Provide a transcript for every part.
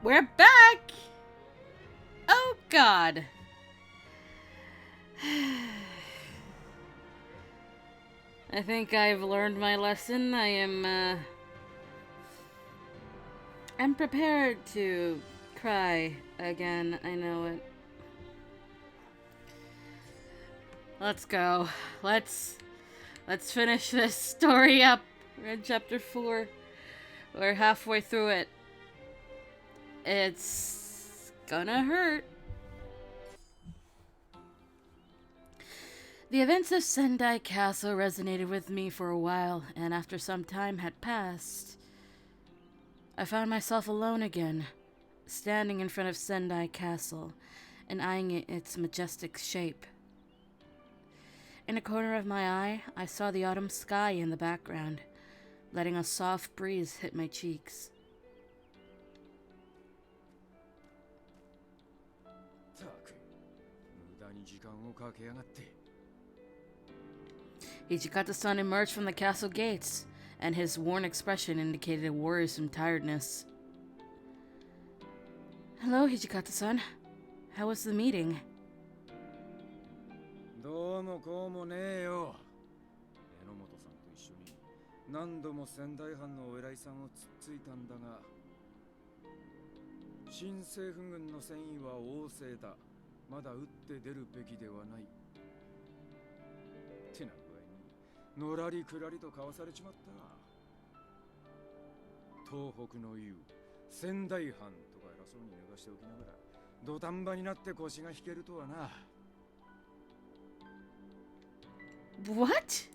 We're back! Oh god. I think I've learned my lesson. I'm prepared to cry again. I know it. Let's go. Let's finish this story up. We're in chapter 4. We're halfway through it. It's gonna hurt. The events of Sendai Castle resonated with me for a while, and after some time had passed, I found myself alone again, standing in front of Sendai Castle and eyeing its majestic shape. In a corner of my eye, I saw the autumn sky in the background, letting a soft breeze hit my cheeks. Hijikata-san emerged from the castle gates, and his worn expression indicated a worrisome tiredness. Hello, Hijikata-san. How was the meeting? どうもこうもねえよ。榎本さんと一緒に何度も仙台藩のお偉いさんをつっついたんだが、新政府軍の戦意は旺盛だ。まだ打って出るべきではない。ってな具合にのらりくらりとかわされちまった。東北の雄、仙台藩とか偉そうに脱がしておきながら、土壇場になって腰が引けるとはな。What?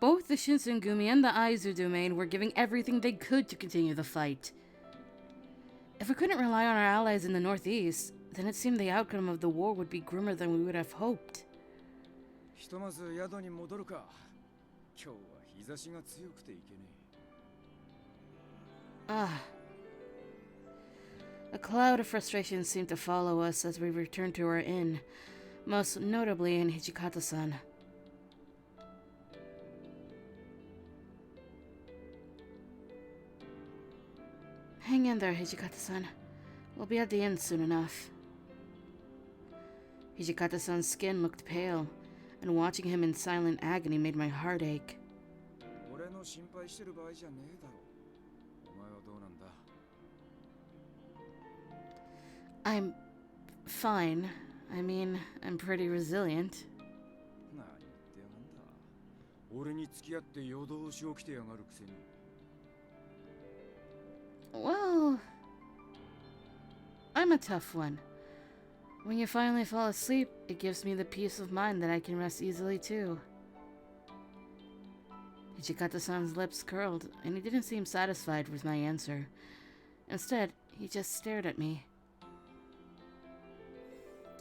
Both the Shinsengumi and the Aizu domain were giving everything they could to continue the fight. If we couldn't rely on our allies in the northeast, then it seemed the outcome of the war would be grimmer than we would have hoped. ひとまず宿に戻るか。今日は日差しが強くていけねえ。A cloud of frustration seemed to follow us as we returned to our inn, most notably in Hijikata-san. Hang in there, Hijikata-san. We'll be at the inn soon enough. Hijikata-san's skin looked pale, and watching him in silent agony made my heart ache. 俺の心配してる場合じゃねえだろ。お前はどうなんだ? I'm fine. I mean, I'm pretty resilient. 何言ってやがんだ。俺に付き合って夜通し起きてやがるくせに。Well, I'm a tough one. When you finally fall asleep, it gives me the peace of mind that I can rest easily too. Hijikata-san's lips curled, and he didn't seem satisfied with my answer. Instead, he just stared at me.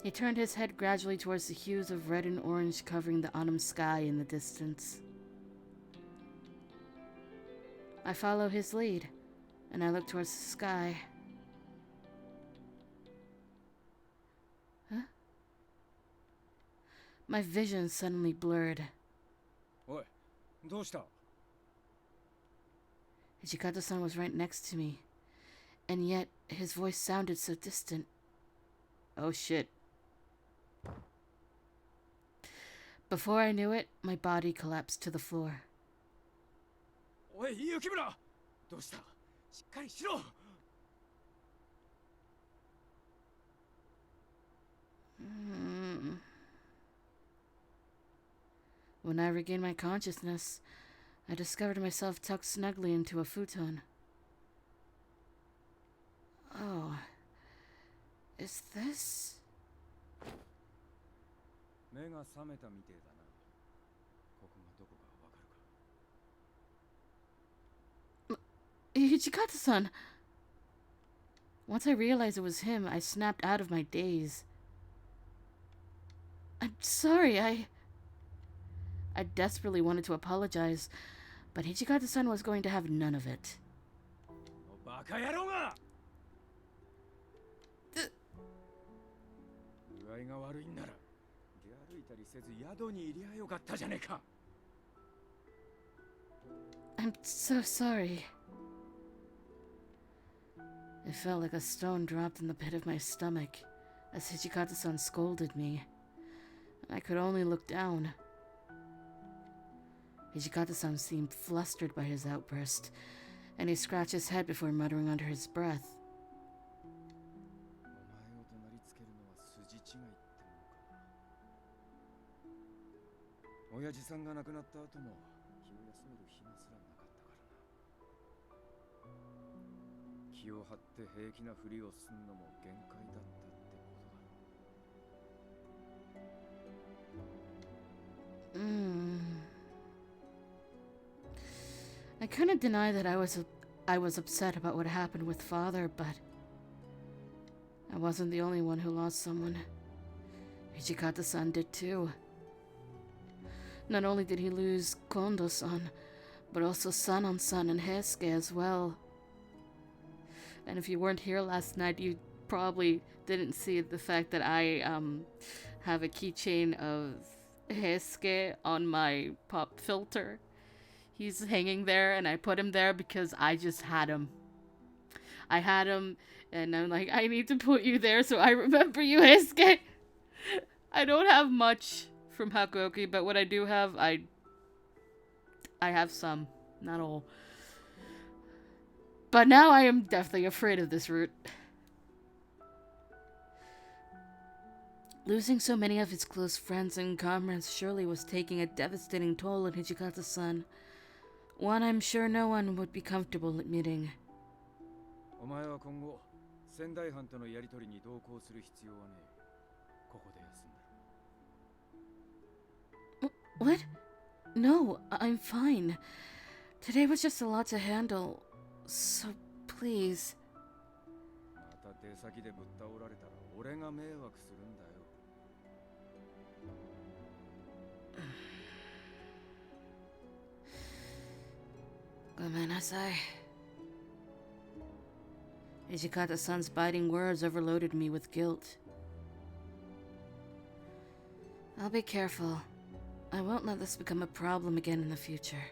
He turned his head gradually towards the hues of red and orange covering the autumn sky in the distance. I followed his lead, and I looked towards the sky. Huh? My vision suddenly blurred. おい、どうした? Hijikata-san was right next to me, and yet his voice sounded so distant. Oh shit. Before I knew it, my body collapsed to the floor. おい、雪村! どうした? しっかりしろ! When I regained my consciousness, I discovered myself tucked snugly into a futon. Oh, is this? 目が覚めたみてえだな。ここがどこかわかるか? Hijikata-san! Once I realized it was him, I snapped out of my daze. I'm sorry, I desperately wanted to apologize, but Hijikata-san was going to have none of it. バカ野郎が! 具合が悪いんなら出歩いたりせず宿にいりゃよかったじゃねえか. I'm so sorry. It felt like a stone dropped in the pit of my stomach as Hijikata-san scolded me, and I could only look down. Hijikata-san seemed flustered by his outburst, and he scratched his head before muttering under his breath. お前を怒鳴りつけるのは筋違いってもんかな。親父さんが亡くなった後も気を休める暇すらなかったからな。気を張って平気なふりをすんのも限界だったってことだ。I couldn't deny that I was upset about what happened with Father, but I wasn't the only one who lost someone. Hijikata-san did too. Not only did he lose Kondo-san, but also Sanon-san and Heisuke as well. And if you weren't here last night, you probably didn't see the fact that I have a keychain of Heisuke on my pop filter. He's hanging there, and I put him there because I just had him. I had him, and I'm like, I need to put you there so I remember you, Heisuke. I don't have much from Hakuoki, but what I do have, I have some, not all. But now I am definitely afraid of this route. Losing so many of his close friends and comrades surely was taking a devastating toll on Hijikata-san. One I'm sure no one would be comfortable admitting. お前は今後、仙台藩とのやりとりに同行する必要はねえ。ここで休んだ。What? No, I'm fine. Today was just a lot to handle, so please. また出先でぶっ倒られたら俺が迷惑するんだよ。Gomenasai. Hijikata-san's biting words overloaded me with guilt. I'll be careful. I won't let this become a problem again in the future.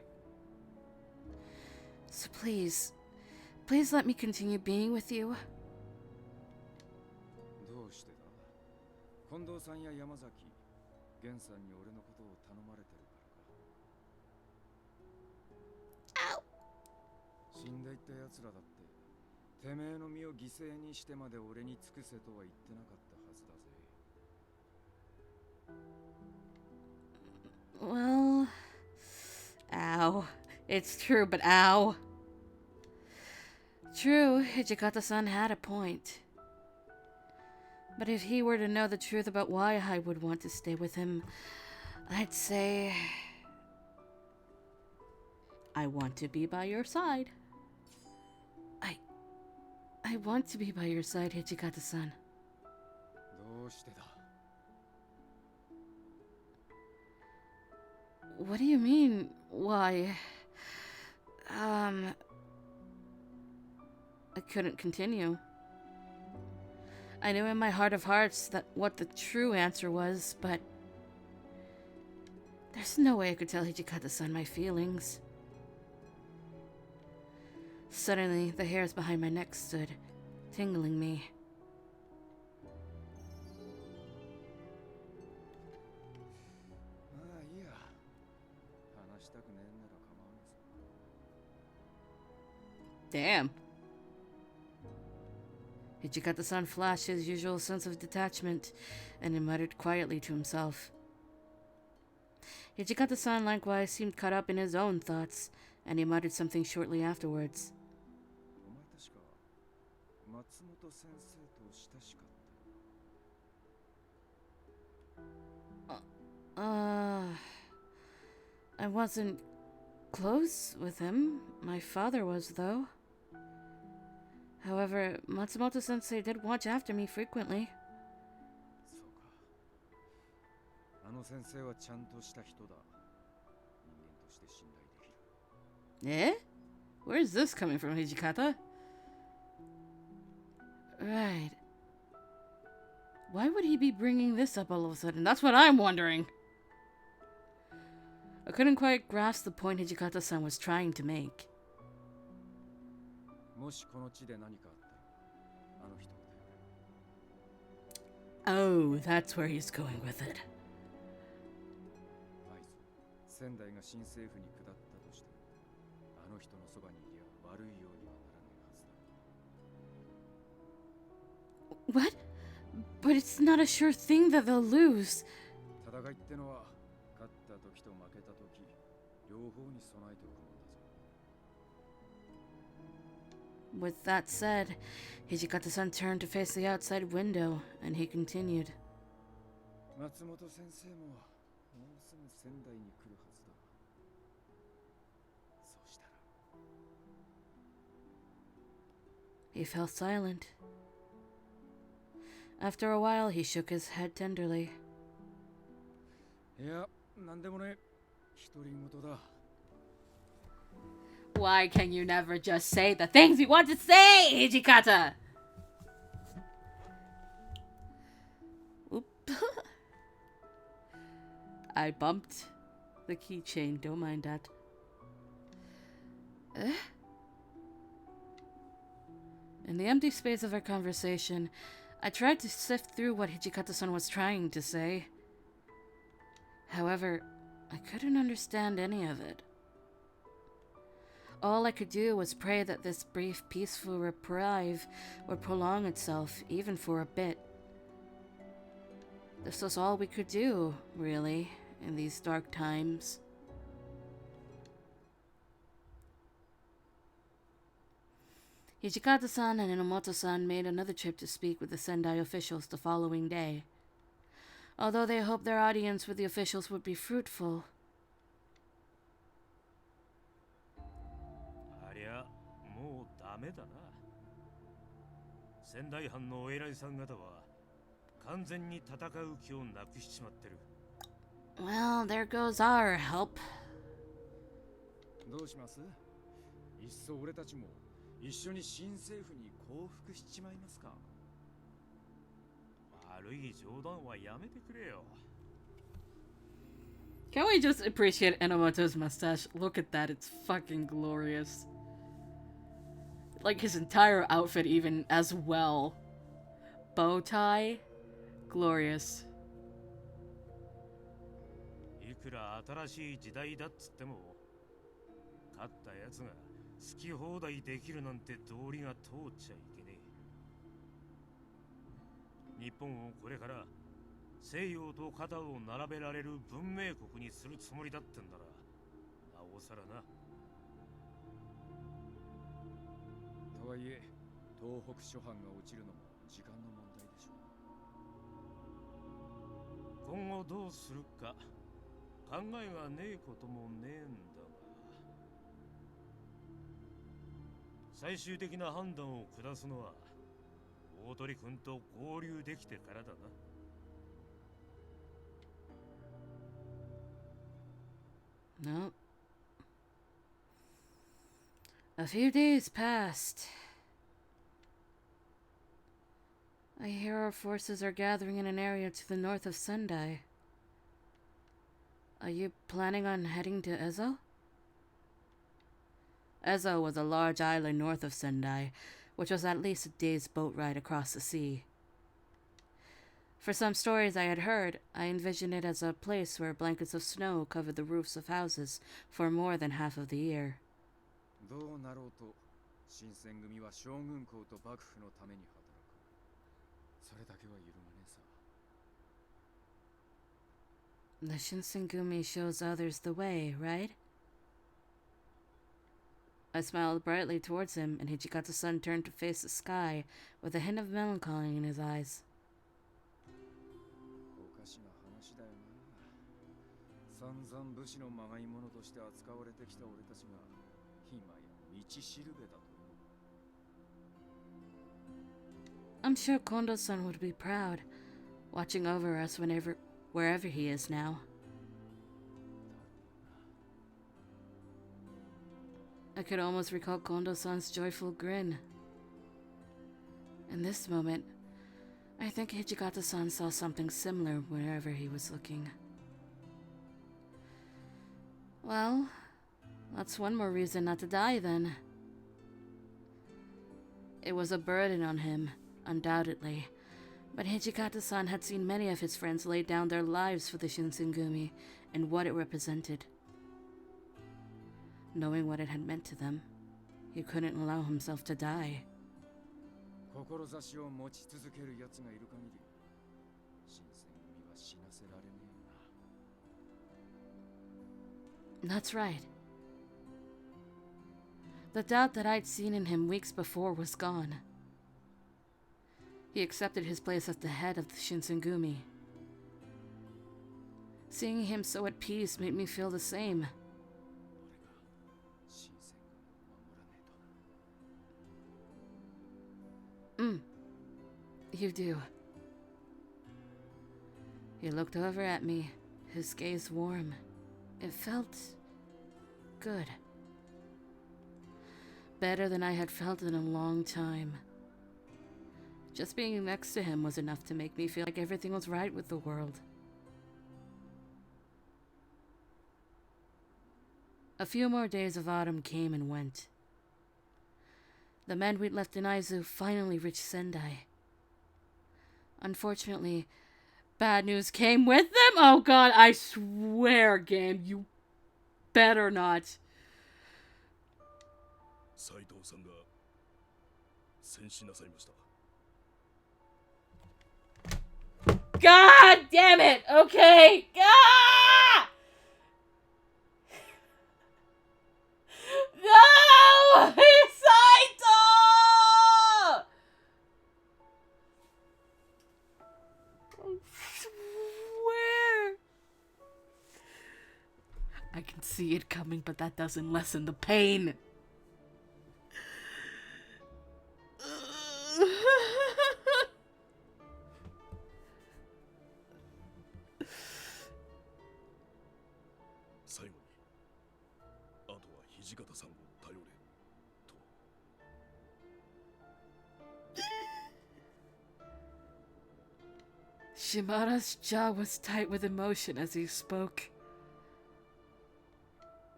So please let me continue being with you. どうしてだ？近藤さんや山崎、源さんに俺のことを頼まれてるからか。死んでいった奴らだって、てめえの身を犠牲にしてまで俺に尽くせとは言ってなかったはずだぜ。Well, ow. It's true, but ow. True, Hijikata-san had a point. But if he were to know the truth about why I would want to stay with him, I'd say, I want to be by your side. I want to be by your side, Hijikata-san. どうしてだ？ What do you mean, why? I couldn't continue. I knew in my heart of hearts that what the true answer was, but there's no way I could tell Hijikata-san my feelings. Suddenly, the hairs behind my neck stood, tingling me. まあいいや。話したくねえんなら構わねえさ。 Damn. Hijikata-san flashed his usual sense of detachment, and he muttered quietly to himself. Hijikata-san likewise seemed caught up in his own thoughts, and he muttered something shortly afterwards. お前確か松本先生と親しかった。I wasn't close with him. My father was, though. However, Matsumoto-sensei did watch after me frequently. そうか。あの先生はちゃんとした人だ。人間として信頼できる。 Eh? Where's this coming from, Hijikata? Right. Why would he be bringing this up all of a sudden? That's what I'm wondering. I couldn't quite grasp the point Hijikata-san was trying to make. もしこの地で何かあったら、あの人を頼れ。 Oh, that's where he's going with it. バイズ、仙台が新政府に下ったとしても、あの人のそばにいりゃ悪いようにはならないはずだ。 What? But it's not a sure thing that they'll lose. 戦いってのは勝った時と負けた時両方に備えておくもんだぞ。 With that said, Hijikata-san turned to face the outside window, and he continued. 松本先生ももうすぐ仙台に来るはずだ。そうしたら He fell silent. After a while, he shook his head tenderly. いや、なんでもね、独り言だ。 Why can you never just say the things you want to say, Hijikata? Oop. I bumped the keychain, don't mind that. In the empty space of our conversation, I tried to sift through what Hijikata-san was trying to say. However, I couldn't understand any of it. All I could do was pray that this brief, peaceful reprieve would prolong itself, even for a bit. This was all we could do, really, in these dark times. Hijikata-san and Inomoto-san made another trip to speak with the Sendai officials the following day. Although they hoped their audience with the officials would be fruitful, ありゃ、もうダメだな。仙台藩のお偉いさん方は完全に戦う気をなくしちまってる。 well, there goes our help. どうします？いっそ俺たちも一緒に新政府に降伏しちまいますか？ 悪い冗談はやめてくれよ。 Can we just appreciate Enomoto's mustache? Look at that, it's fucking glorious. Like his entire outfit even as well. Bow tie, glorious. いくら新しい時代だっつっても、勝ったやつが好き放題できるなんて道理が通っちゃいけねえ。日本をこれから西洋と肩を並べられる文明国にするつもりだってんなら、なおさらな。とはいえ、東北諸藩が落ちるのも時間の問題でしょう。今後どうするか考えがねえこともねえんだが、最終的な判断を下すのは大鳥君と合流できてからだな。 Nope. A few days passed. I hear our forces are gathering in an area to the north of Sendai. Are you planning on heading to Ezo? Ezo was a large island north of Sendai, which was at least a day's boat ride across the sea. For some stories I had heard, I envisioned it as a place where blankets of snow covered the roofs of houses for more than half of the year. どうなろうと、新選組は将軍公と幕府のために働く。それだけは揺るがねえさ。 The Shinsengumi shows others the way, right? I smiled brightly towards him, and Hijikata-san turned to face the sky with a hint of melancholy in his eyes. おかしな話だよな。散々武士のまがいものとして扱われてきた俺たちが今や道しるべだと。 I'm sure Kondo-san would be proud, watching over us wherever he is now. I could almost recall Kondo-san's joyful grin. In this moment, I think Hijikata-san saw something similar wherever he was looking. Well, that's one more reason not to die then. It was a burden on him, undoubtedly. But Hijikata-san had seen many of his friends lay down their lives for the Shinsengumi and what it represented. Knowing what it had meant to them, he couldn't allow himself to die. 志を持ち続ける奴がいる限り、新選組は死なせられねえよな。 That's right. The doubt that I'd seen in him weeks before was gone. He accepted his place as the head of the Shinsengumi. Seeing him so at peace made me feel the same. You do. He looked over at me, his gaze warm. It felt good. Better than I had felt in a long time. Just being next to him was enough to make me feel like everything was right with the world. A few more days of autumn came and went. The men we'd left in Aizu finally reached Sendai. Unfortunately, bad news came with them. Oh god, I swear, game, you better not. God damn it! Okay! Ah! No! Saito! I swear. I can see it coming, but that doesn't lessen the pain. Shimada's jaw was tight with emotion as he spoke.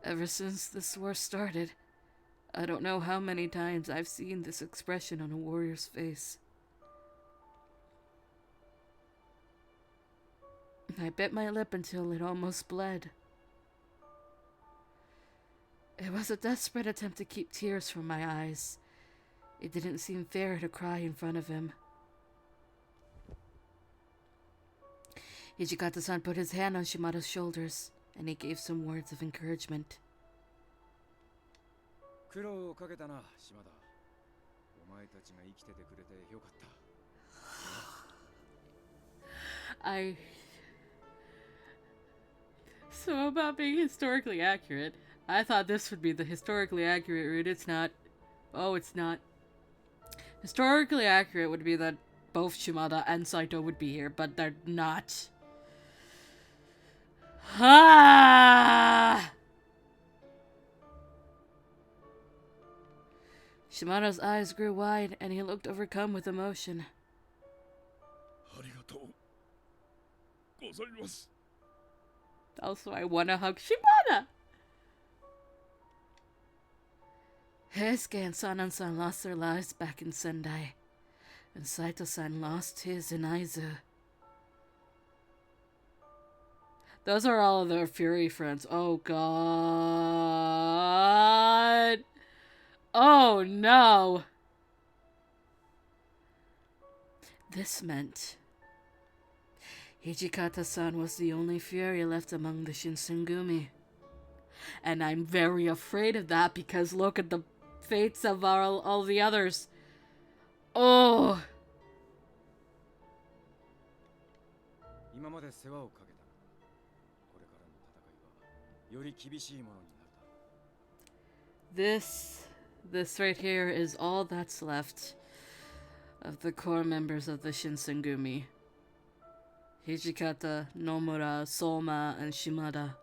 Ever since this war started, I don't know how many times I've seen this expression on a warrior's face. I bit my lip until it almost bled. It was a desperate attempt to keep tears from my eyes. It didn't seem fair to cry in front of him. Hijikata-san put his hand on Shimada's shoulders, and he gave some words of encouragement. So about being historically accurate, I thought this would be the historically accurate route. It's not. Oh, it's not. Historically accurate would be that both Shimada and Saito would be here, but they're not. Ah! Shimada's eyes grew wide, and he looked overcome with emotion. Also, I want to hug Shimada! Heisuke and Sanan-san lost their lives back in Sendai, and Saito-san lost his in Aizu. Those are all of their Fury friends. Oh god! Oh no! This meant Hijikata-san was the only Fury left among the Shinsengumi. And I'm very afraid of that because look at the fates of all the others. Oh! This right here is all that's left of the core members of the Shinsengumi. Hijikata, Nomura, Soma, and Shimada.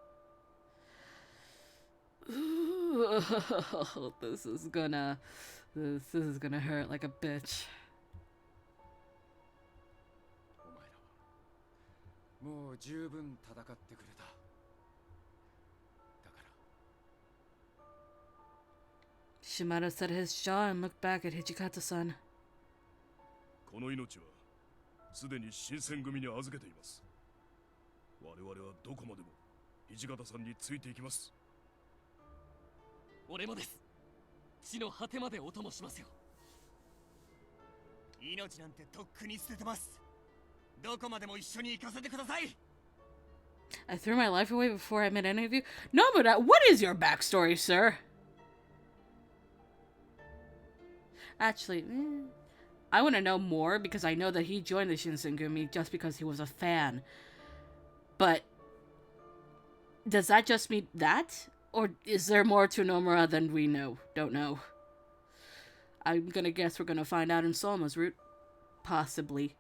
Ooh, this is gonna hurt like a bitch. Shimada set his jaw and looked back at Hijikata-san. この命はすでに新選組に預けています。我々はどこまでも土方さんについていきます。俺もです。地の果てまでお供しますよ。命なんてとっくに捨ててます。どこまでも一緒に行かせてください。 I threw my life away before I met any of you. No, but what is your backstory, sir? Actually, I want to know more because I know that he joined the Shinsengumi just because he was a fan. But does that just mean that? Or is there more to Nomura than we don't know? I'm gonna guess we're gonna find out in Soma's route. Possibly.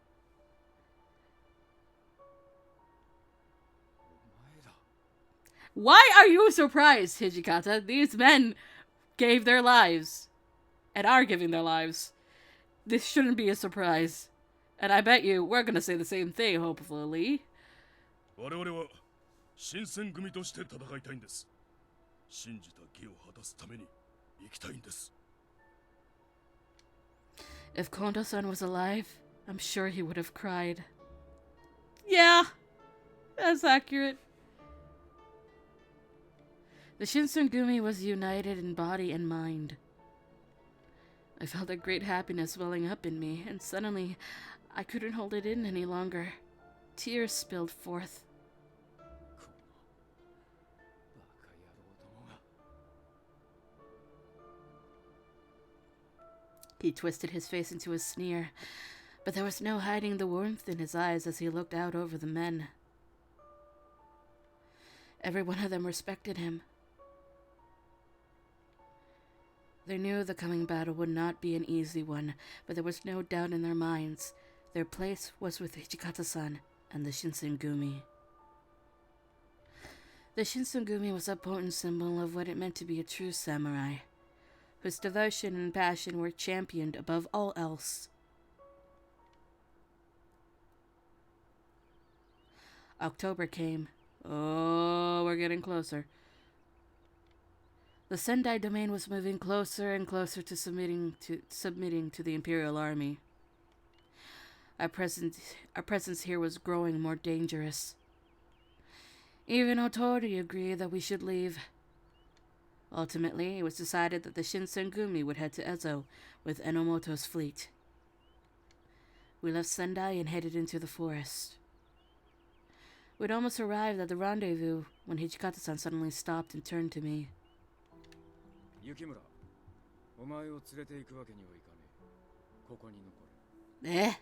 Why are you surprised, Hijikata? These men gave their lives. And are giving their lives. This shouldn't be a surprise. And I bet you we're gonna say the same thing, hopefully. 我々は新選組として戦いたいんです。信じた義を果たすために生きたいんです。If Kondo-san was alive, I'm sure he would have cried. Yeah, that's accurate. The Shinsengumi was united in body and mind. I felt a great happiness welling up in me, and suddenly I couldn't hold it in any longer. Tears spilled forth. He twisted his face into a sneer, but there was no hiding the warmth in his eyes as he looked out over the men. Every one of them respected him. They knew the coming battle would not be an easy one, but there was no doubt in their minds. Their place was with Hijikata-san and the Shinsengumi. The Shinsengumi was a potent symbol of what it meant to be a true samurai, whose devotion and passion were championed above all else. October came. Oh, we're getting closer. The Sendai domain was moving closer and closer to submitting to the Imperial Army. Our presence here was growing more dangerous. Even Otori agreed that we should leave. Ultimately, it was decided that the Shinsengumi would head to Ezo with Enomoto's fleet. We left Sendai and headed into the forest. We'd almost arrived at the rendezvous when Hijikata-san suddenly stopped and turned to me. 雪村、お前を連れて行くわけにはいかねえ。ここに残れ。Eh?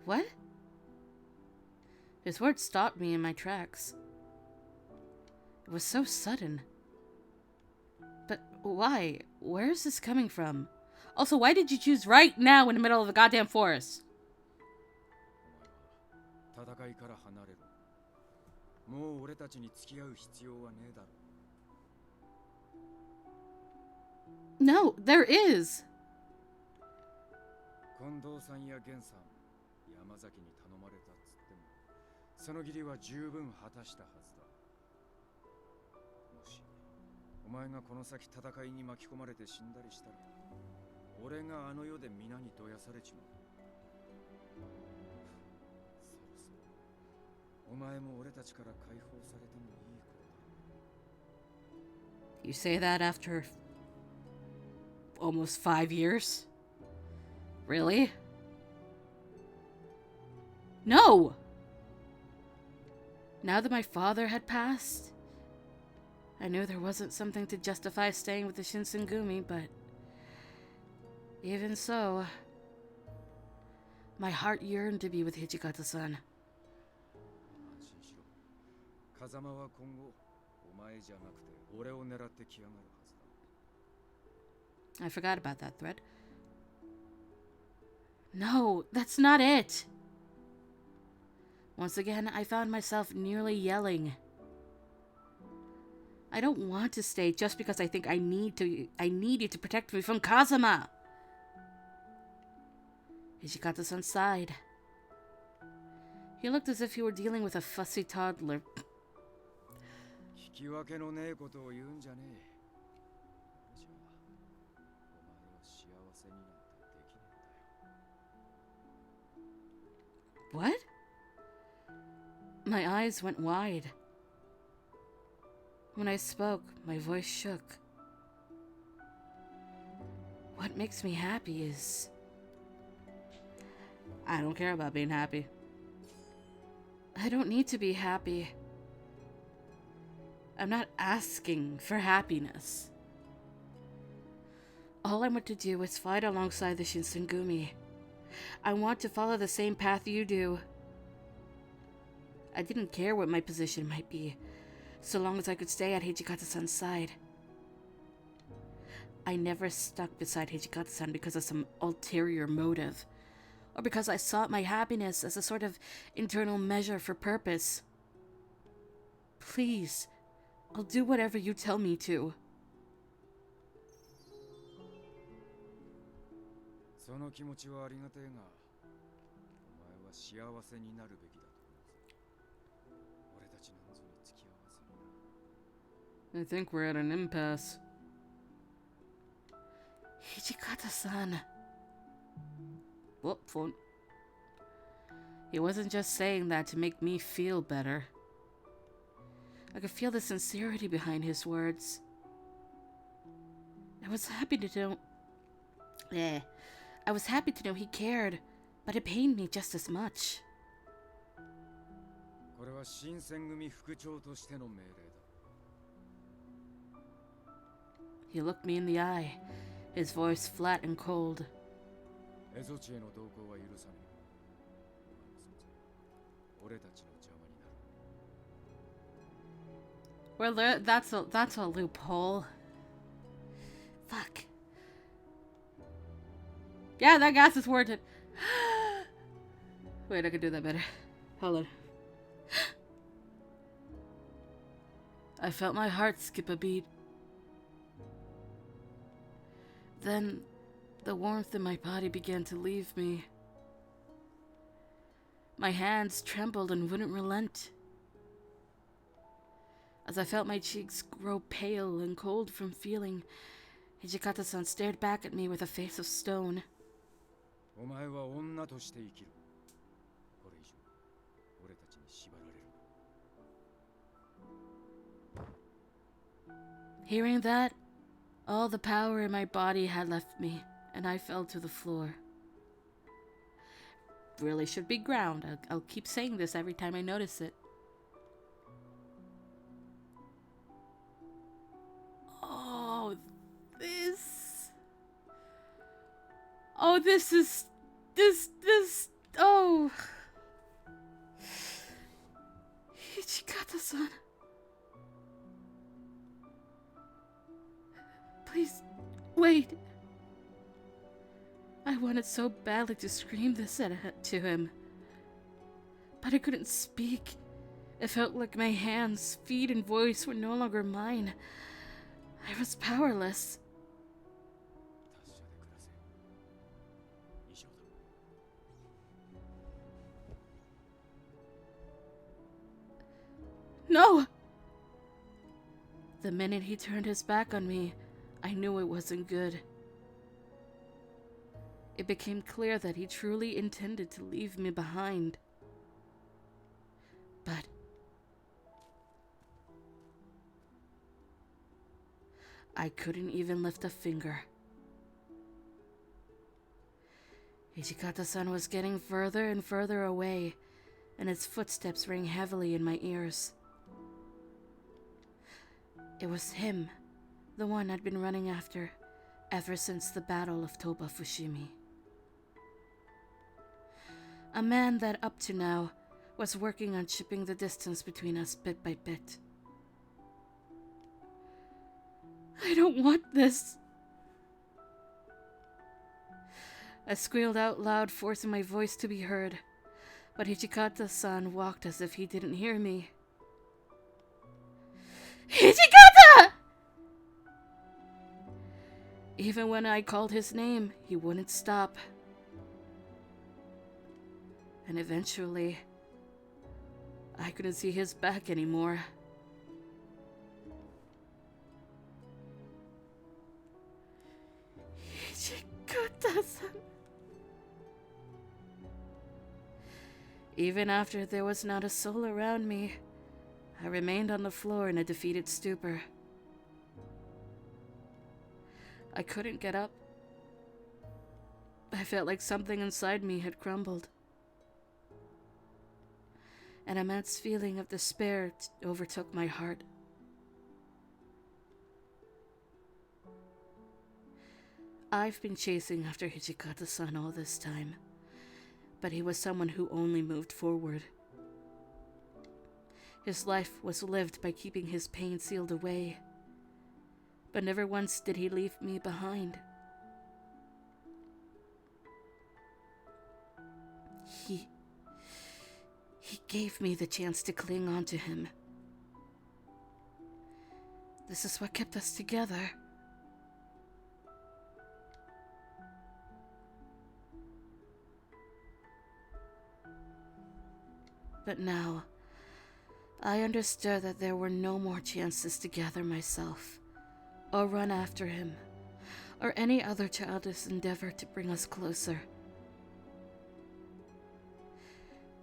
What? His words stopped me in my tracks. It was so sudden. But why? Where is this coming from? Also, why did you choose right now in the middle of the goddamn forest? お前は戦いから離れろ。もう俺たちに付き合う必要はねえだろ。No, there is. 近藤さんや源さん、山崎に頼まれたっつっても、その義理は十分果たしたはずだ。もし、お前がこの先戦いに巻き込まれて死んだりしたら、俺があの世で皆にどやされちまう。そろそろ、お前も俺たちから解放されてもいい頃だ。You say that after almost 5 years? Really? No! Now that my father had passed, I knew there wasn't something to justify staying with the Shinsengumi, but even so, my heart yearned to be with Hijikata-san. 安心しろ。風間は今後、お前じゃなくて俺を狙ってきやがるはずだ。I forgot about that thread. No, that's not it. Once again, I found myself nearly yelling. I don't want to stay just because I think I need you to protect me from Kazama. Hijikata-san sighed. He looked as if he were dealing with a fussy toddler. 聞き分けのねえことを言うんじゃねえ。じゃあ、お前を幸せになんてできねえんだよ。What? My eyes went wide. When I spoke, my voice shook. What makes me happy is... I don't care about being happy. I don't need to be happy. I'm not asking for happiness. All I want to do is fight alongside the Shinsengumi. I want to follow the same path you do. I didn't care what my position might be, so long as I could stay at Hijikata-san's side. I never stuck beside Hijikata-san because of some ulterior motive, or because I sought my happiness as a sort of internal measure for purpose. Please, I'll do whatever you tell me to. その気持ちはありがてえが、お前は幸せになるべきだと思うぞ。俺たちなんぞに付き合わずにな。 I think we're at an impasse. Hijikata-san. Whoop, phone. He wasn't just saying that to make me feel better. I could feel the sincerity behind his words. I was happy to know he cared, but it pained me just as much. これは新選組副長としての命令だ。 He looked me in the eye, his voice flat and cold. 蝦夷地への同行は許さねえ。お前の存在、俺たちの邪魔になる。 Well, that's a loophole. Fuck. Yeah, that gas is worth it. Wait, I could do that better. Hold on. I felt my heart skip a beat. Then, the warmth in my body began to leave me. My hands trembled and wouldn't relent. As I felt my cheeks grow pale and cold from feeling, Hijikata-san stared back at me with a face of stone. お前は女として生きる。これ以上、俺たちに縛られる。 Hearing that, all the power in my body had left me, and I fell to the floor. Really should be ground. I'll keep saying this every time I notice it. Oh, this. Oh, this is. Oh. Hijikata-san. Please, wait. I wanted so badly to scream this to him, but I couldn't speak. It felt like my hands, feet, and voice were no longer mine. I was powerless. 達者で暮らせ。以上だ。 No! The minute he turned his back on me, I knew it wasn't good. It became clear that he truly intended to leave me behind. But I couldn't even lift a finger. Hijikata-san was getting further and further away, and his footsteps rang heavily in my ears. It was him, the one I'd been running after ever since the Battle of Toba Fushimi. A man that up to now was working on chipping the distance between us bit by bit. I don't want this. I squealed out loud, forcing my voice to be heard, but Hijikata-san walked as if he didn't hear me. Hijikata! Even when I called his name, he wouldn't stop. And eventually, I couldn't see his back anymore. Hijikata-san. Even after there was not a soul around me, I remained on the floor in a defeated stupor. I couldn't get up. I felt like something inside me had crumbled. An immense feeling of despair overtook my heart. I've been chasing after Hijikata-san all this time, but he was someone who only moved forward. His life was lived by keeping his pain sealed away, but never once did he leave me behind. He gave me the chance to cling on to him. This is what kept us together. But now, I understood that there were no more chances to gather myself, or run after him, or any other childish endeavor to bring us closer.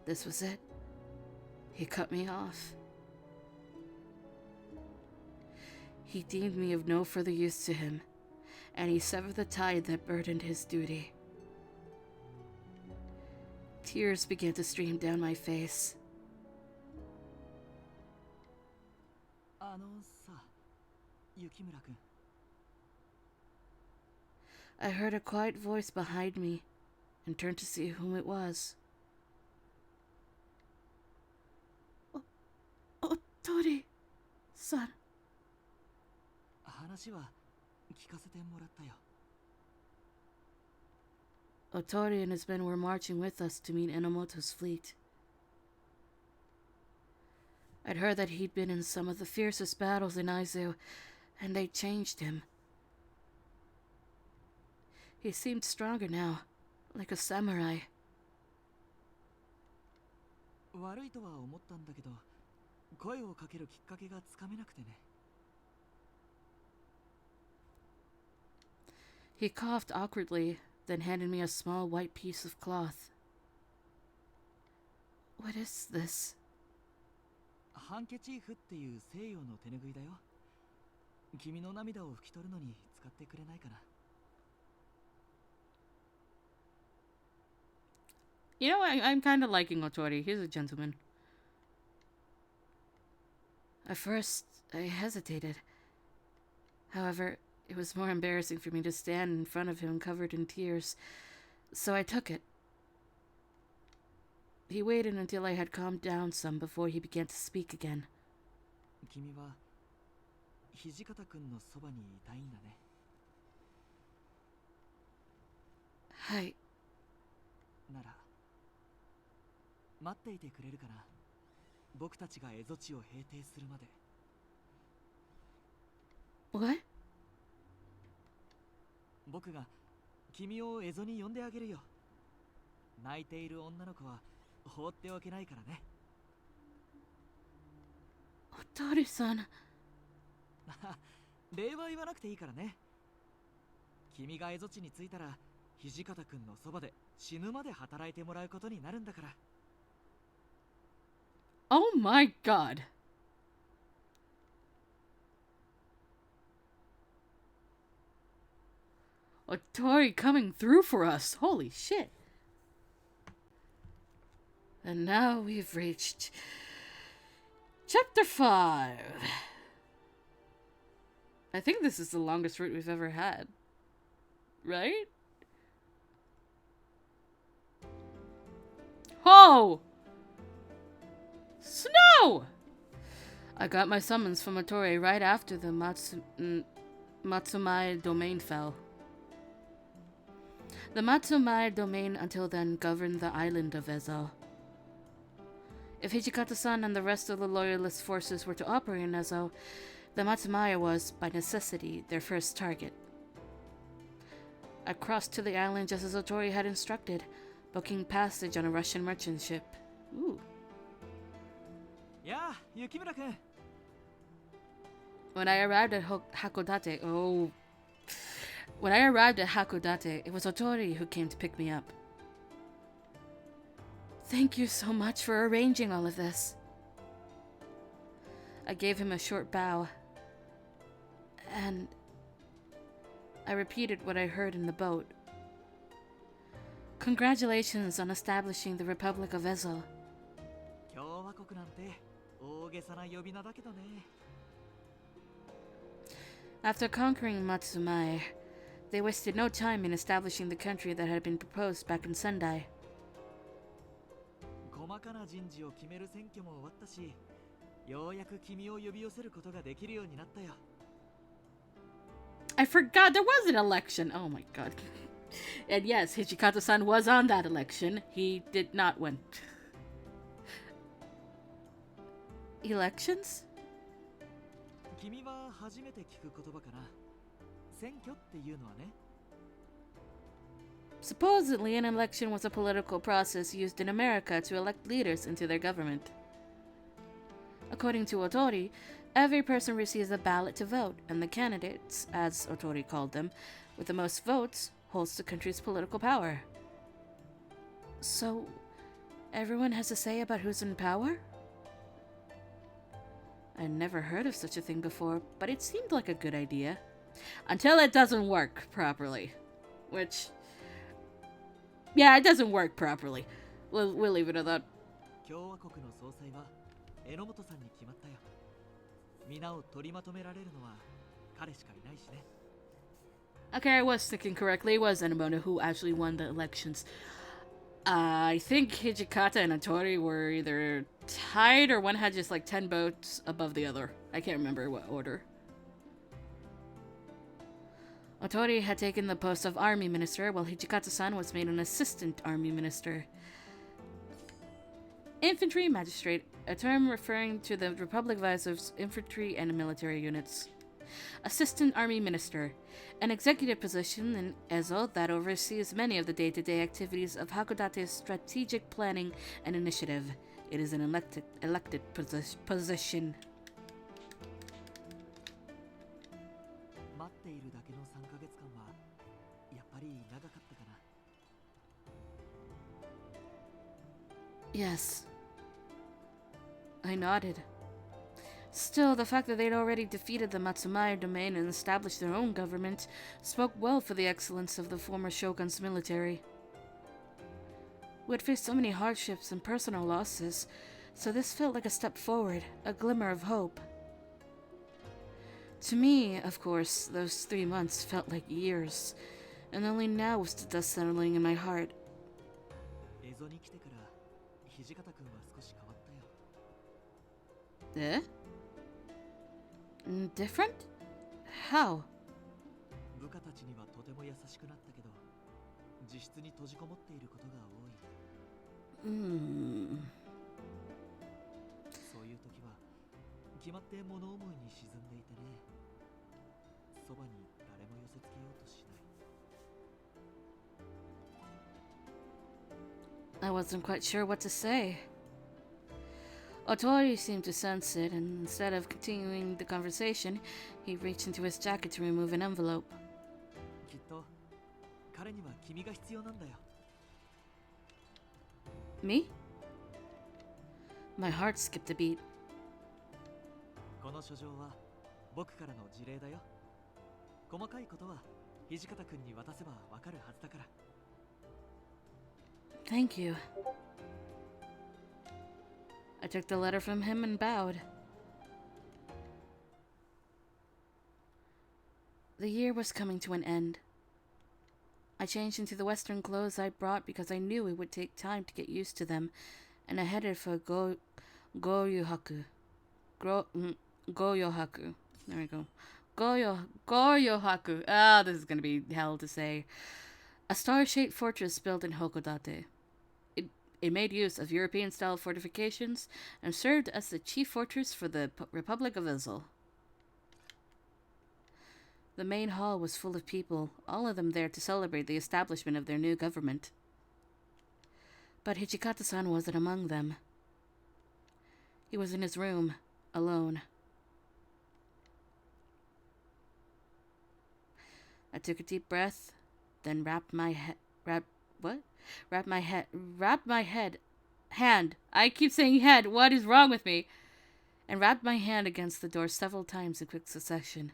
This was it. He cut me off. He deemed me of no further use to him, and he severed the tie that burdened his duty. Tears began to stream down my face. I heard a quiet voice behind me and turned to see whom it was. Otori-san. Otori and his men were marching with us to meet Enomoto's fleet. I'd heard that he'd been in some of the fiercest battles in Aizu, and they'd changed him. He seemed stronger now, like a samurai. He coughed awkwardly, then handed me a small white piece of cloth. What is this? You know, I'm kind of liking Otori. He's a gentleman. At first, I hesitated. However, it was more embarrassing for me to stand in front of him covered in tears, so I took it. He waited until I had calmed down some before he began to speak again. Hi. What? 僕が君をエゾに呼んであげるよ。泣いている女の子は放っておけないからね。Otori-san. 礼は言わなくていいからね。君がエゾ地に着いたら土方くんのそばで死ぬまで働いてもらうことになるんだから。Oh my god. Otori coming through for us. Holy shit. And now we've reached Chapter 5. I think this is the longest route we've ever had. Right? Oh! Snow! I got my summons from Otori right after the Matsumai domain fell. The Matsumai domain until then governed the island of Ezo. If Hijikata-san and the rest of the loyalist forces were to operate in Ezo, the Matsumai was, by necessity, their first target. I crossed to the island just as Otori had instructed, booking passage on a Russian merchant ship. Ooh. Yeah, Yukimura-kun. When I arrived at Hakodate, When I arrived at Hakodate, it was Otori who came to pick me up. Thank you so much for arranging all of this. I gave him a short bow, and I repeated what I heard in the boat. Congratulations on establishing the Republic of Ezel. 共和国なんて大げさな呼び名だけどね。 After conquering Matsumai, they wasted no time in establishing the country that had been proposed back in Sendai. 細かな人事を決める選挙も終わったし、ようやく君を呼び寄せることができるようになったよ。 I forgot there was an election. Oh my god. And yes, Hijikata-san was on that election. He did not win. Elections? 君は初めて聞く言葉かな。選挙っていうのはね。 Supposedly, an election was a political process used in America to elect leaders into their government. According to Otori, every person receives a ballot to vote, and the candidates, as Otori called them, with the most votes, holds the country's political power. So, everyone has a say about who's in power? I'd never heard of such a thing before, but it seemed like a good idea. Until it doesn't work properly. Which... yeah, it doesn't work properly. We'll leave it at that. 共和国の総裁は榎本さんに決まったよ。皆を取りまとめられるのは彼しかいないしね。 Okay, I was thinking correctly. It was Enomoto who actually won the elections. I think Hijikata and Otori were either tied or one had just like 10 votes above the other. I can't remember what order. Otori had taken the post of army minister, while Hijikata-san was made an assistant army minister. Infantry magistrate, a term referring to the Republic Visor's infantry and military units. Assistant army minister, an executive position in Ezo that oversees many of the day-to-day activities of Hakudate's strategic planning and initiative. It is an elected position. 待っているだけの3ヶ月間はやっぱり長かったかな。 Yes. I nodded. Still, the fact that they'd already defeated the Matsumaya domain and established their own government spoke well for the excellence of the former shogun's military. We had faced so many hardships and personal losses, so this felt like a step forward, a glimmer of hope. To me, of course, those 3 months felt like years, and only now was the dust settling in my heart. エゾに来てから土方君は少し変わったよ。 Eh? Different? How? 部下たちにはとても優しくなったけど、自室に閉じこもっていることが多い。そういう時は決まって物思いに沈んでいてね。そばに誰も寄せつけようとしない。 I wasn't quite sure what to say. Otori seemed to sense it, and instead of continuing the conversation, he reached into his jacket to remove an envelope. きっと彼には君が必要なんだよ。 Me? My heart skipped a beat. この書状は僕からの辞令だよ。細かいことは土方君に渡せばわかるはずだから。 Thank you. I took the letter from him and bowed. The year was coming to an end. I changed into the Western clothes I brought because I knew it would take time to get used to them, and I headed for Goryuhaku. Goyohaku. There we go. Goyohaku. Ah, this is gonna be hell to say. A star-shaped fortress built in Hokodate. It made use of European-style fortifications and served as the chief fortress for the Republic of Ezel. The main hall was full of people, all of them there to celebrate the establishment of their new government. But Hijikata-san wasn't among them. He was in his room, alone. I took a deep breath, then wrapped my head Hand. I keep saying head. What is wrong with me? And rapped my hand against the door several times in quick succession.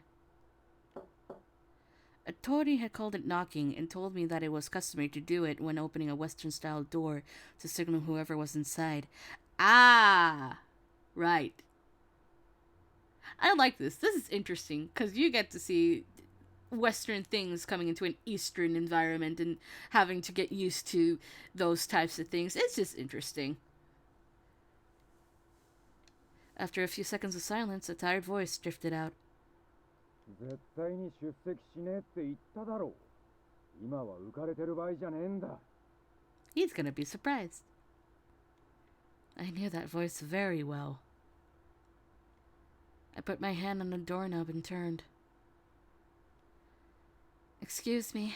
Tori had called it knocking and told me that it was customary to do it when opening a Western-style door to signal whoever was inside. Ah! Right. I like this. This is interesting because you get to see Western things coming into an Eastern environment and having to get used to those types of things. It's just interesting. After a few seconds of silence, a tired voice drifted out. 絶対に出席しねえって言っただろう。今は浮かれてる場合じゃねえんだ。 He's gonna be surprised. I knew that voice very well. I put my hand on the doorknob and turned. Excuse me.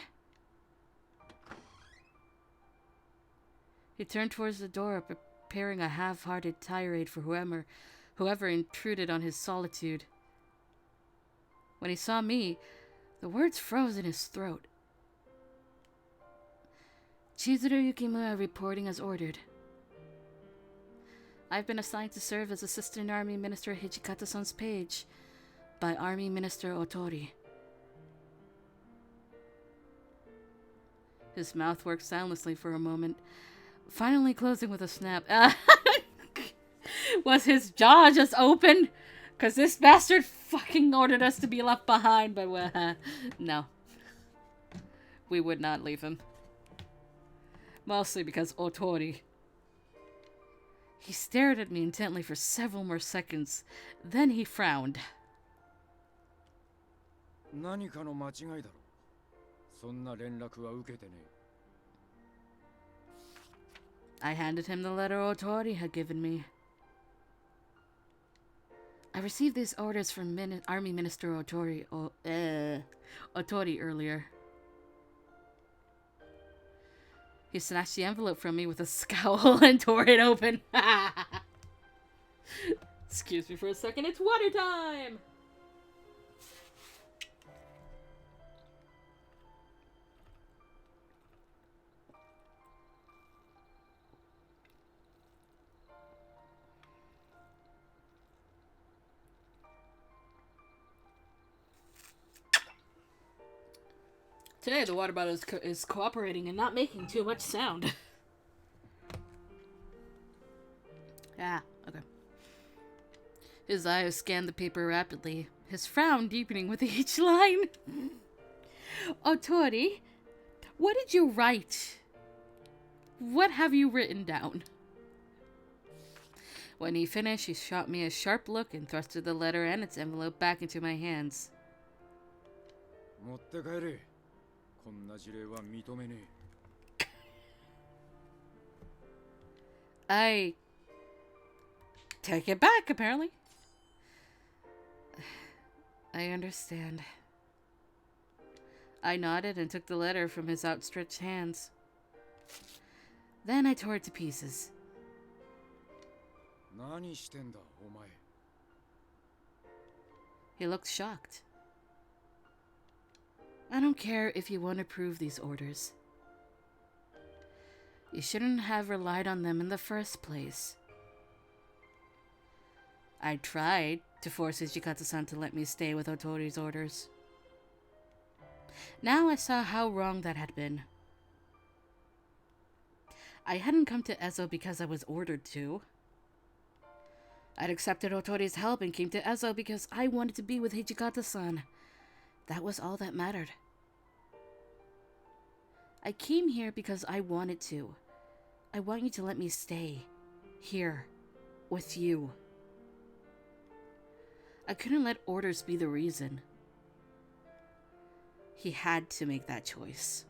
He turned towards the door, preparing a half-hearted tirade for whoever intruded on his solitude. When he saw me, the words froze in his throat. Chizuru Yukimura reporting as ordered. I've been assigned to serve as Assistant Army Minister Hijikata-san's page by Army Minister Otori. His mouth worked soundlessly for a moment, finally closing with a snap. Was his jaw just open? Because this bastard fucking ordered us to be left behind, but no. We would not leave him. Mostly because Otori. He stared at me intently for several more seconds. Then he frowned. 何かの間違いだろう。そんな連絡は受けてねえ。 I handed him the letter Otori had given me. I received these orders from Army Minister Otori earlier. He snatched the envelope from me with a scowl and tore it open. Excuse me for a second, it's water time! Today, the water bottle is cooperating and not making too much sound. Okay. His eyes scanned the paper rapidly, his frown deepening with each line. Otori, what did you write? What have you written down? When he finished, he shot me a sharp look and thrusted the letter and its envelope back into my hands. 持って帰れ。こんな事例は認めねえ。 I take it back, apparently. I understand. I nodded and took the letter from his outstretched hands. Then I tore it to pieces. 何してんだ、お前。 He looked shocked. I don't care if you won't approve these orders. You shouldn't have relied on them in the first place. I tried to force Hijikata-san to let me stay with Otori's orders. Now I saw how wrong that had been. I hadn't come to Ezo because I was ordered to. I'd accepted Otori's help and came to Ezo because I wanted to be with Hijikata-san. That was all that mattered. I came here because I wanted to. I want you to let me stay. Here. With you. I couldn't let orders be the reason. He had to make that choice.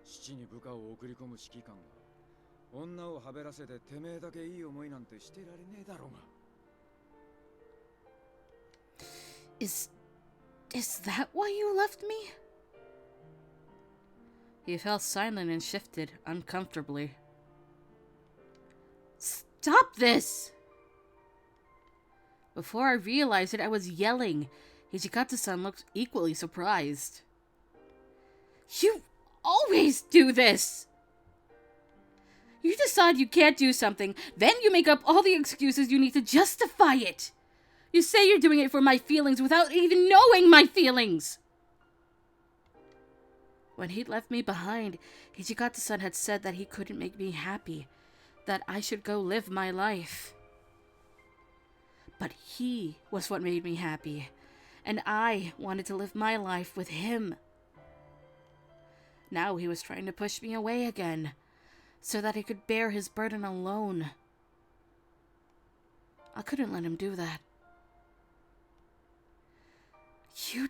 父に部下を送り込む指揮官が女をはべらせててめえだけいい思いなんてしてられねえだろうが。 Is that why you left me? He fell silent and shifted uncomfortably. Stop this! Before I realized it, I was yelling. Hijikata-san looked equally surprised. You always do this! You decide you can't do something, then you make up all the excuses you need to justify it. You say you're doing it for my feelings without even knowing my feelings. When he'd left me behind, Hijikata-san had said that he couldn't make me happy, that I should go live my life. But he was what made me happy, and I wanted to live my life with him. Now he was trying to push me away again, so that he could bear his burden alone. I couldn't let him do that. You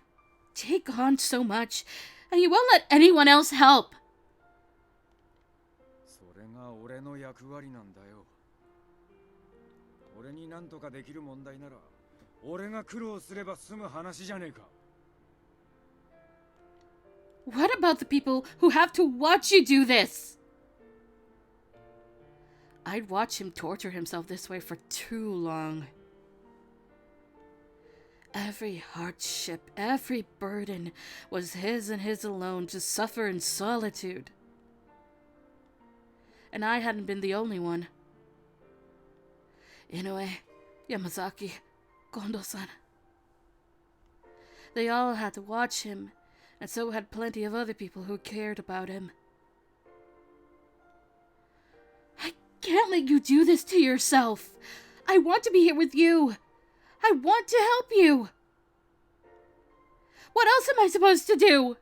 take on so much, and you won't let anyone else help. それが俺の役割なんだよ。俺に何とかできる問題なら、俺が苦労すれば済む話じゃねえか。What about the people who have to watch you do this? I'd watch him torture himself this way for too long. Every hardship, every burden was his and his alone to suffer in solitude. And I hadn't been the only one. Inoue, Yamazaki, Kondo-san. They all had to watch him, and so had plenty of other people who cared about him. I can't let you do this to yourself. I want to be here with you. I want to help you. What else am I supposed to do?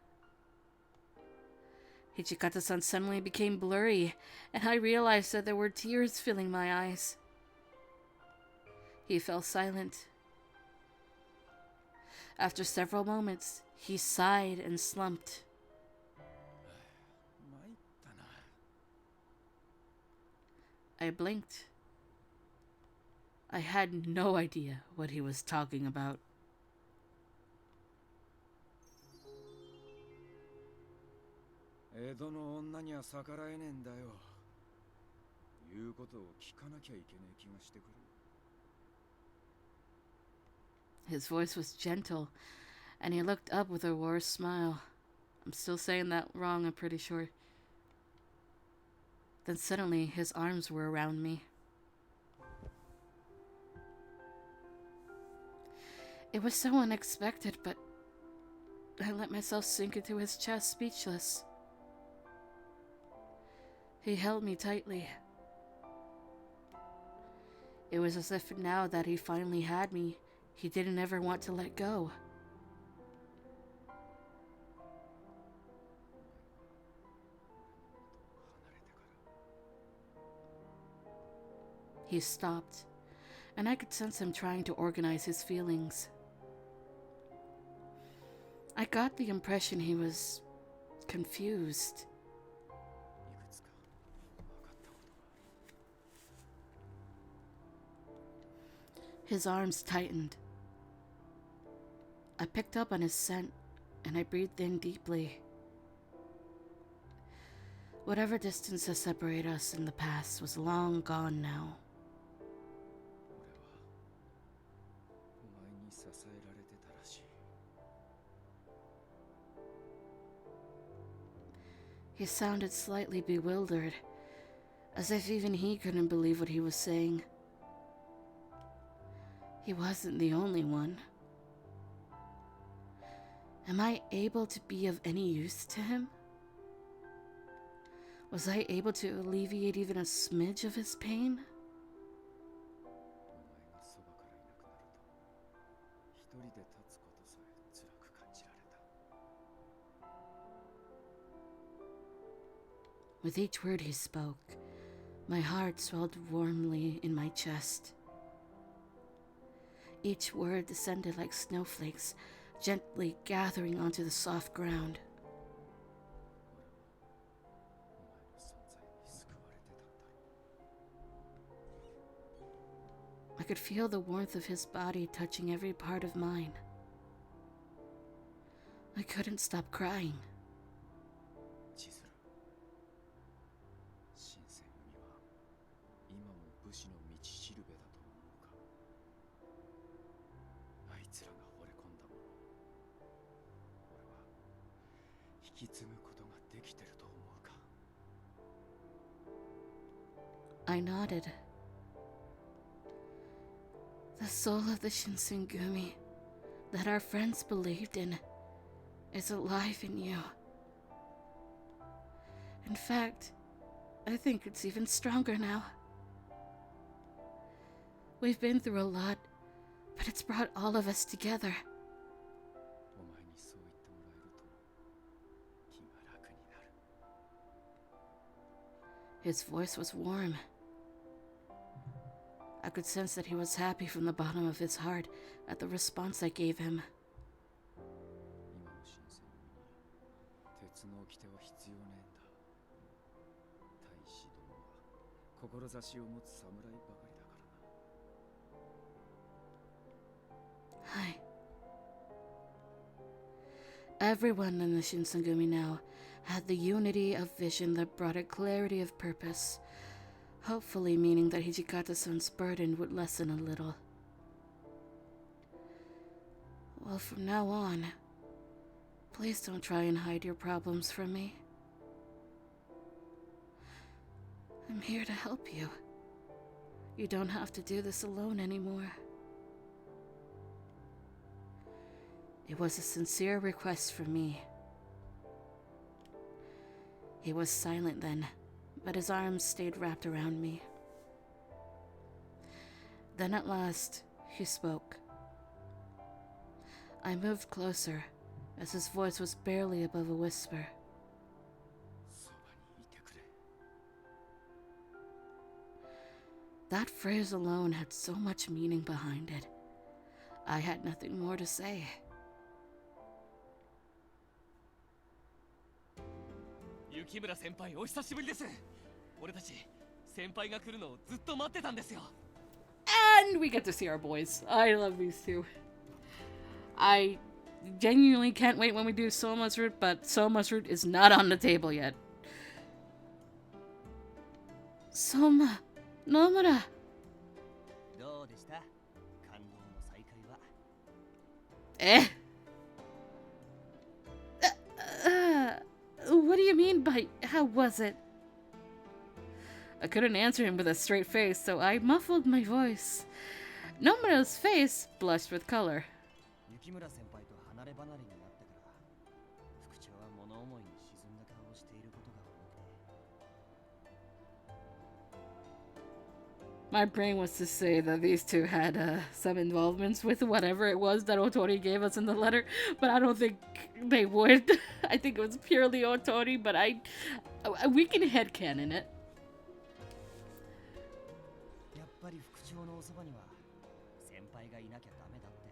Hijikata-san suddenly became blurry, and I realized that there were tears filling my eyes. He fell silent. After several moments, he sighed and slumped. I blinked. I had no idea what he was talking about. 江戸の女には逆らえねえんだよ。言うことを聞かなきゃいけねえ気がしてくる。His voice was gentle, and he looked up with a worse smile. I'm still saying that wrong, I'm pretty sure. Then suddenly, his arms were around me. It was so unexpected, but I let myself sink into his chest, speechless. He held me tightly. It was as if now that he finally had me, he didn't ever want to let go. He stopped, and I could sense him trying to organize his feelings. I got the impression he was confused. His arms tightened. I picked up on his scent, and I breathed in deeply. Whatever distance has separated us in the past was long gone now. He sounded slightly bewildered, as if even he couldn't believe what he was saying. He wasn't the only one. Am I able to be of any use to him? Was I able to alleviate even a smidge of his pain? With each word he spoke, my heart swelled warmly in my chest. Each word descended like snowflakes, gently gathering onto the soft ground. I could feel the warmth of his body touching every part of mine. I couldn't stop crying. I nodded. The soul of the Shinsengumi that our friends believed in is alive in you. In fact, I think it's even stronger now. We've been through a lot, but it's brought all of us together. お前にそう言ってもらえると気が楽になる。 His voice was warm. I could sense that he was happy from the bottom of his heart at the response I gave him. 今の新選組に鉄の掟は必要ねえんだ。大使どもは志を持つ侍ばかりだからな。Hi. Everyone in the Shinsengumi now had the unity of vision that brought a clarity of purpose, hopefully meaning that Hijikata-san's burden would lessen a little. Well, from now on, please don't try and hide your problems from me. I'm here to help you. You don't have to do this alone anymore. It was a sincere request from me. He was silent then, but his arms stayed wrapped around me. Then at last, he spoke. I moved closer, as his voice was barely above a whisper. そばにいてくれ。 That phrase alone had so much meaning behind it. I had nothing more to say. 雪村先輩、お久しぶりです。俺たち先輩が来るのをずっと待ってたんですよ。 And we get to see our boys. I love these two. I genuinely can't wait when we do Soma's route, but Soma's route is not on the table yet. Soma, Nomura. どうでした？感動の再会は。Eh? What do you mean by how was it? I couldn't answer him with a straight face, so I muffled my voice. Nomura's face blushed with color. 雪村先輩と離れ離れになってから副長は物思いに沈んだ顔をしていることが多くて。 My brain was to say that these two had some involvements with whatever it was that Otori gave us in the letter, but I don't think they would. I think it was purely Otori, but we can headcanon it. やっぱり副長のおそばには先輩がいなきゃダメだって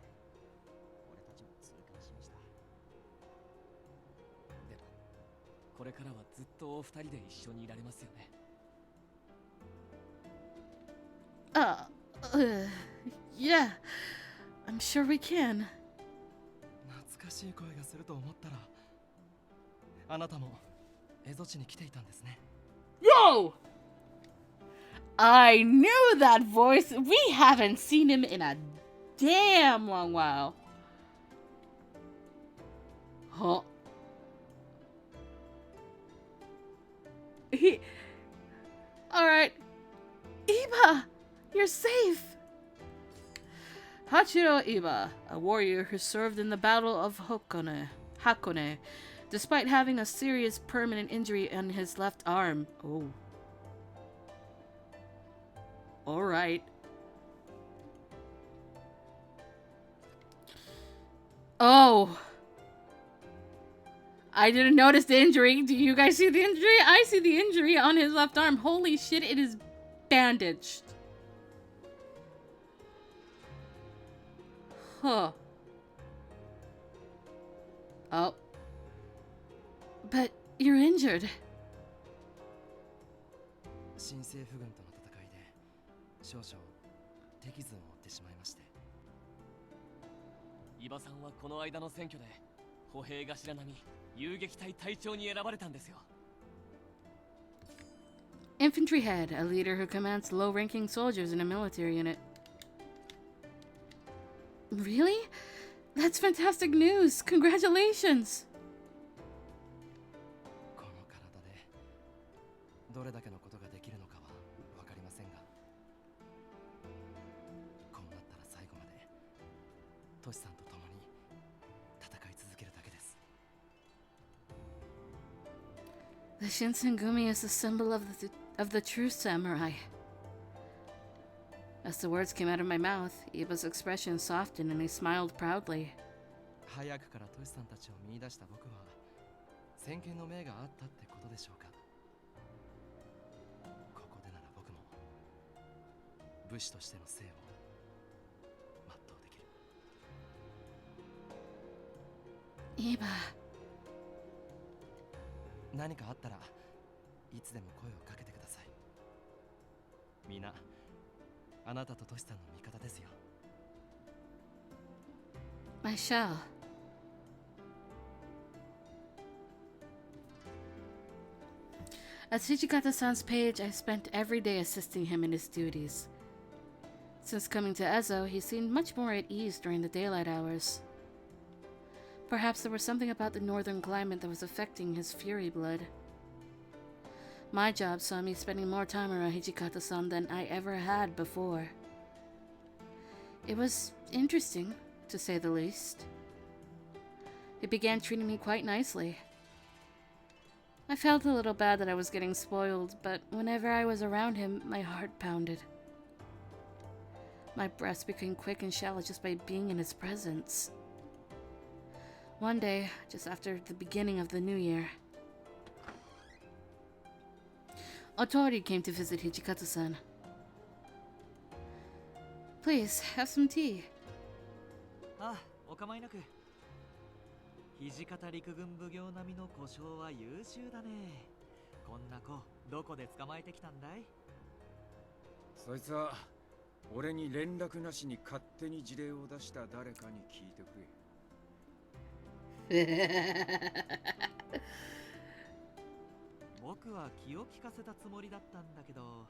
俺たちも痛感しました。でもこれからはずっとお二人で一緒にいられますよね。 Yeah, I'm sure we can. 懐かしい声がすると思ったら、あなたも蝦夷地に来ていたんですね。 Yo! I knew that voice. We haven't seen him in a damn long while. Huh? Alright. Iba! You're safe! Hachiro Iba, a warrior who served in the Battle of Hakone, despite having a serious permanent injury on his left arm. Oh. Alright. Oh. I didn't notice the injury. Do you guys see the injury? I see the injury on his left arm. Holy shit, it is bandaged. Huh. Oh. But you're injured. 新政府軍との戦いで少々手傷を負ってしまいまして。伊庭さんはこの間の選挙で歩兵頭並み遊撃隊隊長に選ばれたんですよ。 Infantry head, a leader who commands low-ranking soldiers in a military unit. Really? That's fantastic news! Congratulations! この体でどれだけのことができるのかは分かりませんが。トシさんと共に戦い続けるだけです。 The Shinsengumi is the symbol of the true samurai. As the words came out of my mouth, Iba's expression softened and he smiled proudly. 早くからトシさんたちを見出した僕は先見の明があったってことでしょうか。ここでなら僕も武士としての生を全うできる。Iba. 何かあったらいつでも声をかけてください。みんなあなたとトシさんの味方ですよ。 I shall. As Hijikata-san's page, I spent every day assisting him in his duties. Since coming to Ezo, he seemed much more at ease during the daylight hours. Perhaps there was something about the northern climate that was affecting his fury blood. My job saw me spending more time around Hijikata-san than I ever had before. It was interesting, to say the least. He began treating me quite nicely. I felt a little bad that I was getting spoiled, but whenever I was around him, my heart pounded. My breast became quick and shallow just by being in his presence. One day, just after the beginning of the new year, Otori came to visit Hijikata-san. Please, have some tea. ああ、お構いなく。土方陸軍奉行並みの小将は優秀だね。こんな子どこで捕まえてきたんだい？そいつは俺に連絡なしに勝手に事例を出した誰かに聞いてくれ。僕は気を利かせたつもりだったんだけど、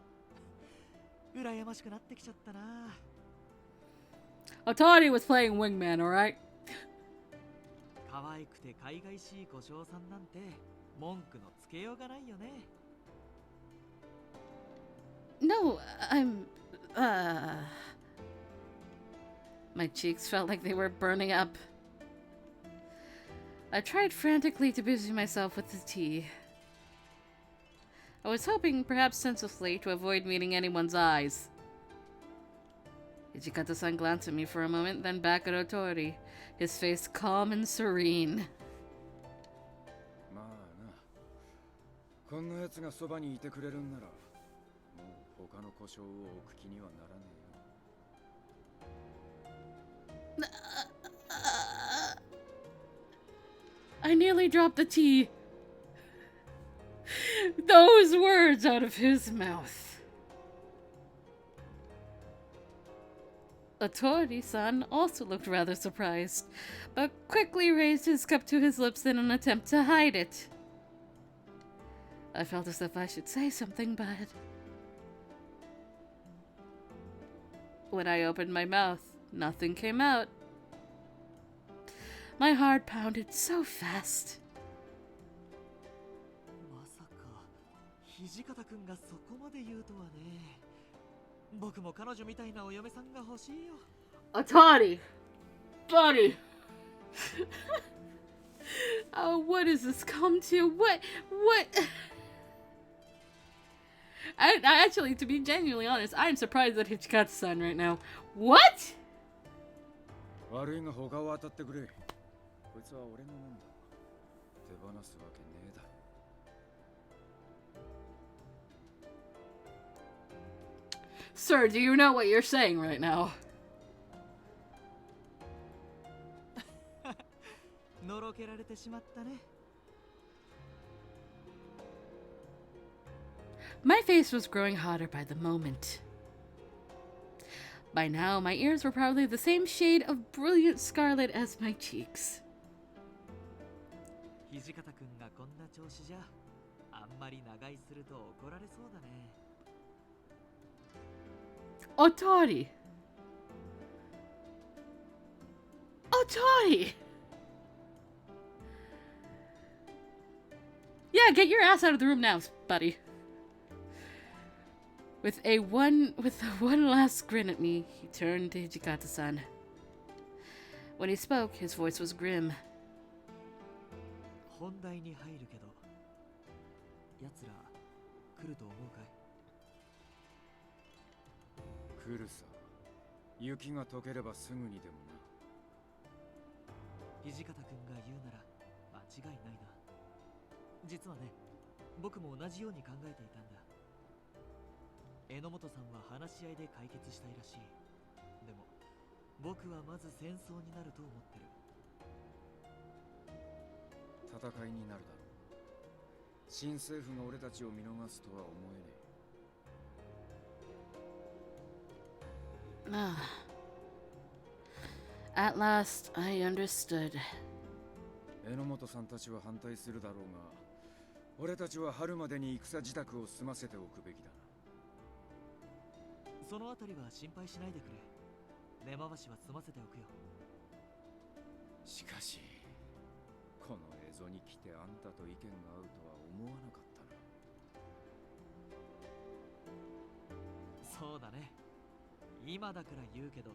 羨ましくなってきちゃったな。 Otori was playing wingman, alright? 可愛くて海外しい小将さんなんて文句のつけようがないよね。 No, I'm... My cheeks felt like they were burning up. I tried frantically to busy myself with the tea. I was hoping, perhaps senselessly, to avoid meeting anyone's eyes. Hijikata-san glanced at me for a moment, then back at Otori, his face calm and serene. まあな、こんな奴がそばにいてくれるんなら、もう他の故障を置く気にはならねえよ。 I nearly dropped the tea. Those words out of his mouth. Otori-san also looked rather surprised, but quickly raised his cup to his lips in an attempt to hide it. I felt as if I should say something, but when I opened my mouth, nothing came out. My heart pounded so fast. まさか土方くんがそこまで言うとはね。僕も彼女みたいなお嫁さんが欲しいよ。 Otori! Buddy! Oh, what does this come to? What? I actually, to be genuinely honest, I am surprised at Hijikata-san right now. What? 悪いが他を当たってくれ。こいつは俺のもんだ。手放すわけねえだろ。 Sir, do you know what you're saying right now? のろけられてしまったね。 My face was growing hotter by the moment. By now, my ears were probably the same shade of brilliant scarlet as my cheeks. 土方くんがこんな調子じゃ、あんまり長居すると怒られそうだね。 Otori! Otori! Yeah, get your ass out of the room now, buddy. With one last grin at me, he turned to Hijikata-san. When he spoke, his voice was grim. 本題に入るけど、奴ら来ると思うかい？来るさ。雪が溶ければすぐにでもな。土方君が言うなら間違いないな。実はね、僕も同じように考えていたんだ。榎本さんは話し合いで解決したいらしい。でも僕はまず戦争になると思ってる。戦いになるだろう。新政府が俺たちを見逃すとは思えねえ。Ah. At last, I understood. 榎本さんたちは反対するだろうが、俺たちは春までに戦支度を済ませておくべきだな。そのあたりは心配しないでくれ。根回しは済ませておくよ。しかし、この映像に来てあんたと意見が合うとは思わなかったな。そうだね。今だから言うけど、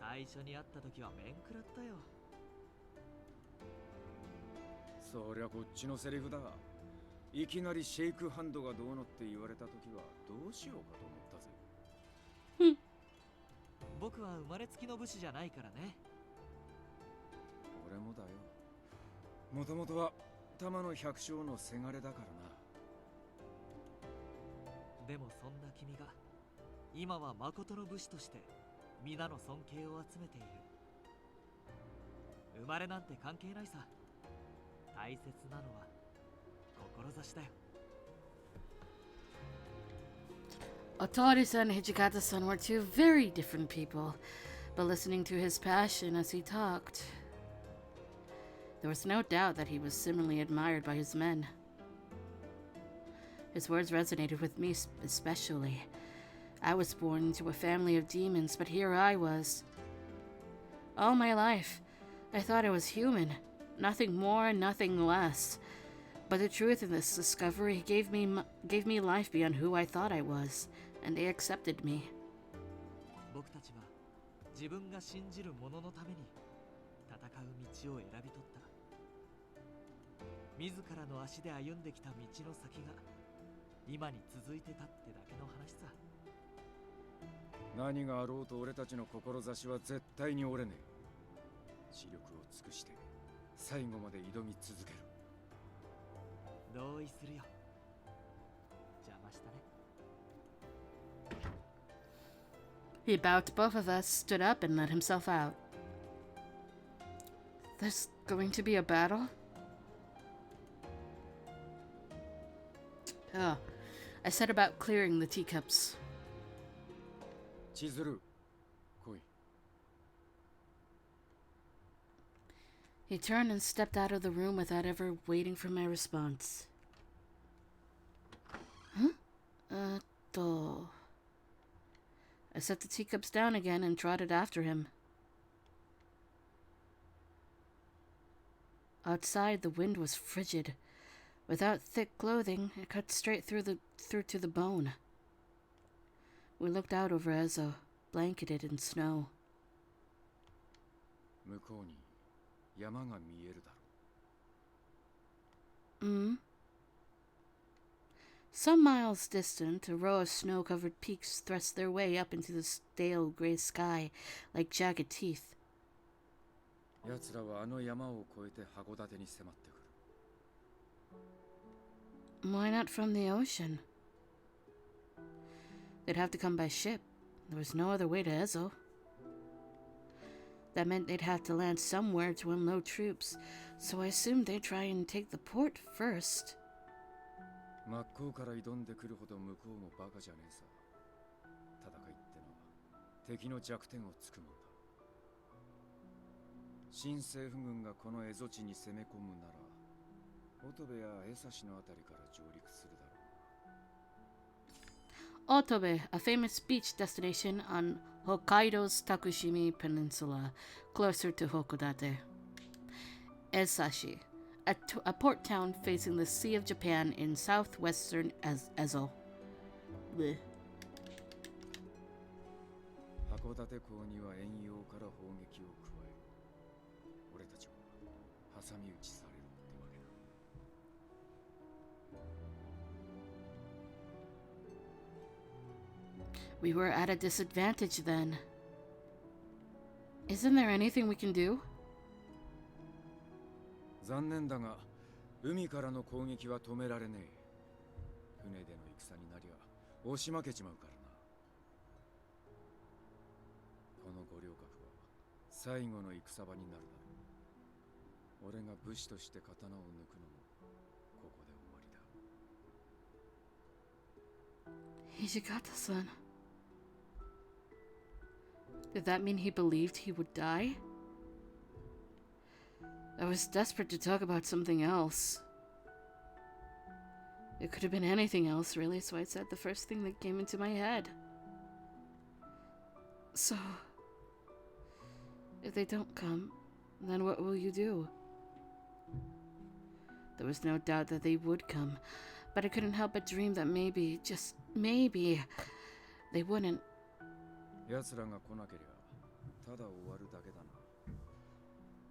最初に会った時は面食らったよ。そりゃこっちのセリフだ。いきなりシェイクハンドがどうのって言われた時はどうしようかと思ったぜ。僕は生まれつきの武士じゃないからね。俺もだよ。もともとは玉の百姓のせがれだからな。でもそんな君が今は誠の武士として皆の尊敬を集めている。生まれなんて関係ないさ。大切なのは志だよ。Otori-san and Hijikata-san were two very different people, but listening to his passion as he talked, there was no doubt that he was similarly admired by his men. His words resonated with me especially. I was born into a family of demons, but here I was. All my life, I thought I was human, nothing more, nothing less. But the truth in this discovery gave me life beyond who I thought I was, and they accepted me. 僕たちは自分が信じるもののために戦う道を選び取った。自らの足で歩んできた道の先が今に続いてたってだけの話さ。何があろうと俺たちの志は絶対に折れねえ。視力を尽くして最後まで挑み続ける。同意するよ。邪魔したね。He bowed to both of us, stood up, and let himself out. There's going to be a battle? Oh, I set about clearing the teacups. 千鶴、来い。He turned and stepped out of the room without ever waiting for my response. Huh? I set the teacups down again and trotted after him. Outside, the wind was frigid. Without thick clothing, it cut straight through to the bone. We looked out over Ezo, blanketed in snow. 向こうに山が見えるだろう。Hmm? Some miles distant, a row of snow-covered peaks thrust their way up into the stale gray sky like jagged teeth. 奴らはあの山を越えて函館に迫ってくる。Why not from the ocean? They'd have to come by ship. There was no other way to Ezo. That meant they'd have to land somewhere to unload troops, so I assumed they'd try and take the port first. 真っ向から挑んでくるほど向こうもバカじゃねえさ。戦いってのは敵の弱点をつくもんだ。新政府軍がこの蝦夷地に攻め込むなら、乙部や江差のあたりから上陸するだろう。 Otobe, a famous beach destination on Hokkaido's Takushimi Peninsula, closer to Hokodate. Esashi, a port town facing the Sea of Japan in southwestern Ezo. Bleh. 函館港には遠洋から砲撃を加える。挟み撃ちされるってわけだ。We were at a disadvantage then. Isn't there anything we can do? 残念だが、海からの攻撃は止められねえ。船での戦になりゃ押し負けちまうからな。この五稜郭は最後の戦場になるだろう。俺が武士として刀を抜くのもここで終わりだ。 Hijikata-san. Did that mean he believed he would die? I was desperate to talk about something else. It could have been anything else, really, so I said the first thing that came into my head. So, if they don't come, then what will you do? There was no doubt that they would come, but I couldn't help but dream that maybe, just maybe, they wouldn't. 奴らが来なけりゃただ終わるだけだな。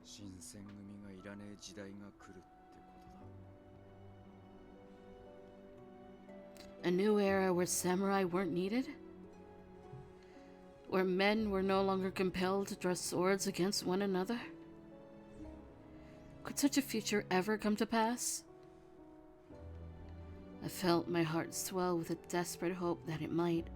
新選組がいらねえ時代が来るってことだ。 A new era where samurai weren't needed? Where men were no longer compelled to draw swords against one another? Could such a future ever come to pass? I felt my heart swell with a desperate hope that it might.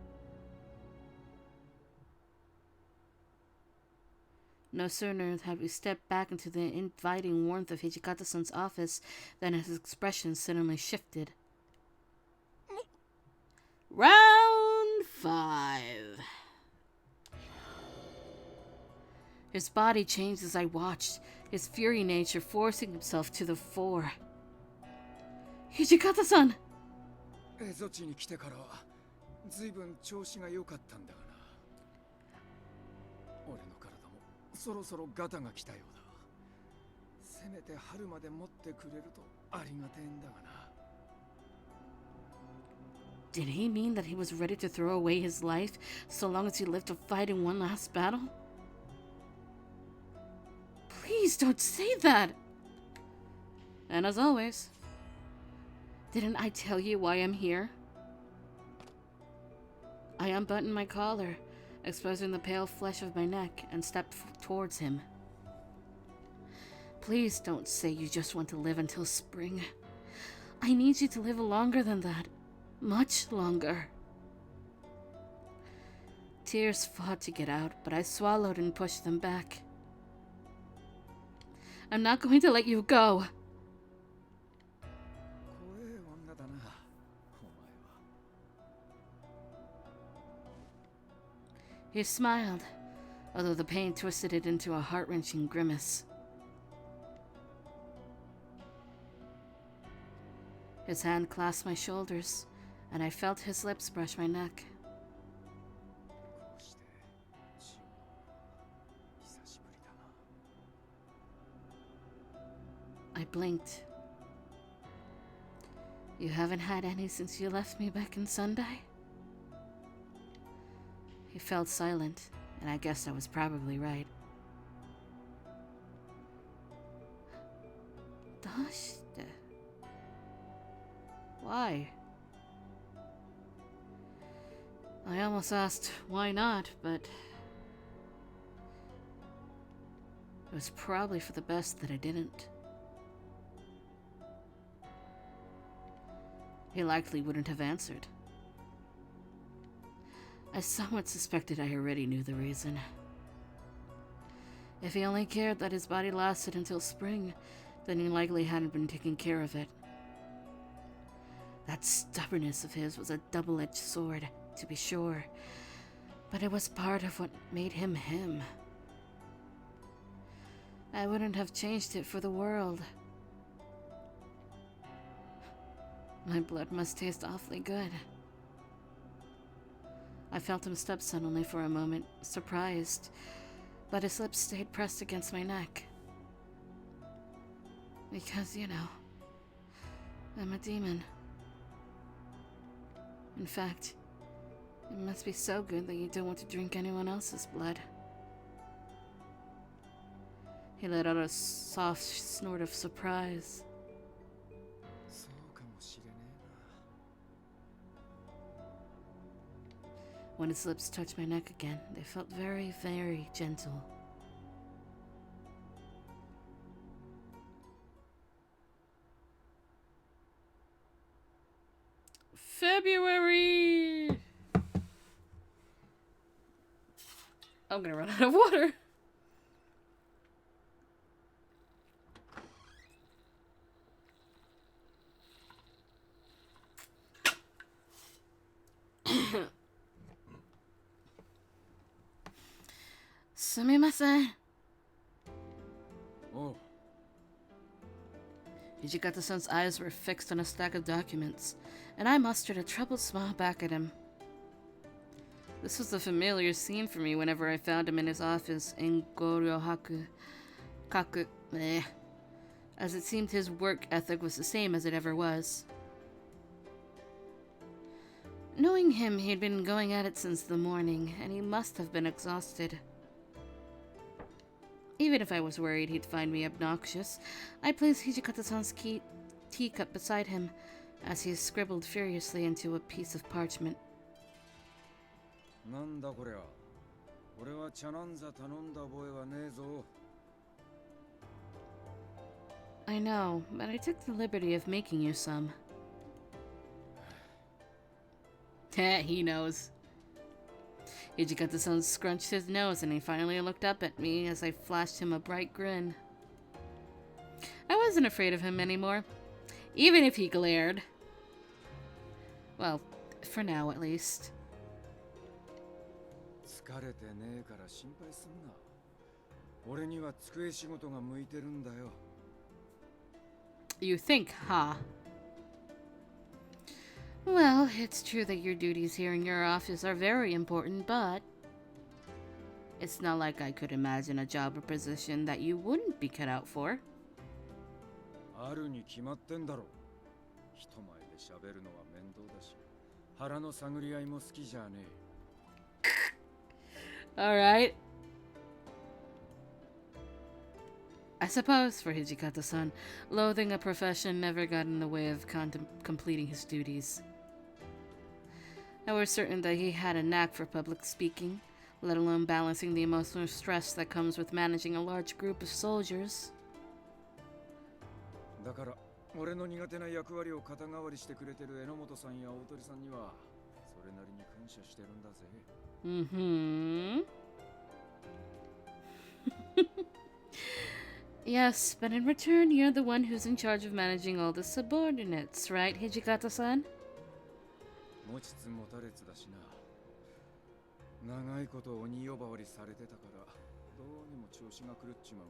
No sooner had we stepped back into the inviting warmth of Hijikata-san's office than his expression suddenly shifted. Round 5. His body changed as I watched, his fury nature forcing himself to the fore. Hijikata-san! 蝦夷地に来てからは随分調子が良かったんだがな。俺の体もそろそろガタが来たようだ。せめて春まで持ってくれるとありがてえんだがな。 Did he mean that he was ready to throw away his life so long as he lived to fight in one last battle? Please don't say that! And as always, didn't I tell you why I'm here? I unbuttoned my collar, exposing the pale flesh of my neck, and stepped towards him. Please don't say you just want to live until spring. I need you to live longer than that. Much longer. Tears fought to get out, but I swallowed and pushed them back. I'm not going to let you go. 怖え女だな、お前は。He smiled, although the pain twisted it into a heart-wrenching grimace. His hand clasped my shoulders, and I felt his lips brush my neck. こうして血を飲むのは久しぶりだな。 I blinked. You haven't had any since you left me back in Sendai? He felt silent, and I guessed I was probably right. どうして? Why? I almost asked why not, but it was probably for the best that I didn't. He likely wouldn't have answered. I somewhat suspected I already knew the reason. If he only cared that his body lasted until spring, then he likely hadn't been taking care of it. That stubbornness of his was a double-edged sword, to be sure, but it was part of what made him him. I wouldn't have changed it for the world. My blood must taste awfully good. I felt him step suddenly for a moment, surprised, but his lips stayed pressed against my neck. Because, you know, I'm a demon. In fact, it must be so good that you don't want to drink anyone else's blood. He let out a soft snort of surprise. そうかもしれねえな。 When his lips touched my neck again, they felt very, very gentle. February! I'm gonna run out of water. Sumimasen. おう、 Hijikata-san's eyes were fixed on a stack of documents, and I mustered a troubled smile back at him. This was a familiar scene for me whenever I found him in his office in Goryohaku, as it seemed his work ethic was the same as it ever was. Knowing him, he'd been going at it since the morning, and he must have been exhausted. Even if I was worried he'd find me obnoxious, I placed Hijikata-san's teacup beside him as he scribbled furiously into a piece of parchment. なんだこりゃ。俺は茶なんざ頼んだ覚えはねえぞ。 I know, but I took the liberty of making you some. He knows. Hijikata-san scrunched his nose and he finally looked up at me as I flashed him a bright grin. I wasn't afraid of him anymore, even if he glared. Well, for now at least. 疲れてねえから心配すんな。俺には机仕事が向いてるんだよ。 You think, huh? Well, it's true that your duties here in your office are very important, but it's not like I could imagine a job or position that you wouldn't be cut out for. あるに決まってんだろ。人前で喋るのは面倒だし、腹の探り合いも好きじゃねえ。 Alright. I suppose for Hijikata-san, loathing a profession never got in the way of completing his duties. I was certain that he had a knack for public speaking, let alone balancing the emotional stress that comes with managing a large group of soldiers. だから、俺の苦手な役割を肩代わりしてくれてる榎本さんや大鳥さんには、それなりに感謝してるんだぜ。 Mm-hmm. Yes, but in return, you're the one who's in charge of managing all the subordinates, right, Hijikata-san? 持ちつ持たれつだしな。長いこと鬼呼ばわりされてたから、どうにも調子が狂っちまう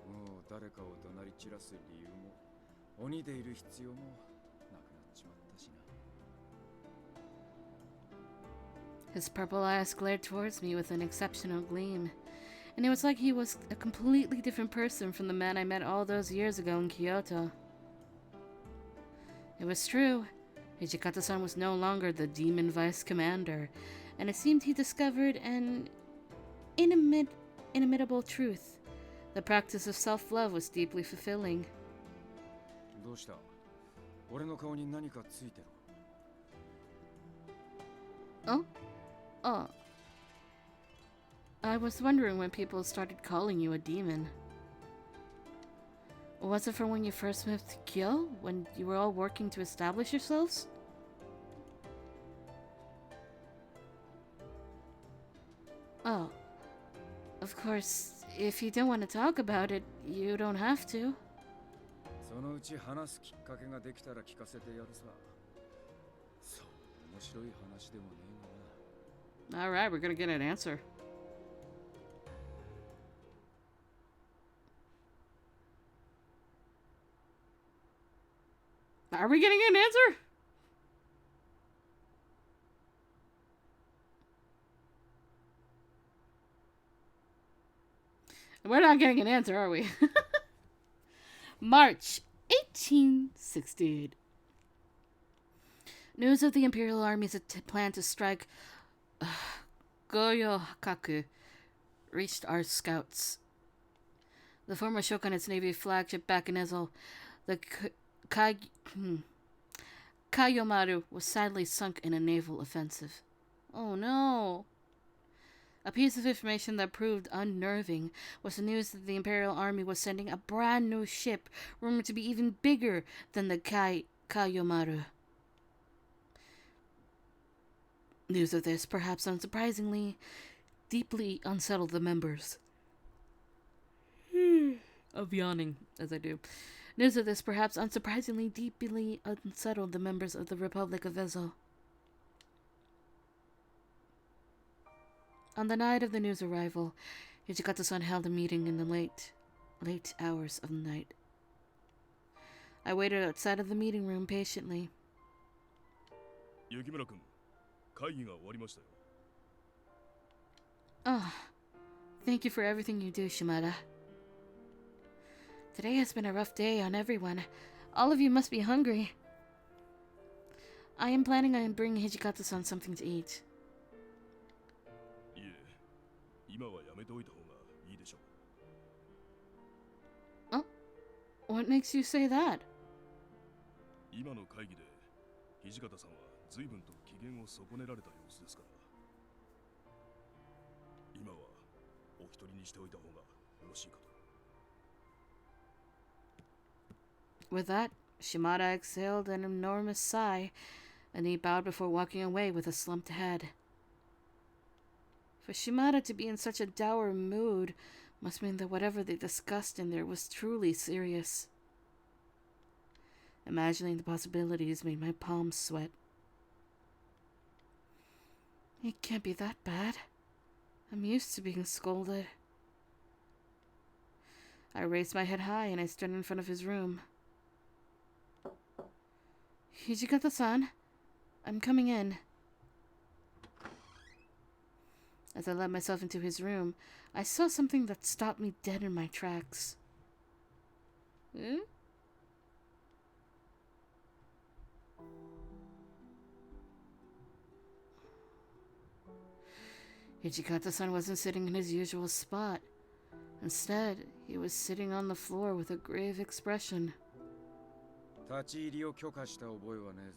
が。もう誰かを怒鳴り散らす理由も、鬼でいる必要もなくなっちまったしな。 His purple eyes glared towards me with an exceptional gleam, and it was like he was a completely different person from the man I met all those years ago in Kyoto. It was true. Hijikata-san was no longer the demon vice commander, and it seemed he discovered an inimitable truth. The practice of self-love was deeply fulfilling. どうした？俺の顔に何かついてる。 Oh? Oh. I was wondering when people started calling you a demon. Was it from when you first moved to Kyo? When you were all working to establish yourselves? Oh. Of course, if you don't want to talk about it, you don't have to. そのうち話すきっかけができたら聞かせてやるさ。そう面白い話でもねえがな。 Alright, we're gonna get an answer. Are we getting an answer? We're not getting an answer, are we? March 1868. News of the Imperial Army's plan to strike Goyokaku reached our scouts. The former Shogun's Navy flagship back in Ezel, the Kayomaru, was sadly sunk in a naval offensive. Oh no! A piece of information that proved unnerving was the news that the Imperial Army was sending a brand new ship, rumored to be even bigger than the Kayomaru. News of this, perhaps unsurprisingly, deeply unsettled the members. Of yawning, as I do. News of this, perhaps unsurprisingly, deeply unsettled the members of the Republic of Ezel. On the night of the news arrival, Hijikata-san held a meeting in the late hours of the night. I waited outside of the meeting room patiently. 雪村君、会議が終わりましたよ。Oh, thank you for everything you do, Shimada. Today has been a rough day on everyone. All of you must be hungry. I am planning on bringing Hijikata-san something to eat. いえ、今はやめておいた方がいいでしょう。Oh, what makes you say that? 今の会議で土方さんは随分と機嫌を損ねられた様子ですから、今はお一人にしておいた方がよろしいかと。With that, Shimada exhaled an enormous sigh, and he bowed before walking away with a slumped head. For Shimada to be in such a dour mood must mean that whatever they discussed in there was truly serious. Imagining the possibilities made my palms sweat. It can't be that bad. I'm used to being scolded. I raised my head high and I stood in front of his room. Hijikata-san, I'm coming in. As I let myself into his room, I saw something that stopped me dead in my tracks. Hmm? Hijikata-san wasn't sitting in his usual spot. Instead, he was sitting on the floor with a grave expression. 立ち入りを許可した覚えはねえ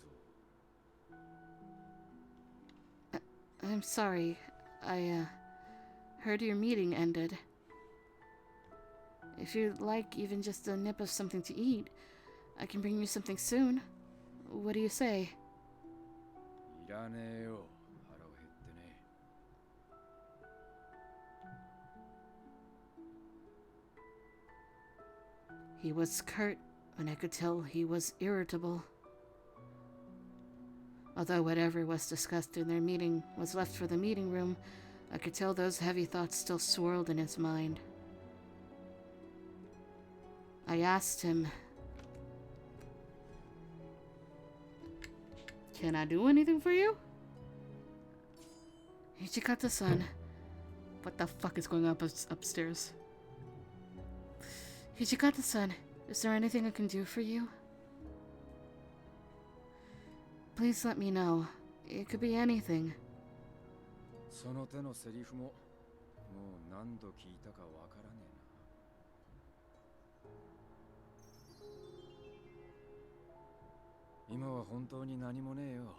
ぞ。I'm sorry. I heard your meeting ended. If you'd like even just a nip of something to eat, I can bring you something soon. What do you say? いらねえよ。腹を減ってね。He was curt, and I could tell he was irritable. Although whatever was discussed in their meeting was left for the meeting room, I could tell those heavy thoughts still swirled in his mind. I asked him, "Can I do anything for you?" Hijikata-san. What the fuck is going on upstairs? Hijikata-san, is there anything I can do for you? Please let me know. It could be anything. その手のセリフももう何度聞いたかわからねえな。今は本当に何もねえよ。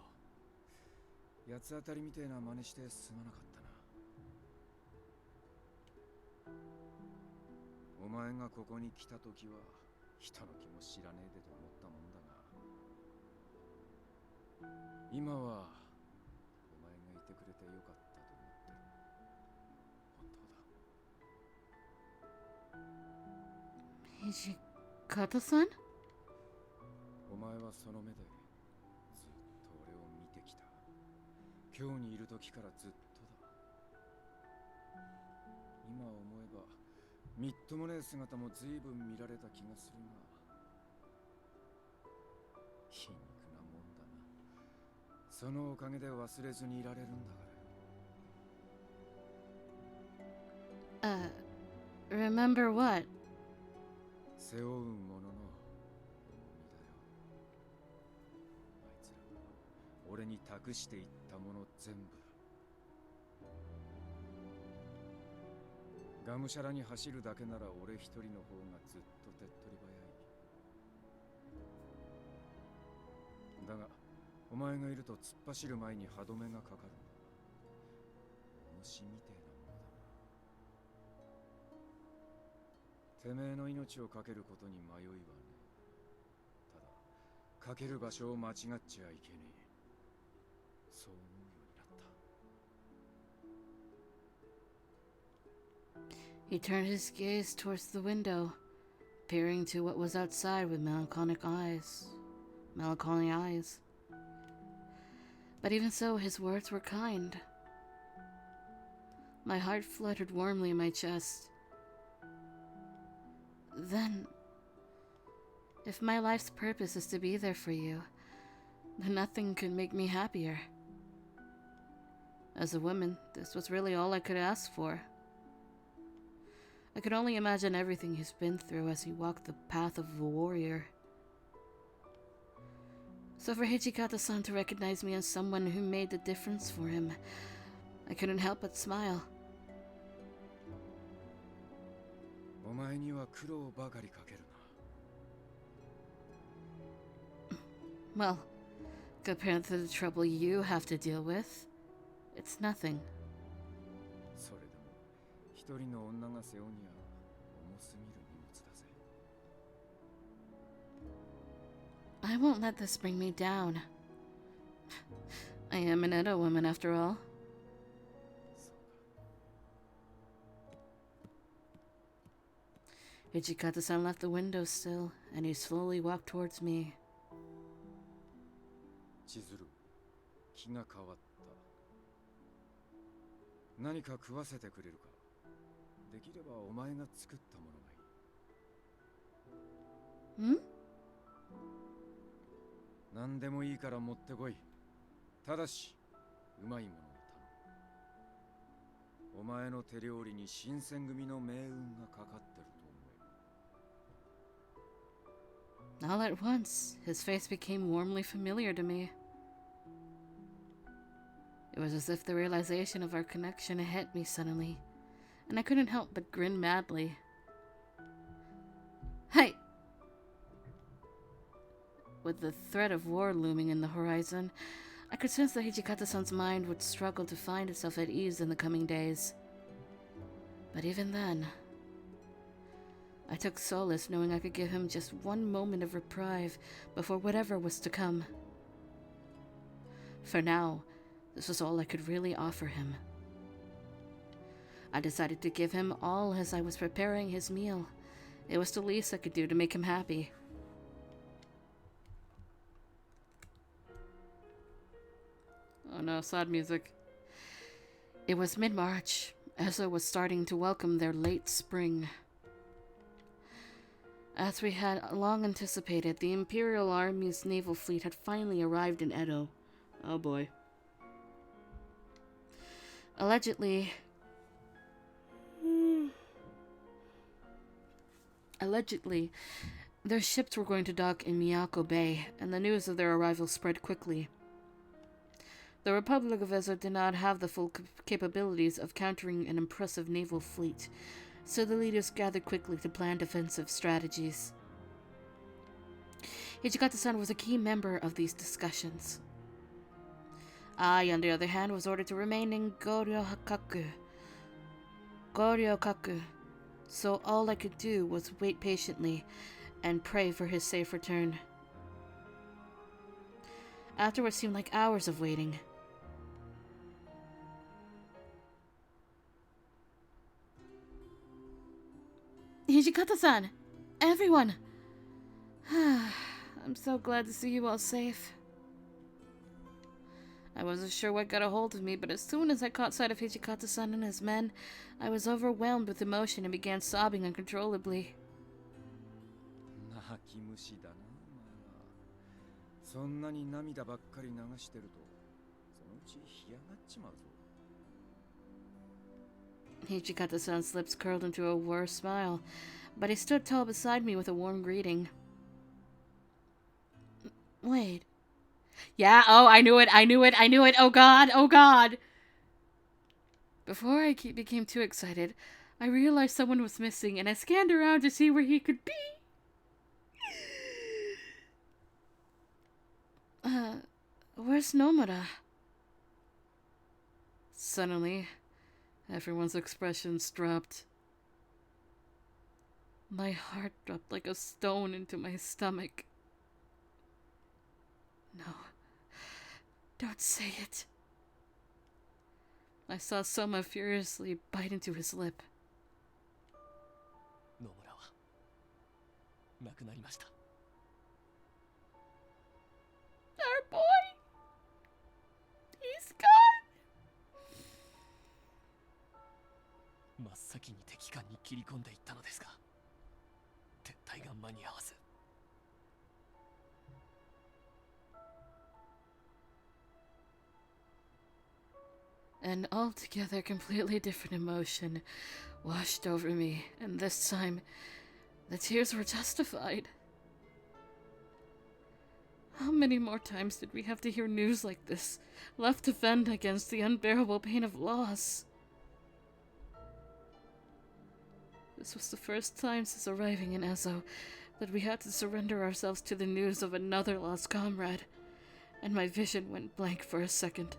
八つ当たりみてえな真似してすまなかったな。お前がここに来た時は人の気も知らねえでと思ったもんだが、今はお前がいてくれてよかったと思ってる。本当だ。Hijikata-san? お前はその目でずっと俺を見てきた。今日にいる時からずっとだ。今思えばみっともねえ姿も随分見られた気がするが、皮肉なもんだな。そのおかげで忘れずにいられるんだから。Remember what? 背負うものの重みだよ。あいつらが俺に託していったもの全部だ。がむしゃらに走るだけなら俺一人の方がずっと手っ取り早い。だがお前がいると突っ走る前に歯止めがかかる。虫みてえなものだな。てめえの命をかけることに迷いはねえ。ただかける場所を間違っちゃいけねえ。そう思うようになった。 He turned his gaze towards the window, peering to what was outside with melancholy eyes. But even so, his words were kind. My heart fluttered warmly in my chest. Then, if my life's purpose is to be there for you, then nothing could make me happier. As a woman, this was really all I could ask for. I could only imagine everything he's been through as he walked the path of a warrior. So for Hijikata-san to recognize me as someone who made the difference for him, I couldn't help but smile. お前には苦労ばかりかけるな。 Well, compared to the trouble you have to deal with, it's nothing. それでも一人の女が背負うには重すぎる荷物だぜ。 I won't let this bring me down. I am an Edo woman after all. そうか。 Hijikata-san left the window still, and he slowly walked towards me. 千鶴、気が変わった。何か食わせてくれるか。できればお前が作ったものがいい。Hmm? 何でもいいから持ってこい。ただし、うまいものを頼む。お前の手料理に新選組の命運がかかってると思え。 All at once, his face became warmly familiar to me. It was as if the realization of our connection hit me suddenly, and I couldn't help but grin madly. Hey! With the threat of war looming in the horizon, I could sense that Hijikata-san's mind would struggle to find itself at ease in the coming days. But even then, I took solace knowing I could give him just one moment of reprieve before whatever was to come. For now, this was all I could really offer him. I decided to give him all as I was preparing his meal. It was the least I could do to make him happy. Oh no, sad music. It was mid-March. Ezo was starting to welcome their late spring. As we had long anticipated, the Imperial Army's naval fleet had finally arrived in Edo. Oh boy. Allegedly, their ships were going to dock in Miyako Bay, and the news of their arrival spread quickly. The Republic of Ezo did not have the full capabilities of countering an impressive naval fleet, so the leaders gathered quickly to plan defensive strategies. Hijikata-san was a key member of these discussions. I, on the other hand, was ordered to remain in Goryokaku, so all I could do was wait patiently and pray for his safe return. After what seemed like hours of waiting, Hijikata-san! Everyone! I'm so glad to see you all safe. I wasn't sure what got a hold of me, but as soon as I caught sight of Hijikata-san and his men, I was overwhelmed with emotion and began sobbing uncontrollably. 泣き虫だな、お前は。そんなに涙ばっかり流してると、そのうち干上がっちまうぞ。 Hijikata-san's lips curled into a worse smile, but he stood tall beside me with a warm greeting. Wait. Yeah, oh, I knew it, oh god, oh god! Before I became too excited, I realized someone was missing, and I scanned around to see where he could be. Where's Nomura? Suddenly, everyone's expressions dropped. My heart dropped like a stone into my stomach. No, don't say it. I saw Soma furiously bite into his lip. 野村は亡くなりました。 Our boy! He's gone! 真っ先に敵艦に切り込んでいったのですが、撤退が間に合わず。 An altogether completely different emotion washed over me, and this time, the tears were justified. How many more times did we have to hear news like this, left to fend against the unbearable pain of loss? This was the first time since arriving in Ezo that we had to surrender ourselves to the news of another lost comrade, and my vision went blank for a second.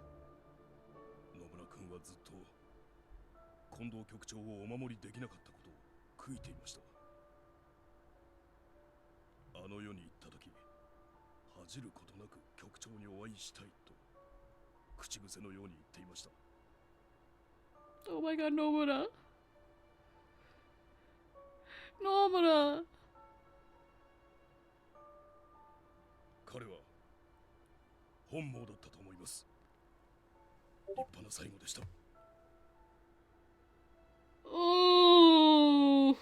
ずっと近藤局長をお守りできなかったことを悔いていました。あの世に行った時、恥じることなく局長にお会いしたいと口癖のように言っていました。 Oh my god, Nomura. Nomura. 彼は本望だったと思います。 立派な最後でした。 Oh.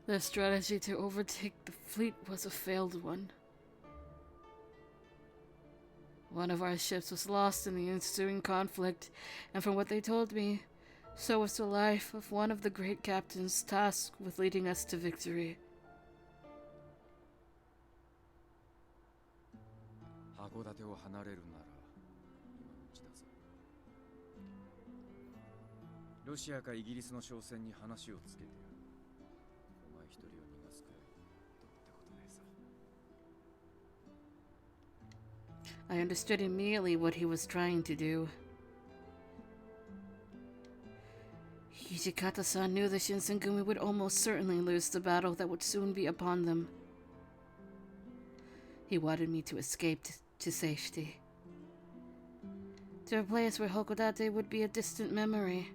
The strategy to overtake the fleet was a failed one. One of our ships was lost in the ensuing conflict, and from what they told me, so was the life of one of the great captains tasked with leading us to victory. 函館を離れるなら今のうちだぞ。ロシアかイギリスの商船に話をつけてやる。お前一人を逃がすくらいどうってことねえさ。I understood immediately what he was trying to do. Hijikata-san knew the Shinsengumi would almost certainly lose the battle that would soon be upon them. He wanted me to escape to safety. To a place where Hakodate would be a distant memory.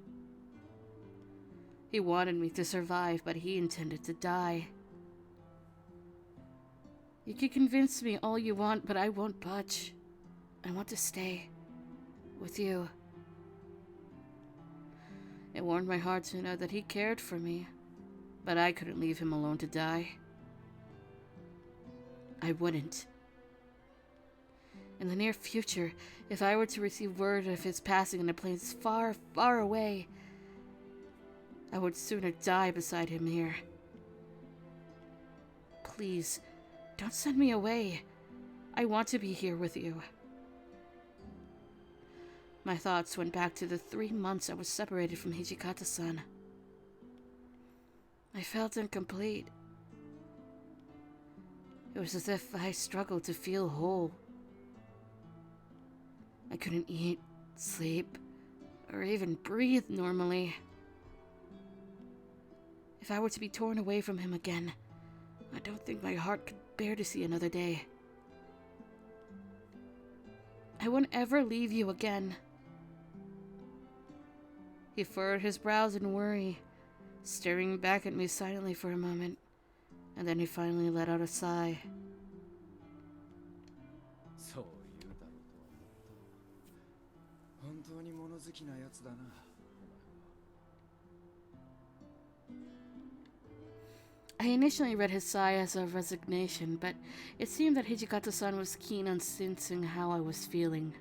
He wanted me to survive, but he intended to die. You can convince me all you want, but I won't budge. I want to stay with you. It warmed my heart to know that he cared for me, but I couldn't leave him alone to die. I wouldn't. In the near future, if I were to receive word of his passing in a place far, far away, I would sooner die beside him here. Please, don't send me away. I want to be here with you. My thoughts went back to the 3 months I was separated from Hijikata-san. I felt incomplete. It was as if I struggled to feel whole. I couldn't eat, sleep, or even breathe normally. If I were to be torn away from him again, I don't think my heart could bear to see another day. I won't ever leave you again. He furrowed his brows in worry, staring back at me silently for a moment, and then he finally let out a sigh. そう言うだろうとは思った。本当に物好きなやつだな、お前は。I initially read his sigh as a resignation, but it seemed that Hijikata-san was keen on sensing how I was feeling.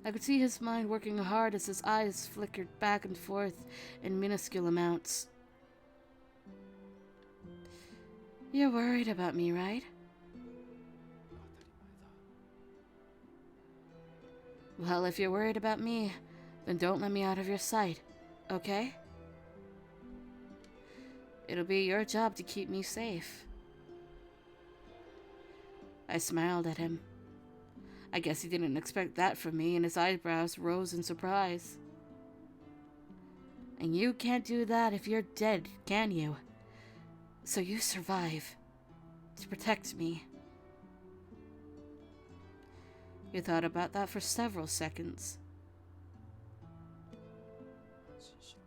I could see his mind working hard as his eyes flickered back and forth in minuscule amounts. You're worried about me, right? 当たり前だ。Well, if you're worried about me, then don't let me out of your sight, okay? It'll be your job to keep me safe. I smiled at him. I guess he didn't expect that from me, and his eyebrows rose in surprise. And you can't do that if you're dead, can you? So you survive. To protect me. He thought about that for several seconds. 安心しろ。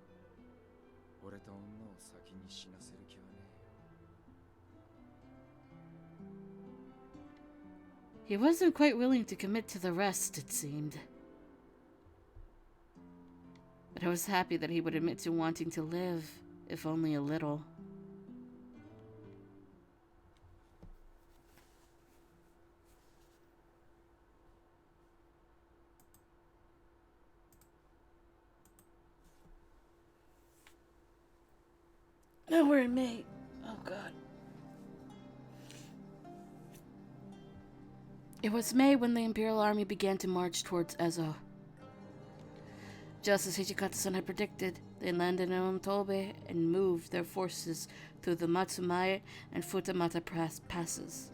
俺と女を先に死なせる気はねえよ。 He wasn't quite willing to commit to the rest, it seemed. But I was happy that he would admit to wanting to live, if only a little. Now we're in May. Oh god. It was May when the Imperial Army began to march towards Ezo. Just as Hijikata-san had predicted, they landed in Ontobe and moved their forces through the Matsumae and Futamata passes.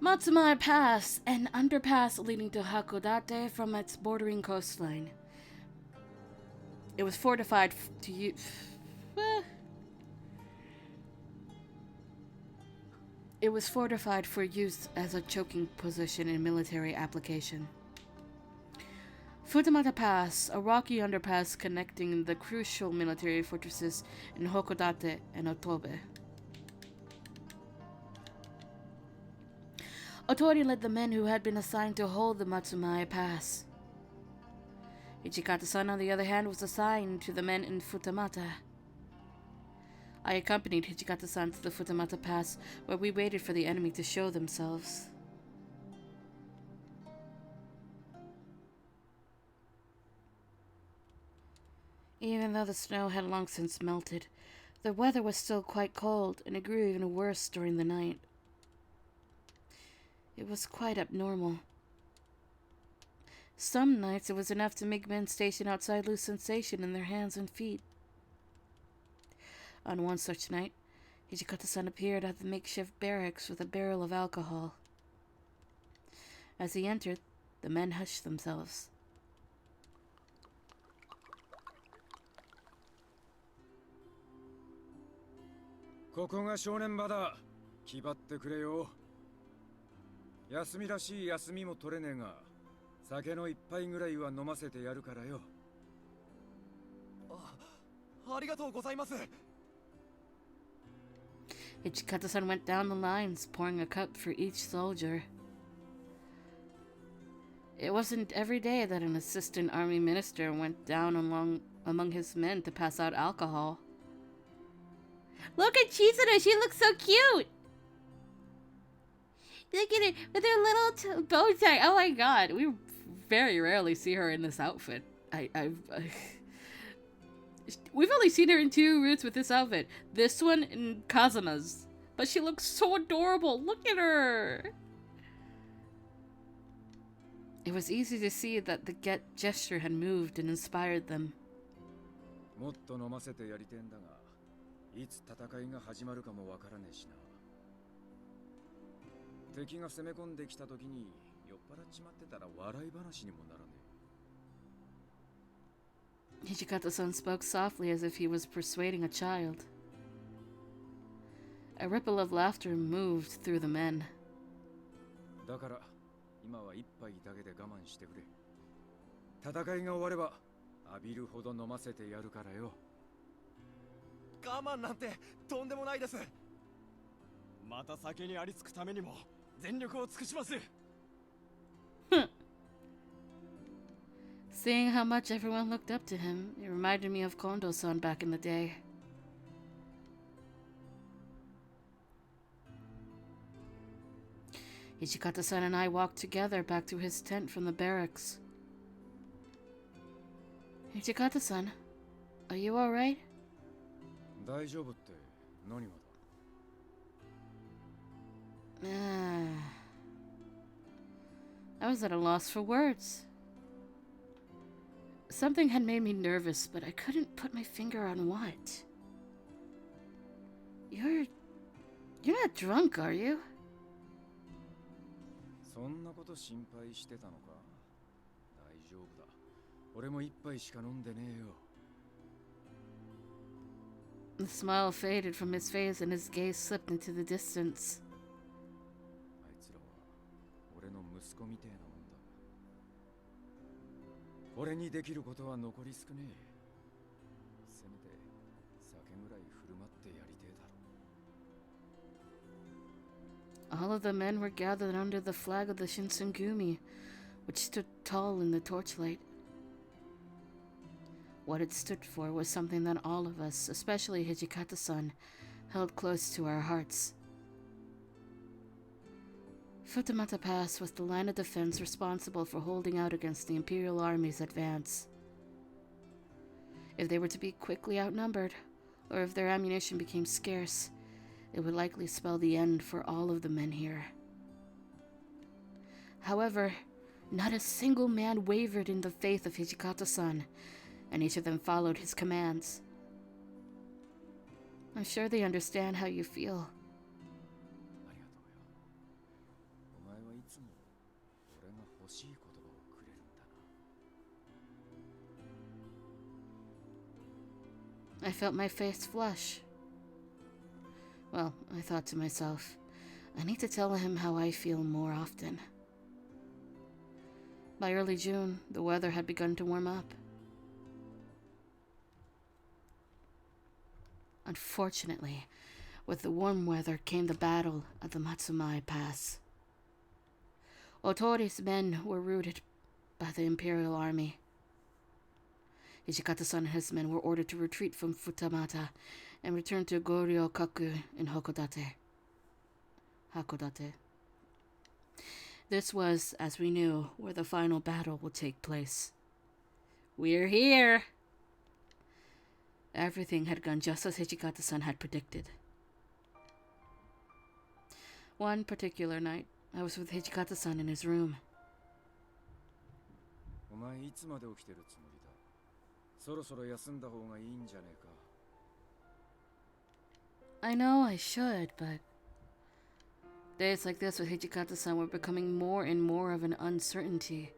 Matsumae Pass, an underpass leading to Hakodate from its bordering coastline. It was fortified It was fortified for use as a choking position in military application. Futamata Pass, a rocky underpass connecting the crucial military fortresses in Hakodate and Otobe. Otori led the men who had been assigned to hold the Matsumae Pass. Ichikata-san, on the other hand, was assigned to the men in Futamata. I accompanied Hijikata-san to the Futamata Pass, where we waited for the enemy to show themselves. Even though the snow had long since melted, the weather was still quite cold, and it grew even worse during the night. It was quite abnormal. Some nights it was enough to make men stationed outside lose sensation in their hands and feet. On one such night, Hijikata-san appeared at the makeshift barracks with a barrel of alcohol. As he entered, the men hushed themselves.「ここが正念場だ。気張ってくれよ。休みらしい休みも取れねえが、酒の一杯ぐらいは飲ませてやるからよ。」ありがとうございます。 Ichikata-san went down the lines, pouring a cup for each soldier. It wasn't every day that an assistant army minister went down among his men to pass out alcohol. Look at Chizuru, she looks so cute! Look at it, with her little bow tie. Oh my god, we very rarely see her in this outfit. We've only seen her in two routes with this outfit. This one and Kazuma's. But she looks so adorable. Look at her. It was easy to see that the gesture had moved and inspired them. もっと飲ませてやりてんだが、いつ戦いが始まるかもわからねえしな。敵が攻め込んできた時に酔っ払っちまってたら笑い話にもならねえ。 Hijikata-san spoke softly as if he was persuading a child. A ripple of laughter moved through the men. だから今は一杯だけで我慢してくれ。戦いが終われば浴びるほど飲ませてやるからよ。我慢なんてとんでもないです。また酒にありつくためにも全力を尽くします。 Seeing how much everyone looked up to him, it reminded me of Kondo-san back in the day. Ichikata-san and I walked together back to his tent from the barracks. Ichikata-san, are you alright? 大丈夫って何がだ？ I was at a loss for words. Something had made me nervous, but I couldn't put my finger on what. You're not drunk, are you? そんなこと心配してたのか。大丈夫だ。俺も一杯しか飲んでねえよ。 The smile faded from his face and his gaze slipped into the distance. あいつらは俺の息子みてえなもんだ。俺にできることは残り少ねえ。せめて酒ぐらい振る舞ってやりてえだろ。 All of the men were gathered under the flag of the Shinsengumi, which stood tall in the torchlight. What it stood for was something that all of us, especially Hijikata-san, held close to our hearts. Futamata Pass was the line of defense responsible for holding out against the Imperial Army's advance. If they were to be quickly outnumbered, or if their ammunition became scarce, it would likely spell the end for all of the men here. However, not a single man wavered in the faith of Hijikata-san, and each of them followed his commands. I'm sure they understand how you feel. ありがとうよ。お前はいつも俺が欲しい言葉をくれるんだな。I felt my face flush. Well, I thought to myself, I need to tell him how I feel more often. By early June, the weather had begun to warm up. Unfortunately, with the warm weather came the battle at the Matsumai Pass. Otori's men were routed by the Imperial Army. Hijikata-san and his men were ordered to retreat from Futamata and return to Goryo-kaku in Hakodate. This was, as we knew, where the final battle would take place. We're here! Everything had gone just as Hijikata-san had predicted. One particular night, I was with Hijikata-san in his room. お前いつまで起きてるつもりだ。そろそろ休んだ方がいいんじゃねえか。 I know I should, but days like this with Hijikata-san were becoming more and more of an uncertainty.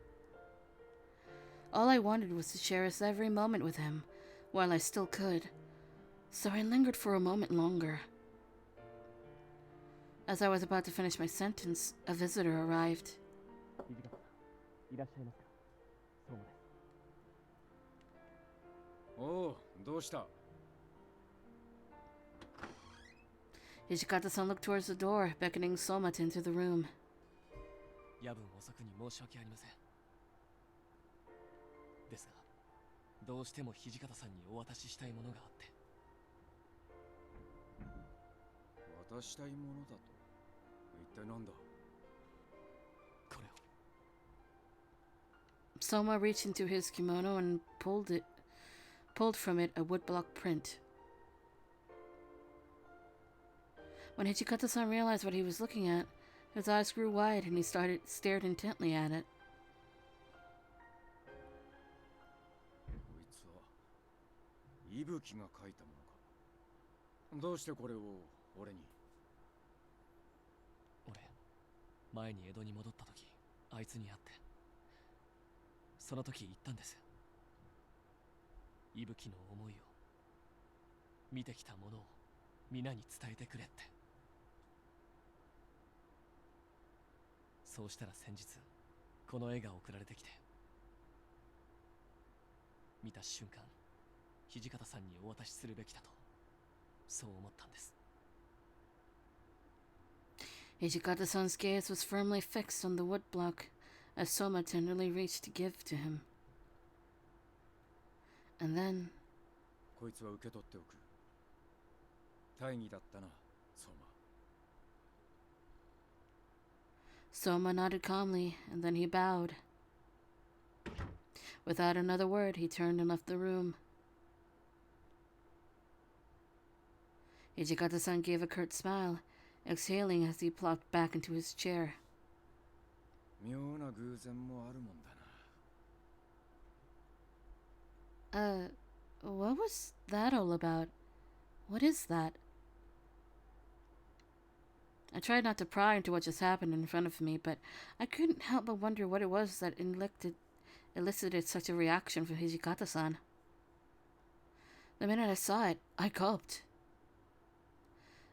All I wanted was to cherish every moment with him, while I still could, so I lingered for a moment longer. As I was about to finish my sentence, a visitor arrived. いらっしゃいますか。そうです。おう、どうした？ Hijikata-san looked towards the door, beckoning Somata into the room. 夜分遅くに申し訳ありません。ですが、どうしても土方さんにお渡ししたいものがあって。渡したいものだと？一体なんだ？これを。Soma reached into his kimono and pulled from it a woodblock print. When Hijikata-san realized what he was looking at, his eyes grew wide and he stared intently at it. こいつは伊吹が書いたものか。どうしてこれを俺に？俺、前に江戸に戻った時、あいつに会って、その時言ったんです。伊吹の思いを、見てきたものを皆に伝えてくれって。そうしたら先日、この絵が送られてきて、見た瞬間、土方さんにお渡しするべきだと、そう思ったんです。Hijikata-san's gaze was firmly fixed on the woodblock as Soma tenderly reached to give to him. And then, こいつは受け取っておく。大義だったな、相馬。Soma nodded calmly, and then he bowed. Without another word, he turned and left the room. Hijikata-san gave a curt smile, exhaling as he plopped back into his chair. 妙な偶然もあるもんだな。What was that all about? What is that? I tried not to pry into what just happened in front of me, but I couldn't help but wonder what it was that elicited such a reaction from Hijikata-san. The minute I saw it, I gulped.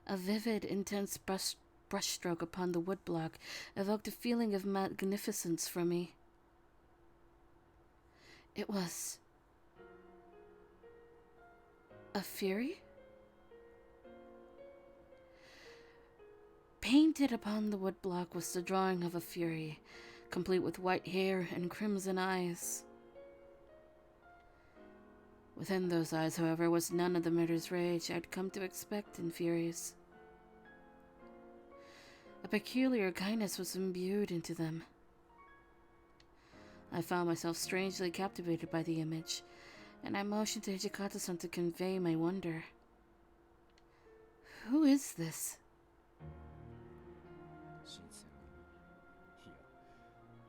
A vivid, intense brushstroke upon the woodblock evoked a feeling of magnificence from me. It was a fury? Painted upon the woodblock was the drawing of a fury, complete with white hair and crimson eyes. Within those eyes, however, was none of the murderous rage I'd come to expect in furies. A peculiar kindness was imbued into them. I found myself strangely captivated by the image, and I motioned to Hijikata-san to convey my wonder. Who is this? 新選組。いや、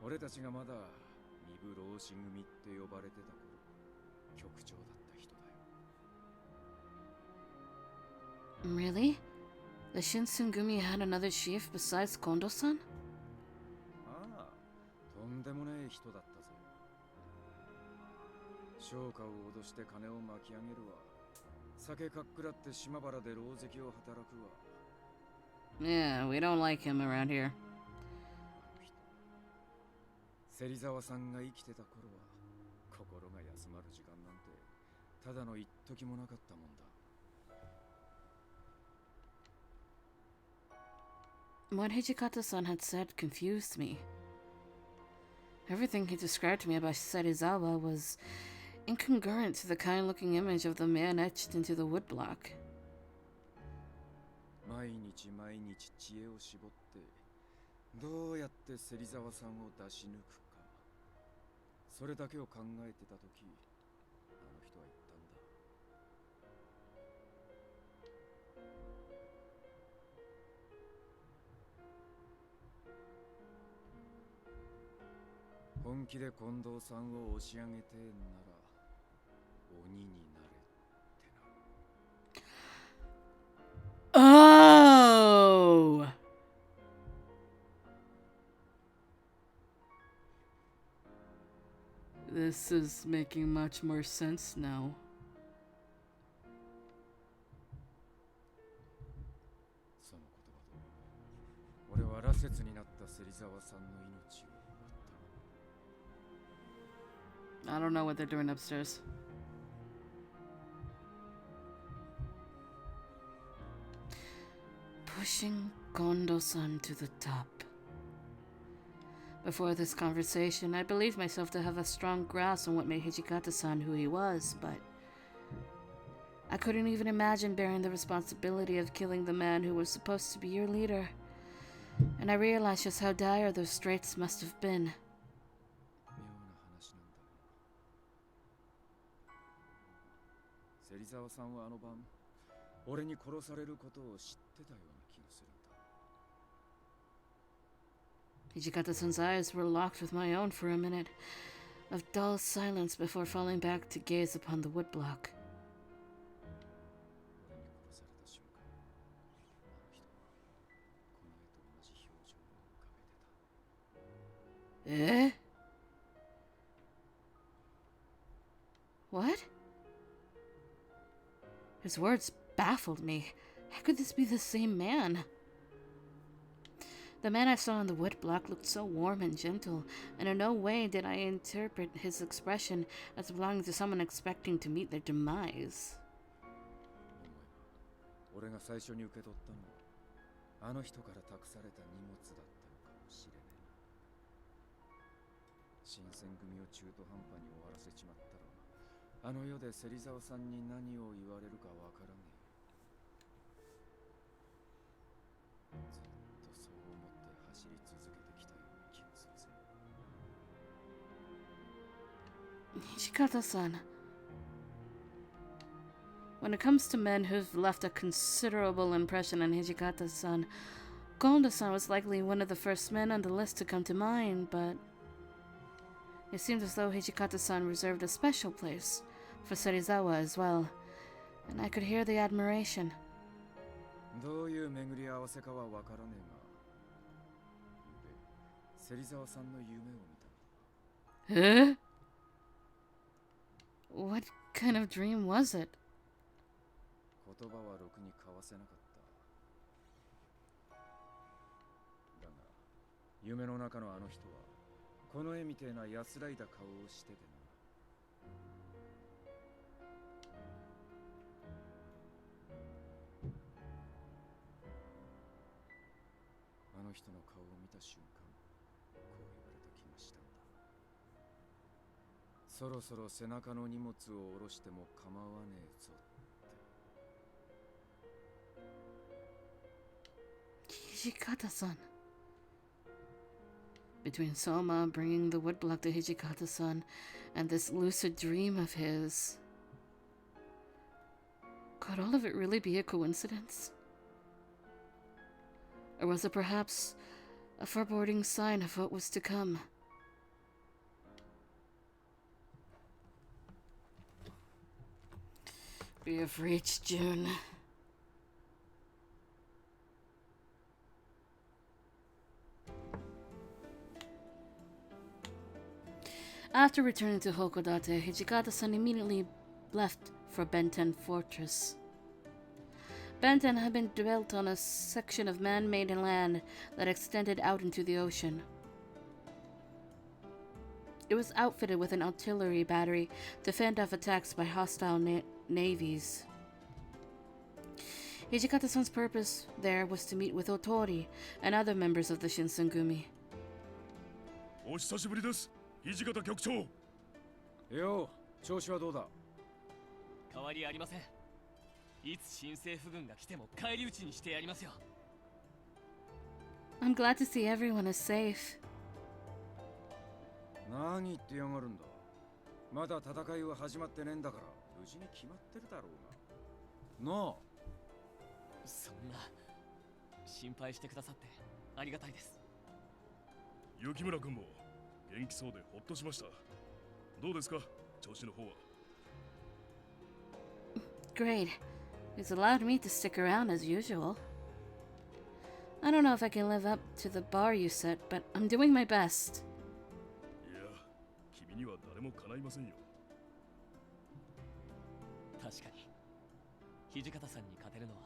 俺たちがまだ二部老子組って呼ばれてた頃、局長だった人だよ。Really? The Shinsengumi had another chief besides Kondo-san? ああ、とんでもねえ人だったぜ。商家を脅して金を巻き上げるわ。酒かっくらって島原で狼藉を働くわ。Yeah, we don't like him around here. 芹沢さんが生きてた頃は心が休まる時間なんてただの一時もなかったもんだ。What Hijikata-san had said confused me. Everything he described to me about Serizawa was incongruent to the kind-looking image of the man etched into the woodblock. 毎日毎日知恵を絞ってどうやって芹沢さんを出し抜くか、それだけを考えてた時、あの人は言ったんだ。本気で近藤さんを押し上げてんなら鬼になれってな。Oh! This is making much more sense now. その言葉で俺は羅刹になった芹沢さんの命を奪った。 I don't know what they're doing upstairs. Pushing Kondo-san to the top. Before this conversation, I believed myself to have a strong grasp on what made Hijikata-san who he was, but I couldn't even imagine bearing the responsibility of killing the man who was supposed to be your leader. And I realized just how dire those straits must have been. 妙な話なんだが、芹沢さんはあの晩、俺に殺されることを知ってたような気がするんだ。 Hijikata-san's eyes were locked with my own for a minute, of dull silence before falling back to gaze upon the woodblock. 俺に殺された瞬間、あの人はこの絵と同じ表情を浮かべてた。Eh? What? His words baffled me. How could this be the same man? The man I saw on the woodblock looked so warm and gentle, and in no way did I interpret his expression as belonging to someone expecting to meet their demise. 思えば、俺が最初に受け取ったのは、あの人から託された荷物だったのかもしれねえな。新選組を中途半端に終わらせちまったら、あの世で芹沢さんに何を言われるかわからねえ。ずっとそう思って走り続けてきたような気がするぜ。Hijikata-san. When it comes to men who've left a considerable impression on Hijikata-san, Kondo-san was likely one of the first men on the list to come to mind, but it seemed as though Hijikata-san reserved a special place for Serizawa as well, and I could hear the admiration. どういう巡り合わせかはわからねえが、芹沢さんの夢を見た。Huh? What kind of dream was it? 言葉はろくに交わせなかった。だが、夢の中のあの人は、この絵みてえな安らいだ顔をしててな。あの人の顔を見た瞬間、こう言われた気がしたんだ。そろそろ背中の荷物を下ろしても構わねえぞって。Hijikata-san. Between Soma bringing the woodblock to Hijikata-san and this lucid dream of his, could all of it really be a coincidence? Or was it perhaps a foreboding sign of what was to come? We have reached June. After returning to Hokodate, Hijikata-san immediately left for Benten Fortress. Benten had been built on a section of man-made land that extended out into the ocean. It was outfitted with an artillery battery to fend off attacks by hostile navies. Hijikata-san's purpose there was to meet with Otori and other members of the Shinsengumi. お久しぶりです、土方局長。よう、調子はどうだ？変わりありません。いつ新政府軍が来ても返り討ちにしてやりますよ。I'm glad to see everyone is safe. 何言ってやがるんだ。まだ戦いは始まってねえんだから、無事に決まってるだろうが。なあ。そんな心配してくださってありがたいです。雪村君も元気そうでほっとしました。どうですか、調子の方は。Great. It's allowed me to stick around as usual. I don't know if I can live up to the bar you set, but I'm doing my best. いや、君には誰も叶いませんよ。確かに土方さんに勝てるのは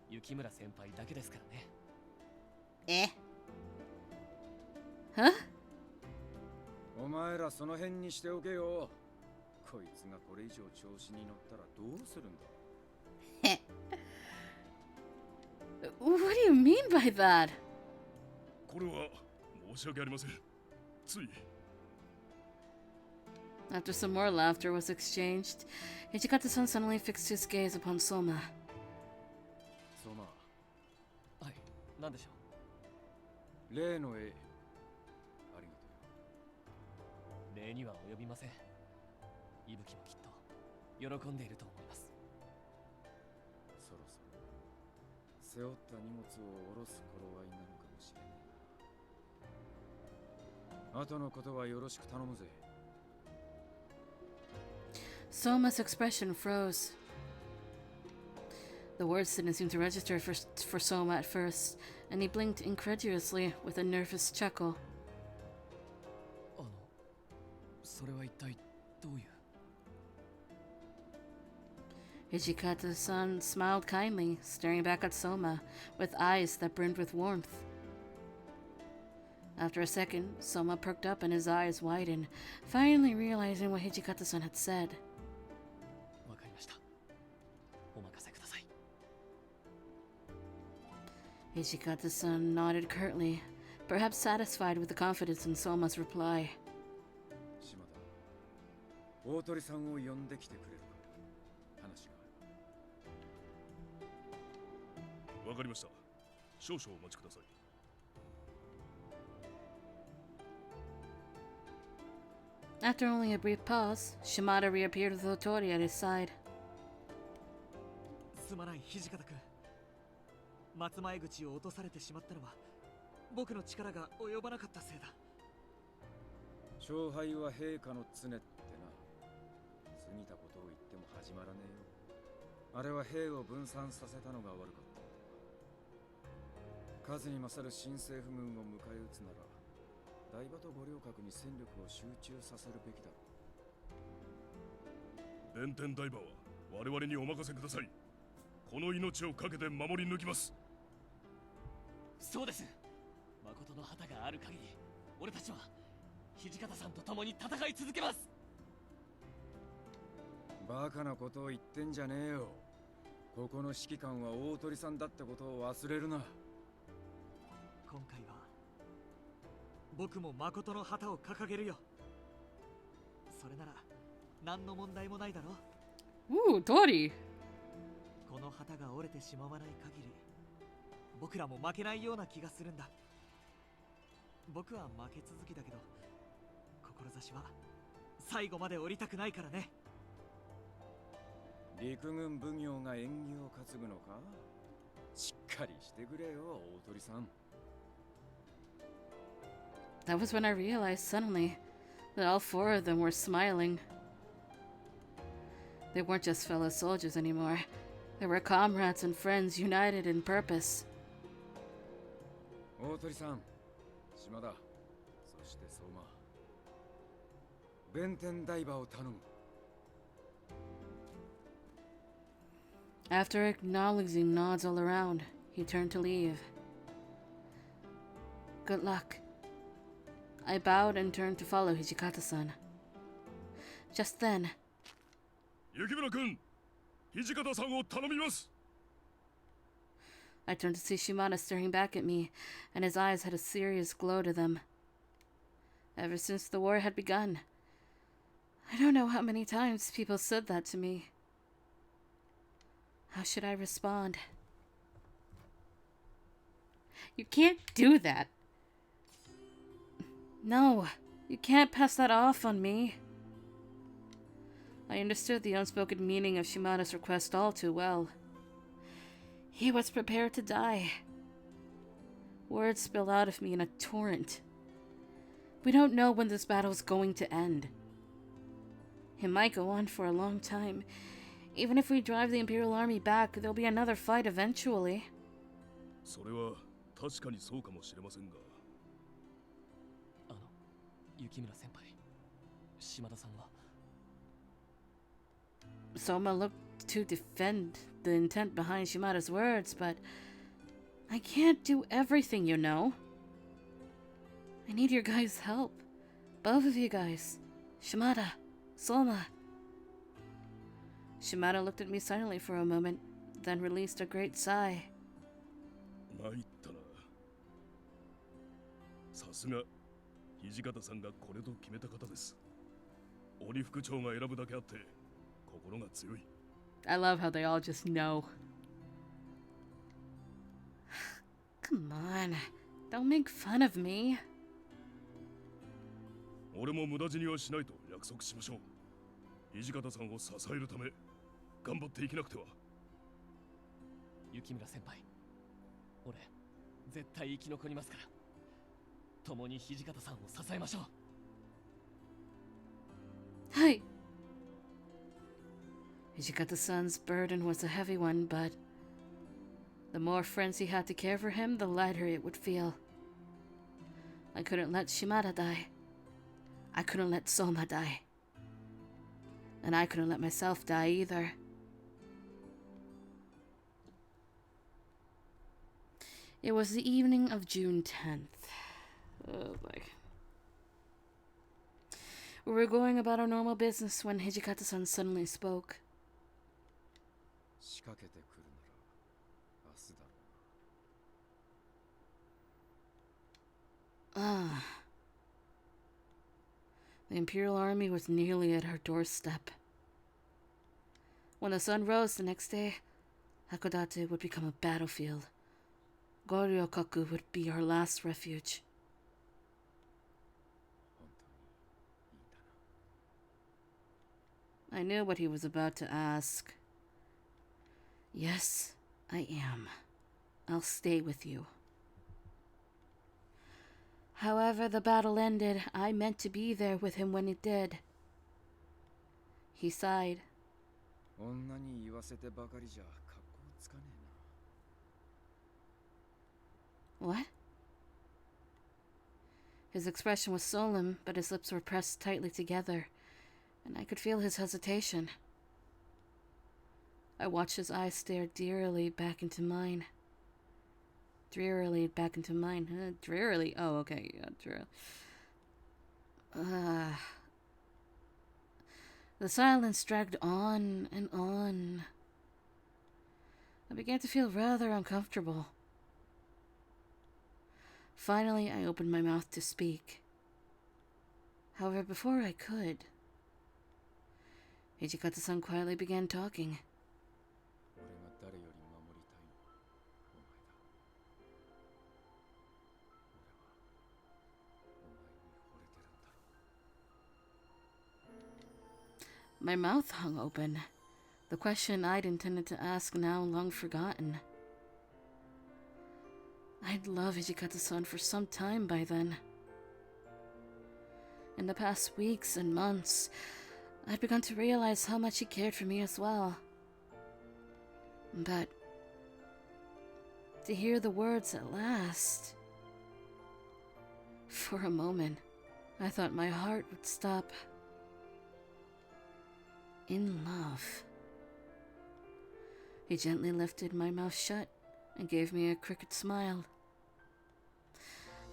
雪村先輩だけですからね。Huh? お前らその辺にしておけよ。こいつがこれ以上調子に乗ったらどうするんだ。What do you mean by that? これは申し訳ありません。つい。After some more laughter was exchanged, Hijikata-san suddenly fixed his gaze upon Soma. そうま。はい、なんでしょ例の絵、ありがとう。礼には及びません。伊吹もきっと喜んでいると思います。そろそろ背負った荷物を下ろす頃合いなのかもしれないな。後のことはよろしく頼むぜ。Soma's expression froze. The words didn't seem to register for Soma at first, and he blinked incredulously with a nervous chuckle. それは一体どういう。Hijikata-san smiled kindly, staring back at Soma, with eyes that brimmed with warmth. After a second, Soma perked up and his eyes widened, finally realizing what Hijikata-san had said. わかりました。お任せください。Hijikata-san nodded curtly, perhaps satisfied with the confidence in Soma's reply. 島田、大鳥さんを呼んできてくれるか。話がある。わかりました。少々お待ちください。After only a brief pause, Shimada reappeared with Otori at his side. すまない土方君。松前口を落とされてしまったのは僕の力が及ばなかったせいだ。勝敗は陛下の常ってな。過ぎたことを言っても始まらねえよ。あれは兵を分散させたのが悪かった。数に勝る新政府軍を迎え撃つなら台場と五稜郭に戦力を集中させるべきだろう。弁天台場は我々にお任せください。この命を懸けて守り抜きます。そうです。誠の旗がある限り俺たちは土方さんと共に戦い続けます。バカなことを言ってんじゃねえよ。ここの指揮官は大鳥さんだってことを忘れるな。今回は僕も誠の旗を掲げるよ。それなら何の問題もないだろう。Tori! この旗が折れてしまわない限り僕らも負けないような気がするんだ。僕は負け続きだけど志は最後まで降りたくないからね。陸軍奉行が縁起を担ぐのか。しっかりしてくれよ、大鳥さん。That was when I realized suddenly that all four of them were smiling. They weren't just fellow soldiers anymore. They were comrades and friends united in purpose. 大鳥さん、島田、そして相馬。弁天台場を頼む。After acknowledging nods all around, he turned to leave. Good luck. I bowed and turned to follow Hijikata-san. Just then, 雪村君、土方さんを頼みます。I turned to see Shimada staring back at me, and his eyes had a serious glow to them. Ever since the war had begun, I don't know how many times people said that to me. How should I respond? You can't do that. No, you can't pass that off on me. I understood the unspoken meaning of Shimada's request all too well. He was prepared to die. Words spilled out of me in a torrent. We don't know when this battle is going to end. It might go on for a long time. Even if we drive the Imperial Army back, there'll be another fight eventually. それは確かにそうかもしれませんが。雪村先輩、島田さんは。Soma looked to defend the intent behind Shimada's words, but I can't do everything, you know. I need your guys' help. Both of you guys. Shimada, Soma. Shimada looked at me silently for a moment, then released a great sigh. 参ったな。さすが土方さんがこれと決めた方です。鬼副長が選ぶだけあって心が強い。I love how they all just know. Come on, don't make fun of me. 俺も無駄死にはしないと約束しましょう。土方さんを支えるため頑張っていきなくては。雪村先輩、俺絶対生き残りますから、共に土方さんを支えましょう。Hi. Hijikata-san's burden was a heavy one, but the more friends he had to care for him, the lighter it would feel. I couldn't let Shimada die. I couldn't let Soma die. And I couldn't let myself die either. It was the evening of June 10th. Oh boy. We were going about our normal business when Hijikata-san suddenly spoke. 仕掛けてくるなら明日だろうな。Ah. The Imperial Army was nearly at our doorstep. When the sun rose the next day, Hakodate would become a battlefield. Goryokaku would be our last refuge. 本当にいいんだな。 I knew what he was about to ask. Yes, I am. I'll stay with you. However the battle ended, I meant to be there with him when it did. He sighed. 女に言わせてばかりじゃ格好つかねえな。 What? His expression was solemn, but his lips were pressed tightly together, and I could feel his hesitation. I watched his eyes stare drearily back into mine. Drearily back into mine. Drearily? Oh, okay. Yeah, drearily. The silence dragged on and on. I began to feel rather uncomfortable. Finally, I opened my mouth to speak. However, before I could, Hijikata-san quietly began talking. 俺が誰より守りたいのはお前だ。俺はお前に惚れてるんだろう。 My mouth hung open. The question I'd intended to ask now long forgotten. I'd loved Hijikata-san for some time by then. In the past weeks and months, I'd begun to realize how much he cared for me as well. But to hear the words at last, for a moment, I thought my heart would stop. In love. He gently lifted my mouth shut and gave me a crooked smile.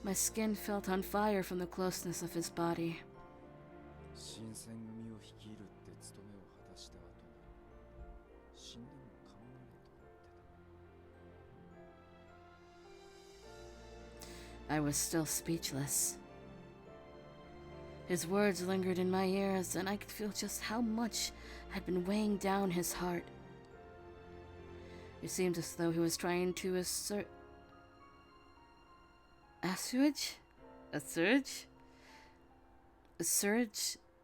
My skin felt on fire from the closeness of his body. 新選組を率いるって務めを果たした後に死んでも構わねえと思ってた。 I was still speechless. His words lingered in my ears, and I could feel just how much had been weighing down his heart. It seemed as though he was trying to assuage?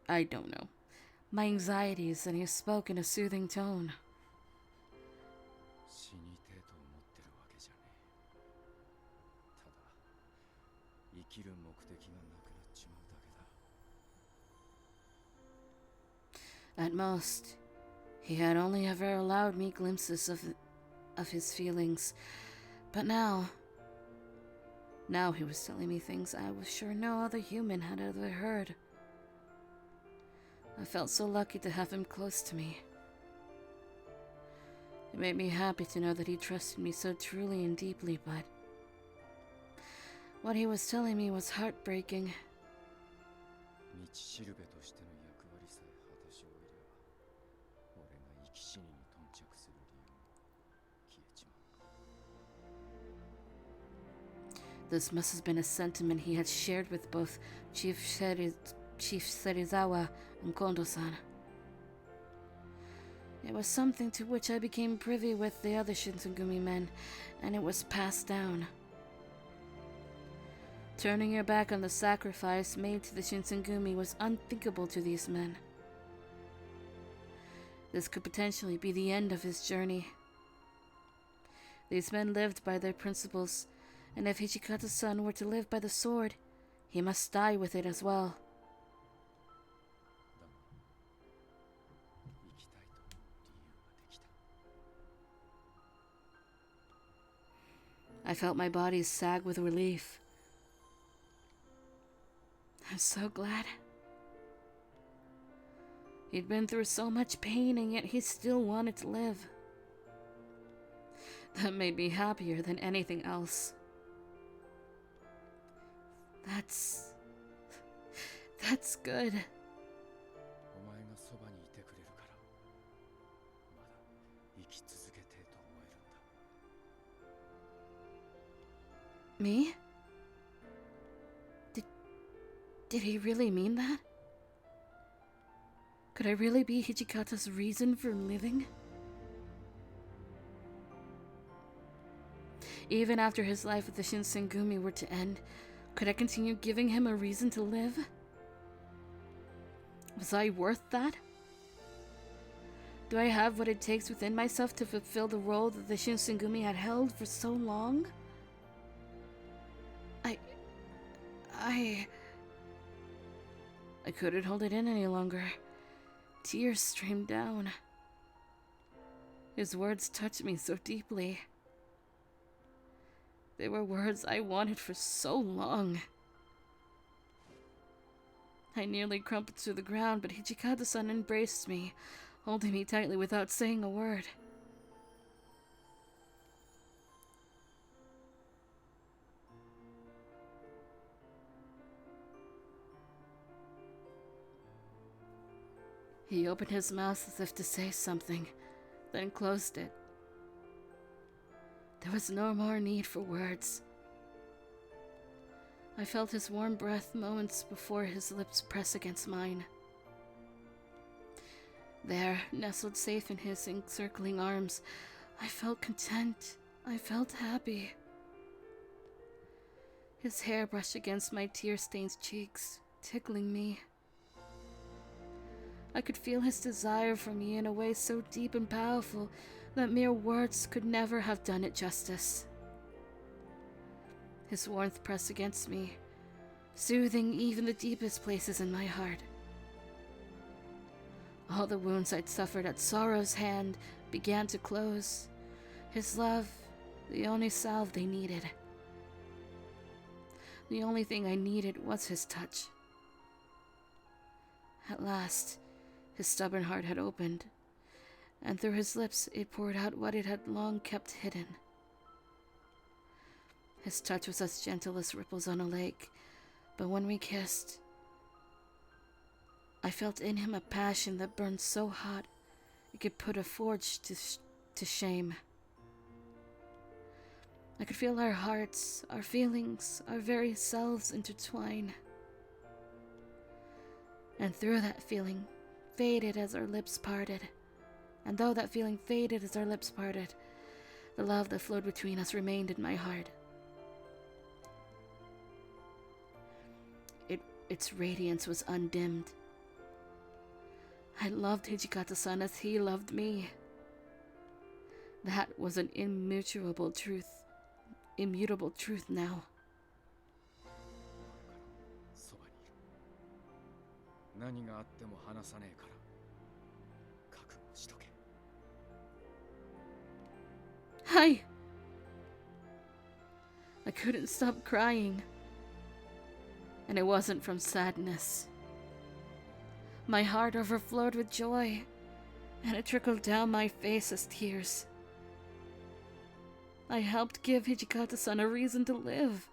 I don't know. My anxieties, and he spoke in a soothing tone. 死にてえと思ってるわけじゃねえ。ただ生きる目的がなくなっちまうだけだ。 At most, he had only ever allowed me glimpses of his feelings. But now he was telling me things I was sure no other human had ever heard. I felt so lucky to have him close to me. It made me happy to know that he trusted me so truly and deeply, but what he was telling me was heartbreaking. 道しるべとしての役割さえ果たし終えりゃ俺が生き死にに頓着する理由も消えちまう。 This must have been a sentiment he had shared with both Chief Serizawa and Kondo-san. It was something to which I became privy with the other Shinsengumi men, and it was passed down. Turning your back on the sacrifice made to the Shinsengumi was unthinkable to these men. This could potentially be the end of his journey. These men lived by their principles, and if Hijikata-san were to live by the sword, he must die with it as well. だが生きたいと思う理由ができた。 I felt my body sag with relief. I'm so glad. He'd been through so much pain, and yet he still wanted to live. That made me happier than anything else. That's good. お前がそばにいてくれるからまだ生き続けてえと思えるんだ。 Me? Did he really mean that? Could I really be Hijikata's reason for living? Even after his life with the Shinsengumi were to end, could I continue giving him a reason to live? Was I worth that? Do I have what it takes within myself to fulfill the role that the Shinsengumi had held for so long? I couldn't hold it in any longer. Tears streamed down. His words touched me so deeply. They were words I wanted for so long. I nearly crumpled to the ground, but Hijikata-san embraced me, holding me tightly without saying a word. He opened his mouth as if to say something, then closed it. There was no more need for words. I felt his warm breath moments before his lips press against mine. There, nestled safe in his encircling arms, I felt content. I felt happy. His hair brushed against my tear-stained cheeks, tickling me. I could feel his desire for me in a way so deep and powerful that mere words could never have done it justice. His warmth pressed against me, soothing even the deepest places in my heart. All the wounds I'd suffered at sorrow's hand began to close. His love, the only salve they needed. The only thing I needed was his touch. At last, his stubborn heart had opened, and through his lips it poured out what it had long kept hidden. His touch was as gentle as ripples on a lake, but when we kissed, I felt in him a passion that burned so hot it could put a forge to shame. I could feel our hearts, our feelings, our very selves intertwine. And through that feeling, faded as our lips parted. And though that feeling faded as our lips parted, the love that flowed between us remained in my heart. Its radiance was undimmed. I loved Hijikata-san as he loved me. That was an immutable truth now. そばにいる。何があっても離さねえから。覚悟しとけ。I couldn't stop crying. And it wasn't from sadness. My heart overflowed with joy, and it trickled down my face as tears. I helped give Hijikata-san a reason to live.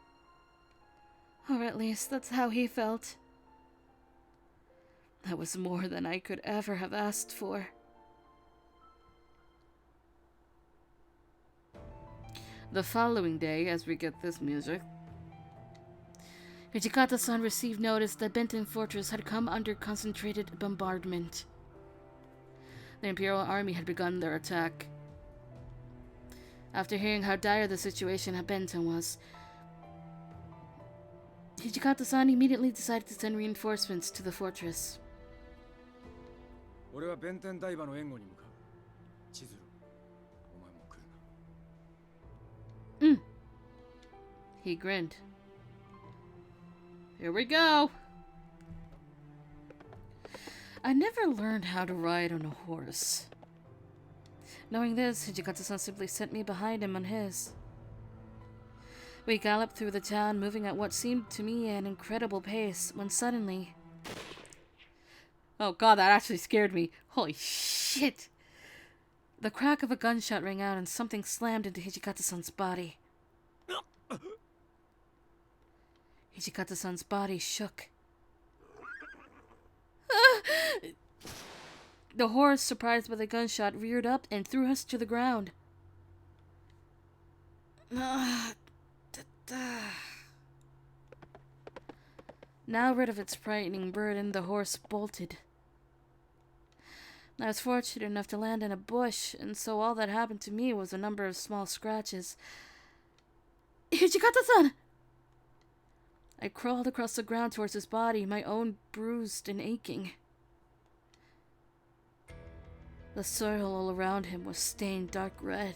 Or at least that's how he felt. That was more than I could ever have asked for. The following day, as we get this music, Hijikata-san received notice that Benton Fortress had come under concentrated bombardment. The Imperial Army had begun their attack. After hearing how dire the situation at Benton was, Hijikata-san immediately decided to send reinforcements to the fortress. 俺は弁天台場の援護に向かう。千鶴、お前も来るな。He grinned. Here we go! I never learned how to ride on a horse. Knowing this, Hijikata-san simply sent me behind him on his. We galloped through the town, moving at what seemed to me an incredible pace, when suddenly... Oh god, that actually scared me. Holy shit! The crack of a gunshot rang out and something slammed into Hijikata-san's body. Hijikata-san's body shook. The horse, surprised by the gunshot, reared up and threw us to the ground. Now rid of its frightening burden, the horse bolted. I was fortunate enough to land in a bush, and so all that happened to me was a number of small scratches. Hijikata-san! I crawled across the ground towards his body, my own bruised and aching. The soil all around him was stained dark red.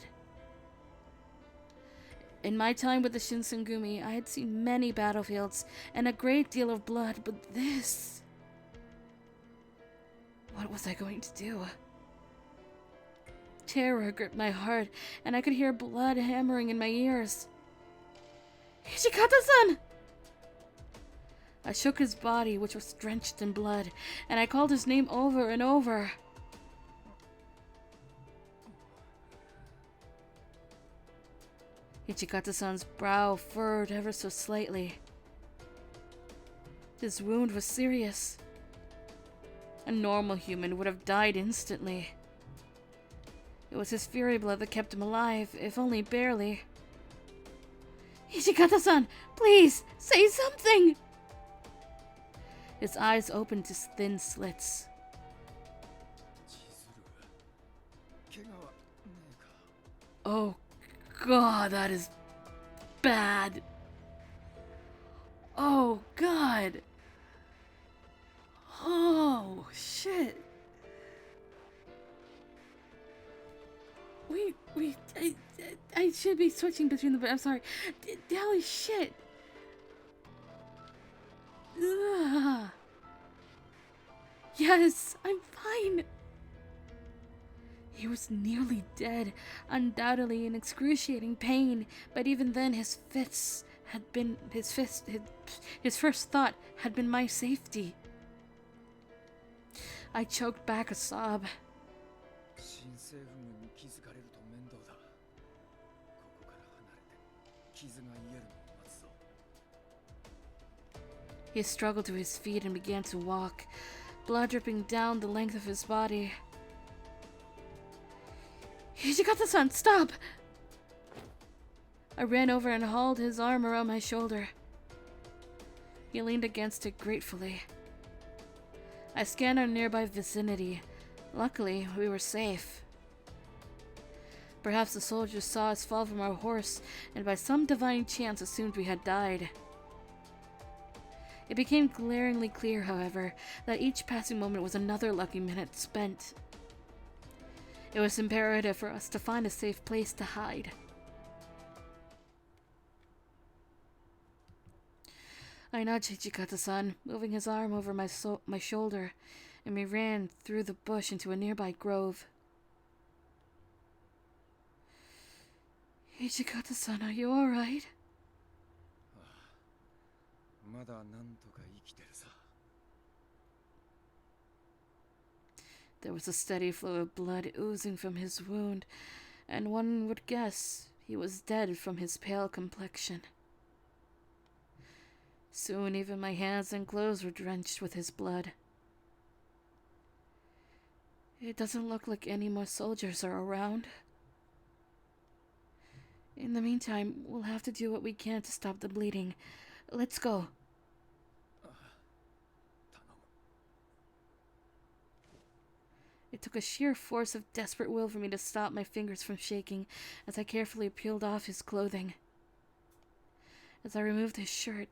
In my time with the Shinsengumi, I had seen many battlefields and a great deal of blood, but this... What was I going to do? Terror gripped my heart, and I could hear blood hammering in my ears. Hijikata-san! I shook his body, which was drenched in blood, and I called his name over and over. Ichikata-san's brow furrowed ever so slightly. His wound was serious. A normal human would have died instantly. It was his fury blood that kept him alive, if only barely. Ichikata-san, please, say something! His eyes opened to thin slits. Oh God, that is bad. Oh God. Oh shit. Wait, I should be switching between the... I'm sorry. Holy shit. Ugh. Yes, I'm fine. He was nearly dead, undoubtedly in excruciating pain, but even then his first thought had been my safety. I choked back a sob. He struggled to his feet and began to walk, blood dripping down the length of his body. Hijikata-san, stop! I ran over and hauled his arm around my shoulder. He leaned against it gratefully. I scanned our nearby vicinity. Luckily, we were safe. Perhaps the soldiers saw us fall from our horse and by some divine chance assumed we had died. It became glaringly clear, however, that each passing moment was another lucky minute spent. It was imperative for us to find a safe place to hide. I nudged Ichikata-san, moving his arm over my shoulder, and we ran through the bush into a nearby grove. Ichikata-san, are you alright? There was a steady flow of blood oozing from his wound, and one would guess he was dead from his pale complexion. Soon even my hands and clothes were drenched with his blood. It doesn't look like any more soldiers are around. In the meantime, we'll have to do what we can to stop the bleeding. Let's go. It took a sheer force of desperate will for me to stop my fingers from shaking as I carefully peeled off his clothing. As I removed his shirt,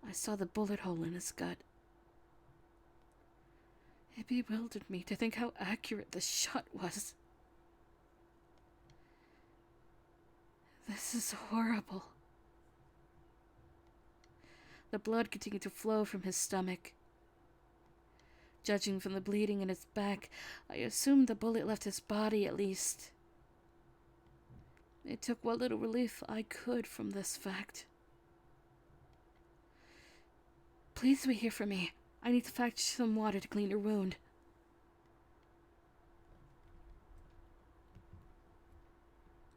I saw the bullet hole in his gut. It bewildered me to think how accurate the shot was. This is horrible. The blood continued to flow from his stomach. Judging from the bleeding in his back, I assumed the bullet left his body at least. It took what little relief I could from this fact. Please wait here for me. I need to fetch some water to clean your wound.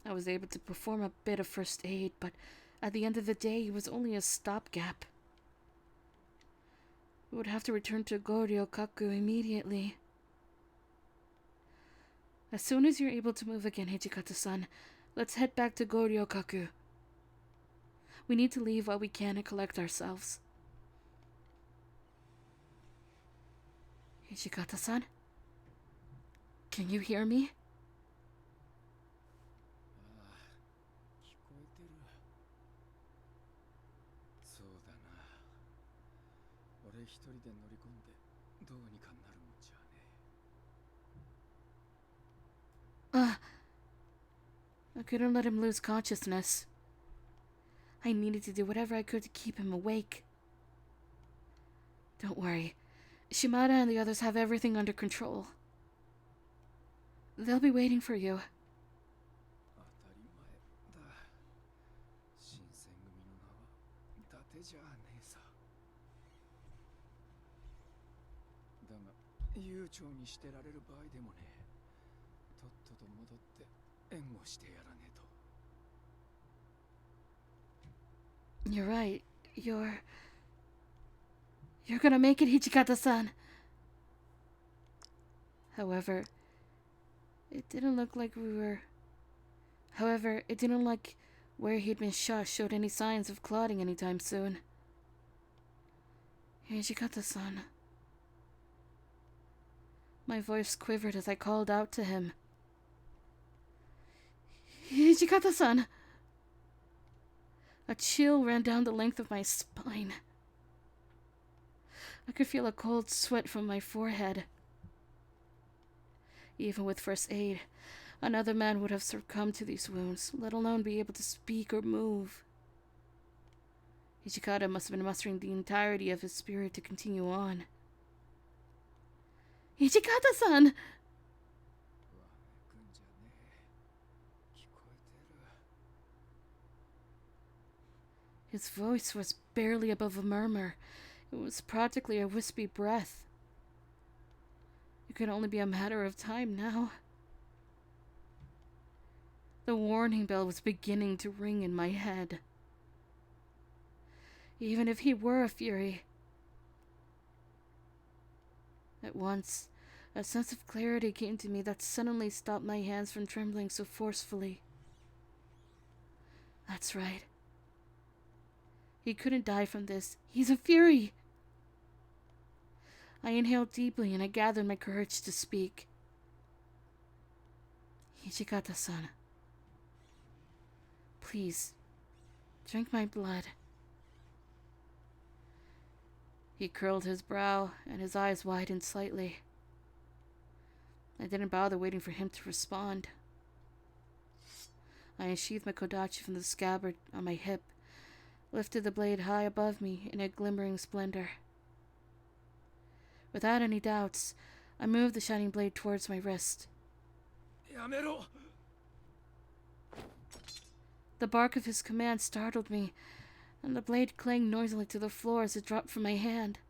I was able to perform a bit of first aid, but at the end of the day, it was only a stopgap. We would have to return to Goryokaku immediately. As soon as you're able to move again, Hijikata-san, let's head back to Goryokaku. We need to leave while we can and collect ourselves. Hijikata-san? Can you hear me? I couldn't let him lose consciousness. I needed to do whatever I could to keep him awake. Don't worry. Shimada and the others have everything under control. They'll be waiting for you. 当たり前だ。新選組の名は伊達じゃねえさ。だが悠長にしてられる場合でもねえ。とっとと戻って援護してやらねえと。 You're right. You're gonna make it, Hijikata-san. However, it didn't look like where he'd been shot showed any signs of clotting anytime soon. Hijikata-san. My voice quivered as I called out to him. Hijikata-san! A chill ran down the length of my spine. I could feel a cold sweat from my forehead. Even with first aid, another man would have succumbed to these wounds, let alone be able to speak or move. Hijikata must have been mustering the entirety of his spirit to continue on. Hijikata-san! わめくんじゃねえ。聞こえてる。 His voice was barely above a murmur. It was practically a wispy breath. It could only be a matter of time now. The warning bell was beginning to ring in my head. Even if he were a fury. At once, a sense of clarity came to me that suddenly stopped my hands from trembling so forcefully. That's right. He couldn't die from this. He's a fury. I inhaled deeply and I gathered my courage to speak. Hijikata-san. Please, drink my blood. He curled his brow and his eyes widened slightly. I didn't bother waiting for him to respond. I unsheathed my kodachi from the scabbard on my hip, lifted the blade high above me in a glimmering splendor. Without any doubts, I moved the shining blade towards my wrist. やめろ。 The bark of his command startled me, and the blade clanged noisily to the floor as it dropped from my hand.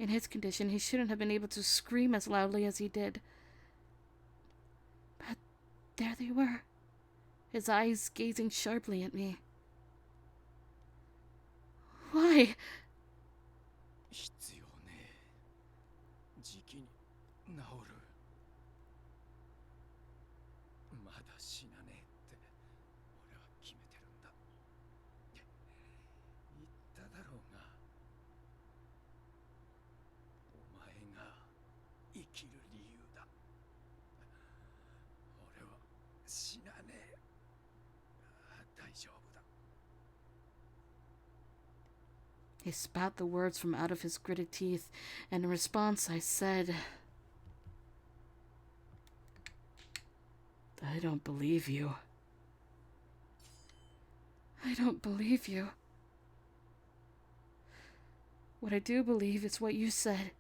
In his condition, he shouldn't have been able to scream as loudly as he did. But there they were, his eyes gazing sharply at me. Why? 必要ねえ。じきに治る。まだ死なねえって俺は決めてるんだ。言っただろうが。お前が生きる理由だ。俺は死なねえ。大丈夫だ。 He spat the words from out of his gritted teeth, and in response I said, I don't believe you. I don't believe you. What I do believe is what you said,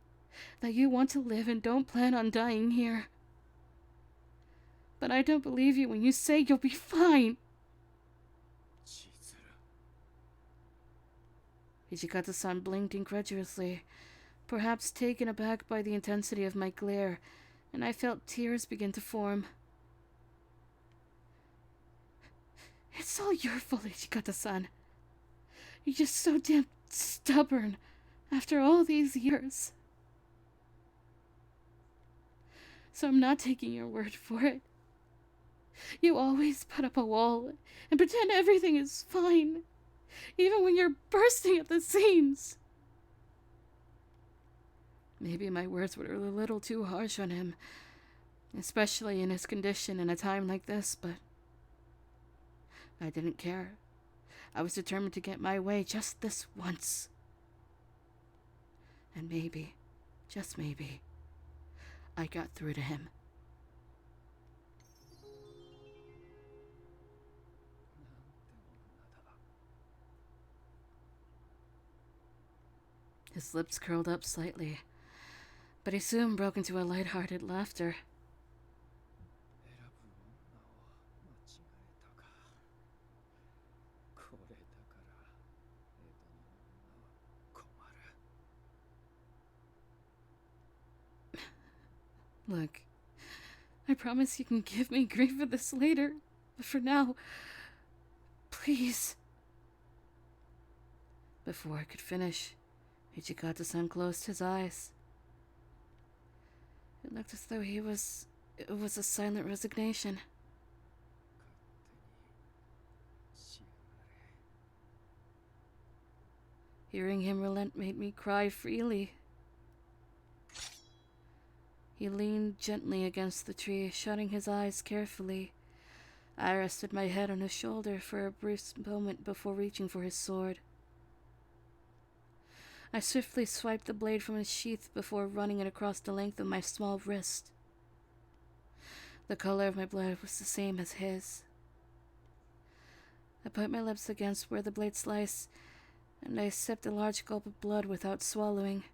that you want to live and don't plan on dying here. But I don't believe you when you say you'll be fine. Hijikata-san blinked incredulously, perhaps taken aback by the intensity of my glare, and I felt tears begin to form. It's all your fault, Hijikata-san. You're just so damn stubborn after all these years. So I'm not taking your word for it. You always put up a wall and pretend everything is fine, even when you're bursting at the seams. Maybe my words were a little too harsh on him, especially in his condition in a time like this, but I didn't care. I was determined to get my way just this once. And maybe, just maybe, I got through to him. His lips curled up slightly, but he soon broke into a light-hearted laughter. 選ぶ女を間違えたか。これだから江戸の女は困る。 Look, I promise you can give me grief for this later, but for now, please. Before I could finish, Ichikata-san closed his eyes. It looked as though it was a silent resignation. 勝手にしやがれ。 Hearing him relent made me cry freely. He leaned gently against the tree, shutting his eyes carefully. I rested my head on his shoulder for a brief moment before reaching for his sword. I swiftly swiped the blade from its sheath before running it across the length of my small wrist. The color of my blood was the same as his. I put my lips against where the blade sliced, and I sipped a large gulp of blood without swallowing.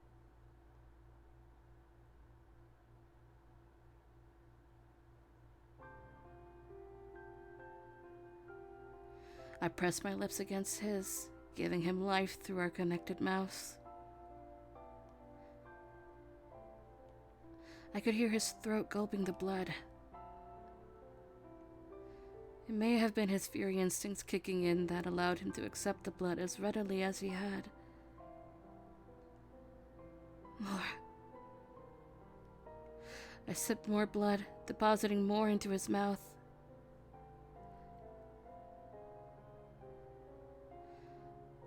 I pressed my lips against his, giving him life through our connected mouths. I could hear his throat gulping the blood. It may have been his fury instincts kicking in that allowed him to accept the blood as readily as he had. More. I sipped more blood, depositing more into his mouth.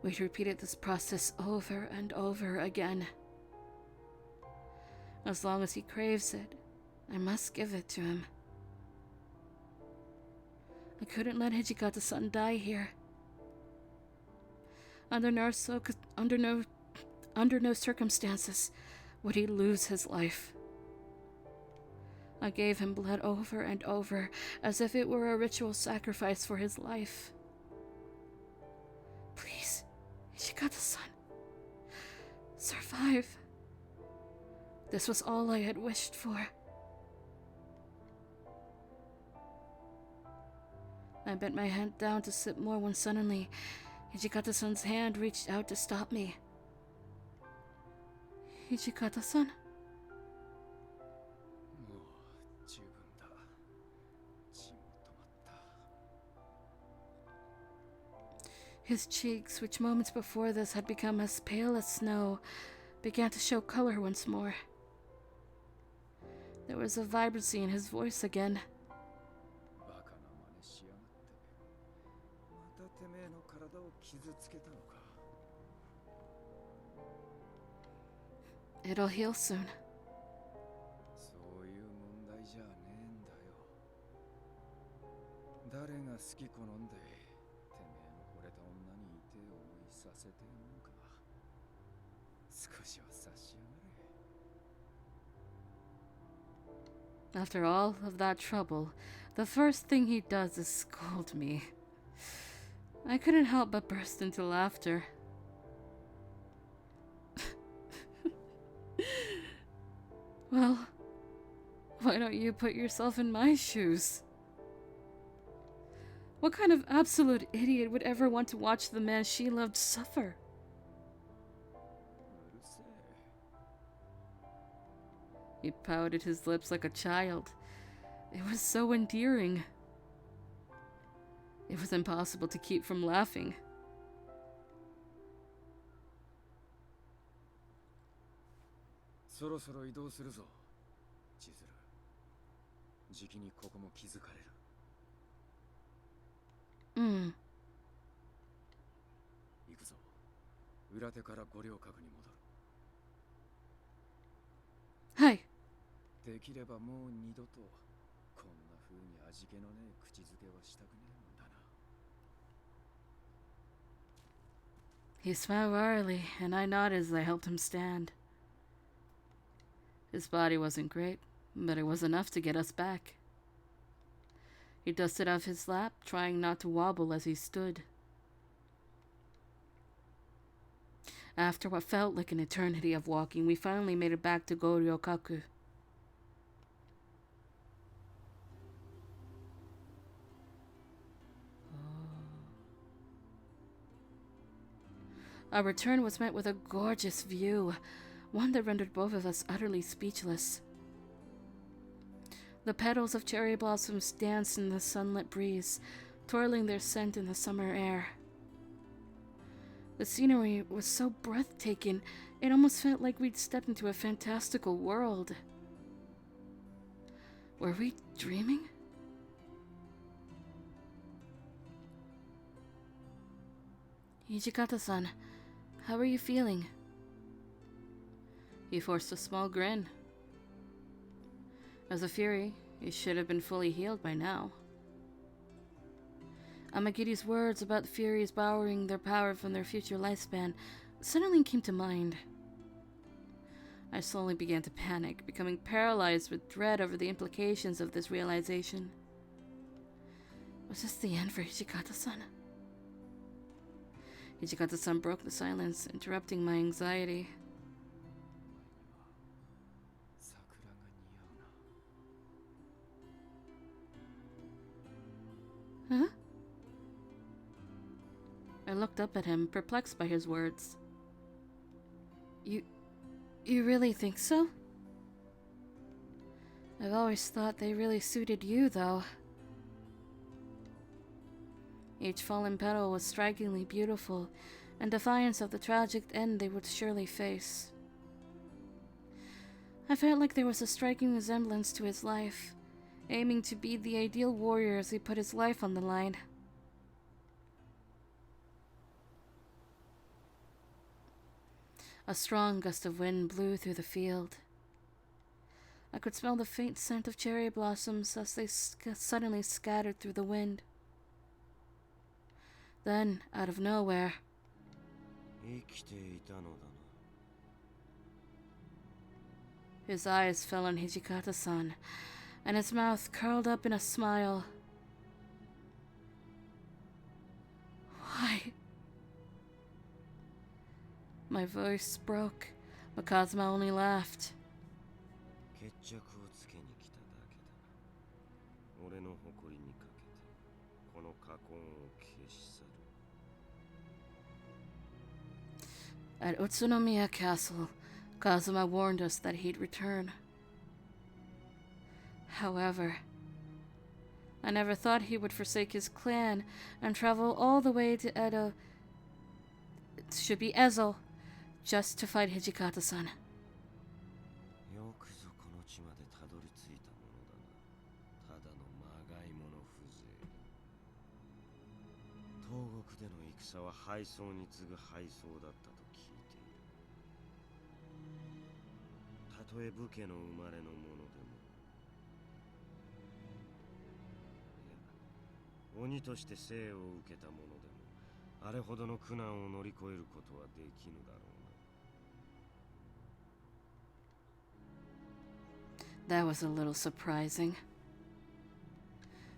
We repeated this process over and over again. As long as he craves it, I must give it to him. I couldn't let Hijikata-san die here. Under no circumstances would he lose his life. I gave him blood over and over, as if it were a ritual sacrifice for his life. Please, Hijikata-san, survive. This was all I had wished for. I bent my head down to sip more when suddenly, Hijikata-san's hand reached out to stop me. Hijikata-san? もう十分だ。血も止まった。 His cheeks, which moments before this had become as pale as snow, began to show color once more. There was a vibrancy in his voice again. バカな真似しやがって。またてめえの体を傷つけたのか。 It'll heal soon. そういう問題じゃねえんだよ。誰が好き好んでてめえの惚れた女にいて思いさせてやるのか。少しは察しやがれ。 After all of that trouble, the first thing he does is scold me. I couldn't help but burst into laughter. Well, why don't you put yourself in my shoes? What kind of absolute idiot would ever want to watch the man she loved suffer? うるせえ。 He pouted his lips like a child. It was so endearing. It was impossible to keep from laughing. そろそろ移動するぞ、千鶴。じきにここも気づかれる。行くぞ。裏手から五稜郭に戻る。はい。できればもう二度とこんな風に味気のねえ口づけはしたくねえもんだな。 He smiled wryly, and I nodded as I helped him stand. His body wasn't great, but it was enough to get us back. He dusted off his lap, trying not to wobble as he stood. After what felt like an eternity of walking, we finally made it back to Goryokaku. Our return was met with a gorgeous view, one that rendered both of us utterly speechless. The petals of cherry blossoms danced in the sunlit breeze, twirling their scent in the summer air. The scenery was so breathtaking, it almost felt like we'd stepped into a fantastical world. Were we dreaming? Hijikata-san, how are you feeling? He forced a small grin. As a Fury, he should have been fully healed by now. Amagiri's words about the Furies borrowing their power from their future lifespan suddenly came to mind. I slowly began to panic, becoming paralyzed with dread over the implications of this realization. Was this the end for Hijikata-san? Hijikata-san broke the silence, interrupting my anxiety. Huh? I looked up at him, perplexed by his words. You really think so? I've always thought they really suited you, though. Each fallen petal was strikingly beautiful, in defiance of the tragic end they would surely face. I felt like there was a striking resemblance to his life, aiming to be the ideal warrior as he put his life on the line. A strong gust of wind blew through the field. I could smell the faint scent of cherry blossoms as they suddenly scattered through the wind. Then, out of nowhere, his eyes fell on Hijikata-san, and his mouth curled up in a smile. Why? My voice broke, but Kazuma only laughed. At Utsunomiya Castle, Kazuma warned us that he'd return. However, I never thought he would forsake his clan and travel all the way to Edo. It should be Ezo, just to fight Hijikata-san. That was a little surprising.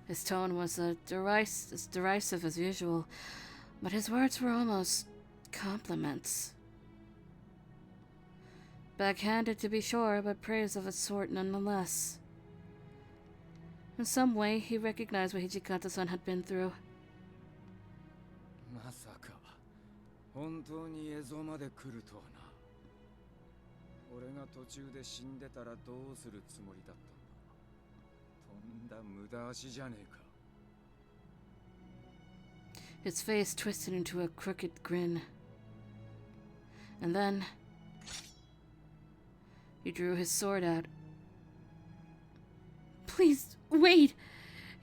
His tone was as derisive as usual, but his words were almost compliments. Backhanded to be sure, but praise of a sort nonetheless. In some way, he recognized what Hijikata-san had been through. まさか本当にエゾまで来るとはな。俺が途中で死んでたらどうするつもりだったんだ。とんだ無駄足じゃねえか。His face twisted into a crooked grin. And then he drew his sword out. Please, wait!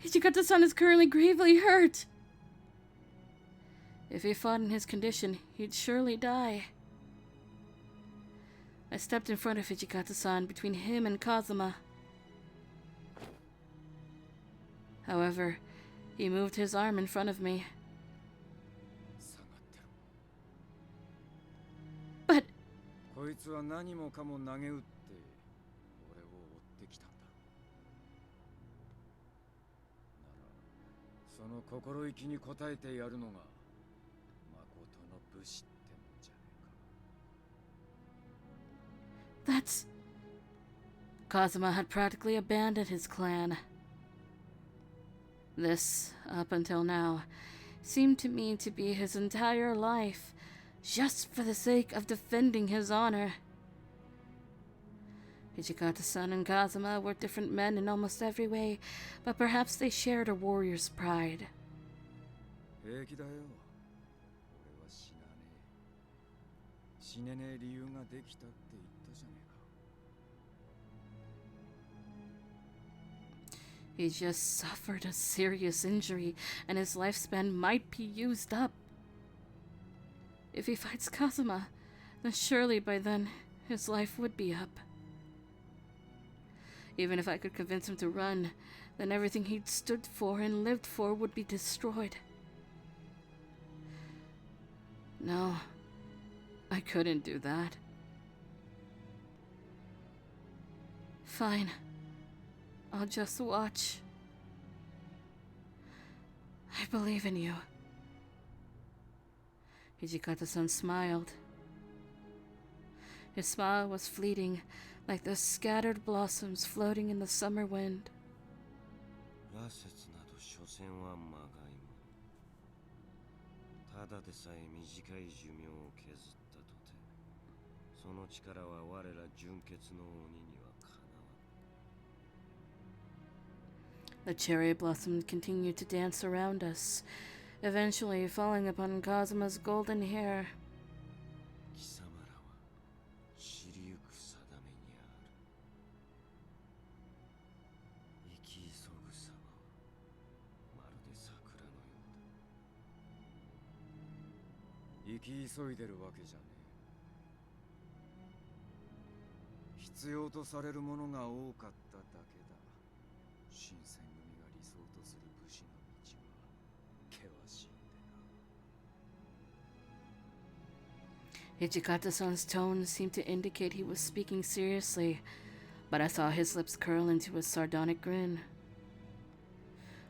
Hijikata-san is currently gravely hurt! If he fought in his condition, he'd surely die. I stepped in front of Hijikata-san, between him and Kazuma. However, he moved his arm in front of me. But こいつは何もかも投げ打って俺を追ってきたんだ。ならその心意気に応えてやるのが誠の武士ってもんじゃねえか。What? Kazuma had practically abandoned his clan. This, up until now, seemed to me to be his entire life, just for the sake of defending his honor. Hijikata-san and Kazuma were different men in almost every way, but perhaps they shared a warrior's pride. 平気だよ。俺は死なねえ。死ねねえ理由ができたって言ったじゃねえか。He just suffered a serious injury, and his lifespan might be used up. If he fights Kazuma, then surely by then his life would be up. Even if I could convince him to run, then everything he'd stood for and lived for would be destroyed. No, I couldn't do that. Fine. I'll just watch. I believe in you. Hijikata-san smiled. His smile was fleeting, like the scattered blossoms floating in the summer wind. 羅刹など所詮はまがいもの。ただでさえ短い寿命を削ったとて、その力は我ら純血の鬼にはかなわぬ。 The cherry blossom continued to dance around us, eventually falling upon Kazuma's golden hair. 貴様らは知りゆく定めにある。生き急ぐ様はまるで桜のようだ。生き急いでるわけじゃねえ。必要とされるものが多かっただけだ。新選組が理想とする武士の道は険しいんでな。 Hijikata-san's tone seemed to indicate he was speaking seriously, but I saw his lips curl into a sardonic grin.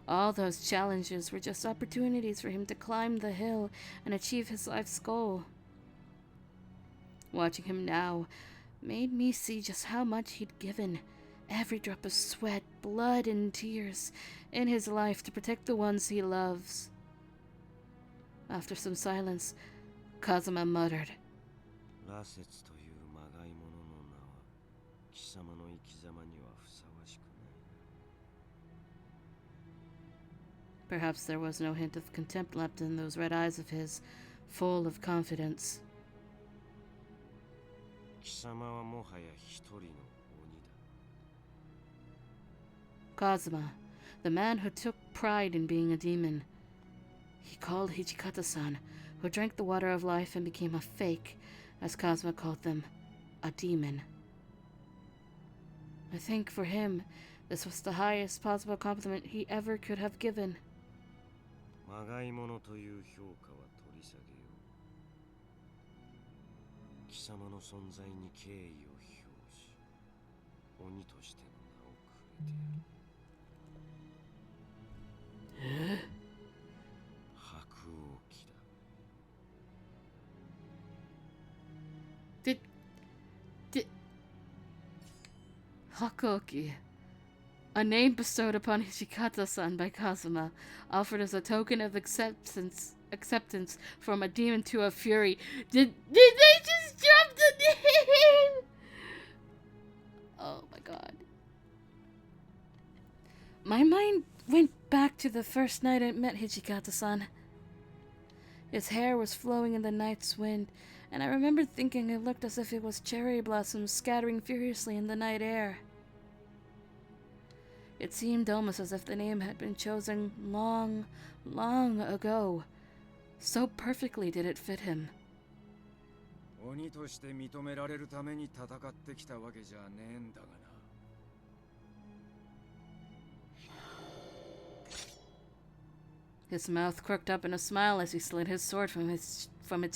All those challenges were just opportunities for him to climb the hill and achieve his life's goal. Watching him now made me see just how much he'd given, every drop of sweat, blood, and tears in his life to protect the ones he loves. After some silence, Kazuma muttered, 羅刹というまがいものの名は貴様の生き様にはふさわしくないな。 Perhaps there was no hint of contempt left in those red eyes of his, full of confidence. 貴様はもはや一人の鬼だ。 Kazuma, the man who took pride in being a demon. He called Hijikata-san, who drank the water of life and became a fake, as Kazuma called them, a demon. I think for him, this was the highest possible compliment he ever could have given. まがいものという評価は取り下げよう。貴様の存在に敬意を表し、鬼としての名をくれてやる。白王騎だ。 Hakuoki, a name bestowed upon Hijikata-san by Kazuma, offered as a token of acceptance from a demon to a fury. Did they just drop the name? Oh my god. My mind went back to the first night I met Hijikata-san. His hair was flowing in the night's wind, and I remember thinking it looked as if it was cherry blossoms scattering furiously in the night air. It seemed almost as if the name had been chosen long, long ago. So perfectly did it fit him. 鬼として認められるために戦ってきたわけじゃねえんだがな。 His mouth crooked up in a smile as he slid his sword from its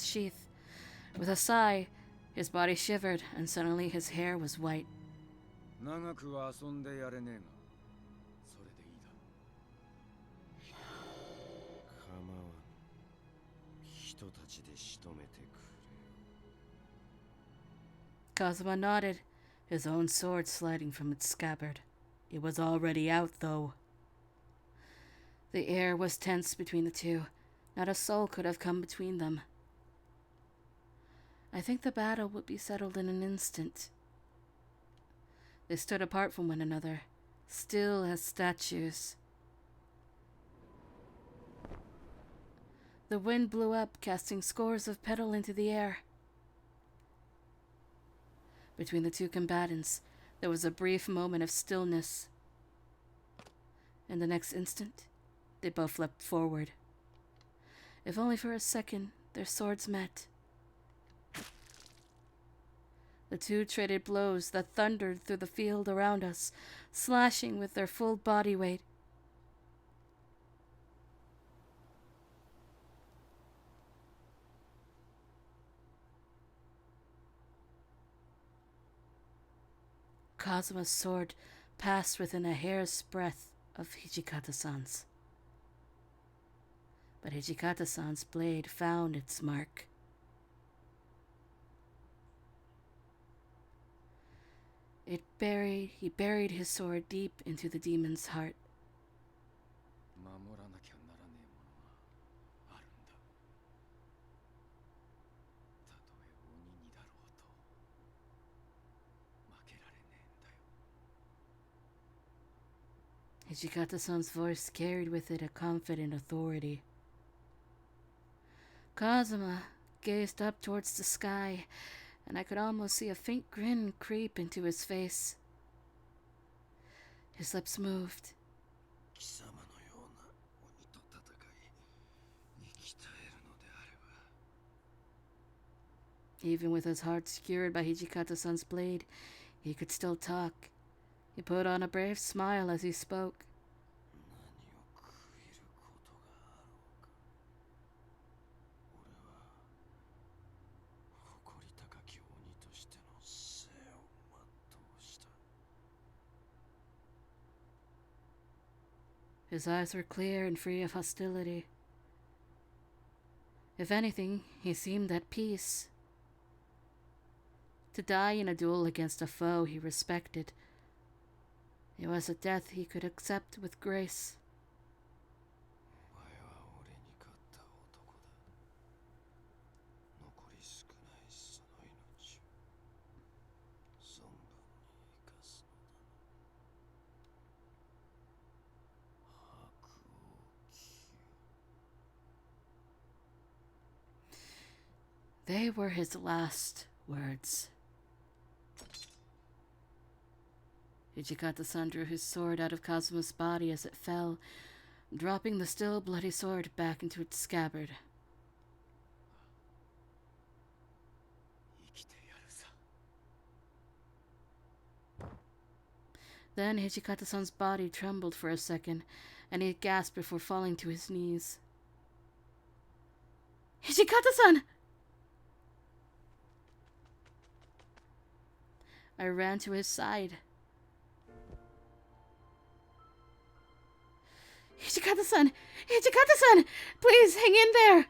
sheath. With a sigh, his body shivered, and suddenly his hair was white. 長くは遊んでやれねえが、それでいいだろう。構わぬ。人たちで仕留めてくれよ。 Kazuma nodded, his own sword sliding from its scabbard. It was already out, though. The air was tense between the two. Not a soul could have come between them. I think the battle would be settled in an instant. They stood apart from one another, still as statues. The wind blew up, casting scores of petal into the air. Between the two combatants, there was a brief moment of stillness. In the next instant, they both leapt forward. If only for a second, their swords met. The two traded blows that thundered through the field around us, slashing with their full body weight. Kazuma's sword passed within a hair's breadth of Hijikata-san's. But Hijikata-san's blade found its mark. He buried his sword deep into the demon's heart. 守らなきゃならねえものがあるんだ。たとえ鬼にだろうと負けられねえんだよ。 Hijikata-san's voice carried with it a confident authority. Kazuma gazed up towards the sky, and I could almost see a faint grin creep into his face. His lips moved. 貴様のような鬼と戦い、生き絶えるのであれば。 Even with his heart skewered by Hijikata-san's blade, he could still talk. He put on a brave smile as he spoke. 何を悔いることがあろうか。俺は誇り高き鬼としての生を全うした。 His eyes were clear and free of hostility. If anything, he seemed at peace. To die in a duel against a foe he respected, it was a death he could accept with grace. お前は俺に勝った男だ。残り少ないその命を存分に生かすのだな。白王騎。 They were his last words. Hijikata-san drew his sword out of Kazuma's body as it fell, dropping the still bloody sword back into its scabbard. 生きてやるさ。 Then Hijikata-san's body trembled for a second, and he gasped before falling to his knees. Hijikata-san! I ran to his side. Hijikata-san! Hijikata-san! Please hang in there!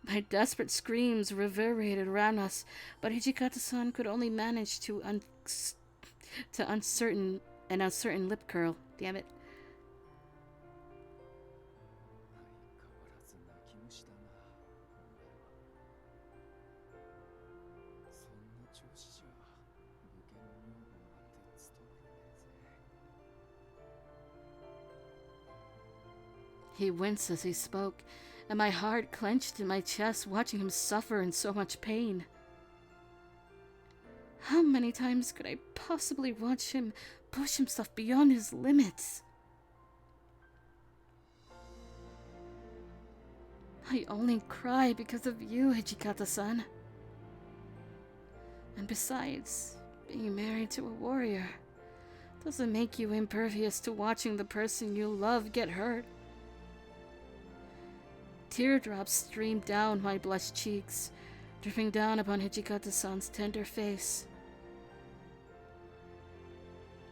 My desperate screams reverberated around us, but Hijikata-san could only manage to uncertain lip curl. Damn it. 相変わらず泣き虫だな、お前は。そんな調子じゃ武家の女房なんて務まらねえぜ。 He winced as he spoke, and my heart clenched in my chest watching him suffer in so much pain. How many times could I possibly watch him push himself beyond his limits? I only cry because of you, Hijikata-san. And besides, being married to a warrior doesn't make you impervious to watching the person you love get hurt. Teardrops streamed down my blushed cheeks, dripping down upon Hijikata-san's tender face.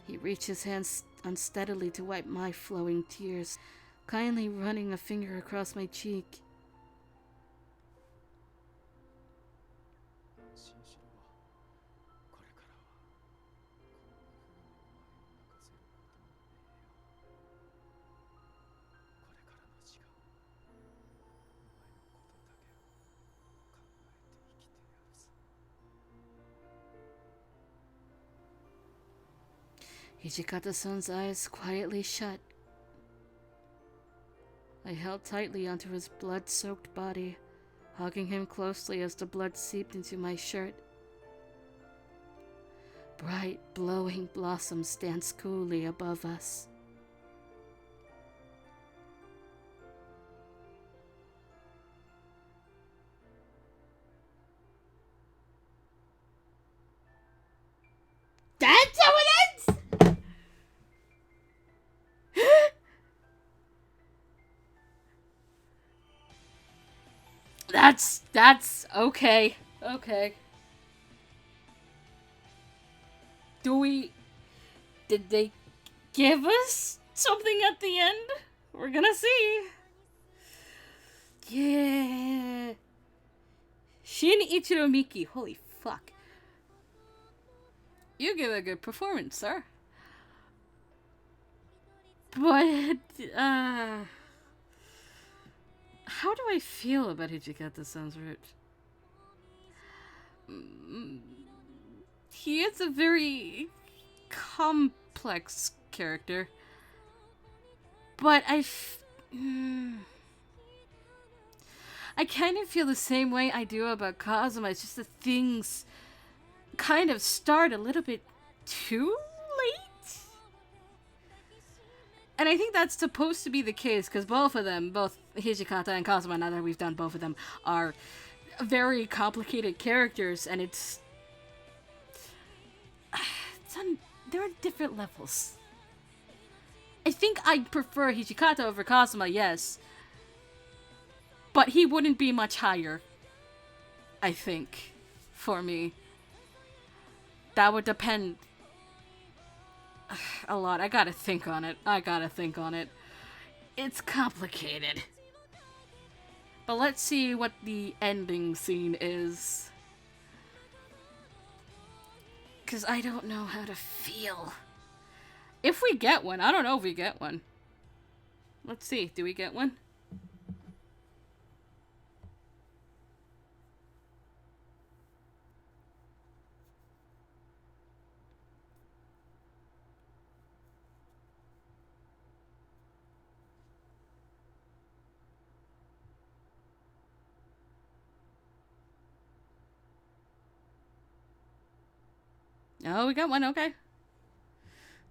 He reached his hands unsteadily to wipe my flowing tears, kindly running a finger across my cheek. 安心しろ。こ Hijikata-san's eyes quietly shut. I held tightly onto his blood-soaked body, hugging him closely as the blood seeped into my shirt. Bright, blowing blossoms danced coolly above us. That's how it ends! That's okay. Okay. Did they give us something at the end? We're gonna see. Yeah. Shin Ichiro Miki, holy fuck. You give a good performance, sir. But, how do I feel about Hijikata-san's route? He is a very complex character. But I kind of feel the same way I do about Kazuma. It's just that things kind of start a little bit too late. And I think that's supposed to be the case, because both of them, both Hijikata and Kazuma, now that we've done both of them, are very complicated characters, and they're on different levels. I think I'd prefer Hijikata over Kazuma, yes. But he wouldn't be much higher, I think, for me. That would depend a lot. I gotta think on it. It's complicated. But let's see what the ending scene is. Because I don't know how to feel. If we get one. I don't know if we get one. Let's see. Do we get one? Oh, we got one. Okay.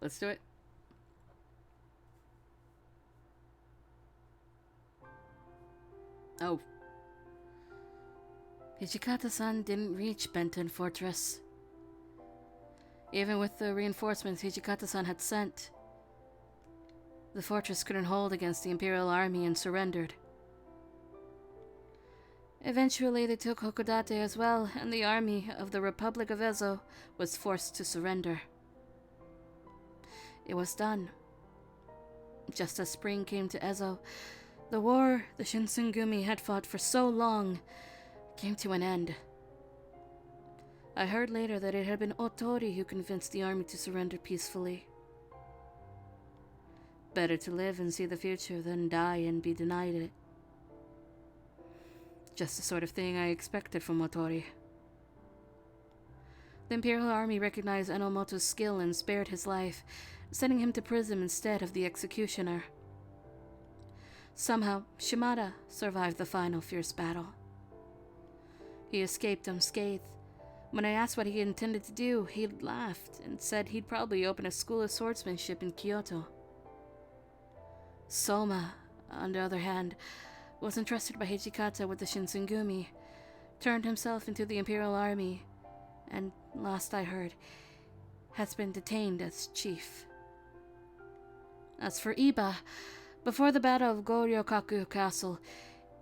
Let's do it. Oh. Hijikata-san didn't reach Benton Fortress. Even with the reinforcements Hijikata-san had sent, the fortress couldn't hold against the Imperial Army and surrendered. Eventually, they took Hokodate as well, and the army of the Republic of Ezo was forced to surrender. It was done. Just as spring came to Ezo, the war the Shinsengumi had fought for so long came to an end. I heard later that it had been Otori who convinced the army to surrender peacefully. Better to live and see the future than die and be denied it. Just the sort of thing I expected from Otori. The Imperial Army recognized Enomoto's skill and spared his life, sending him to prison instead of the executioner. Somehow, Shimada survived the final fierce battle. He escaped unscathed. When I asked what he intended to do, he laughed and said he'd probably open a school of swordsmanship in Kyoto. Soma, on the other hand, was entrusted by Hijikata with the Shinsengumi, turned himself into the Imperial Army, and, last I heard, has been detained as chief. As for Iba, before the Battle of Goryokaku Castle,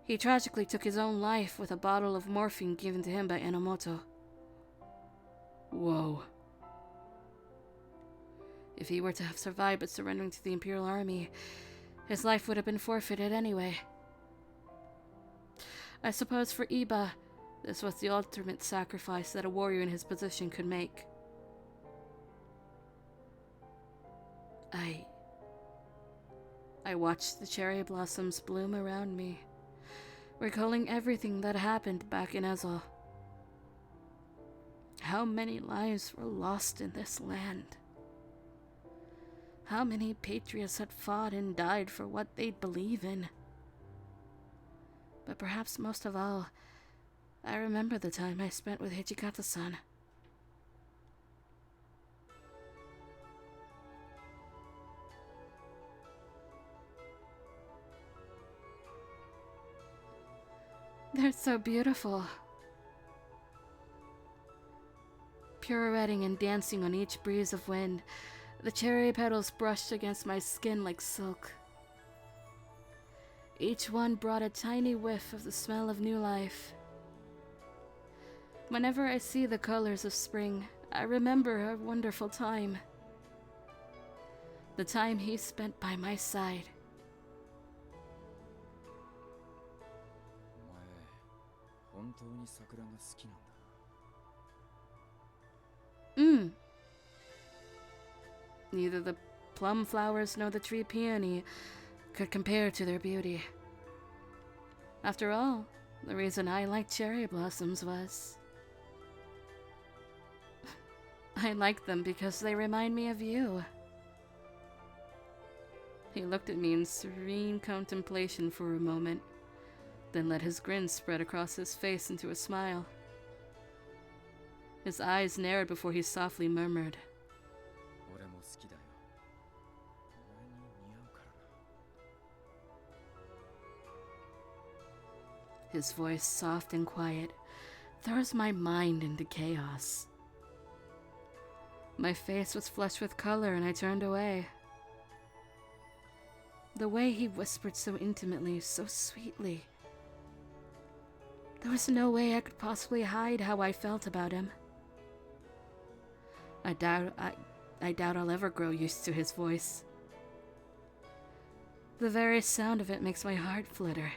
he tragically took his own life with a bottle of morphine given to him by Enomoto. Whoa. If he were to have survived but surrendering to the Imperial Army, his life would have been forfeited anyway. I suppose for Iba, this was the ultimate sacrifice that a warrior in his position could make. I watched the cherry blossoms bloom around me, recalling everything that happened back in Ezo. How many lives were lost in this land? How many patriots had fought and died for what they'd believe in. But perhaps most of all, I remember the time I spent with Hijikata-san. They're so beautiful. Pirouetting and dancing on each breeze of wind, the cherry petals brushed against my skin like silk. Each one brought a tiny whiff of the smell of new life. Whenever I see the colors of spring, I remember a wonderful time. The time he spent by my side. お前、本当に桜が好きなんだ。Neither the plum flowers nor the tree peony could compare to their beauty. After all, the reason I liked cherry blossoms was... I like them because they remind me of you. He looked at me in serene contemplation for a moment, then let his grin spread across his face into a smile. His eyes narrowed before he softly murmured, 俺も好きだよ。お前に似合うからな。 His voice, soft and quiet, throws my mind into chaos. My face was flushed with color and I turned away. The way he whispered so intimately, so sweetly. There was no way I could possibly hide how I felt about him. I doubt I'll ever grow used to his voice. The very sound of it makes my heart flutter.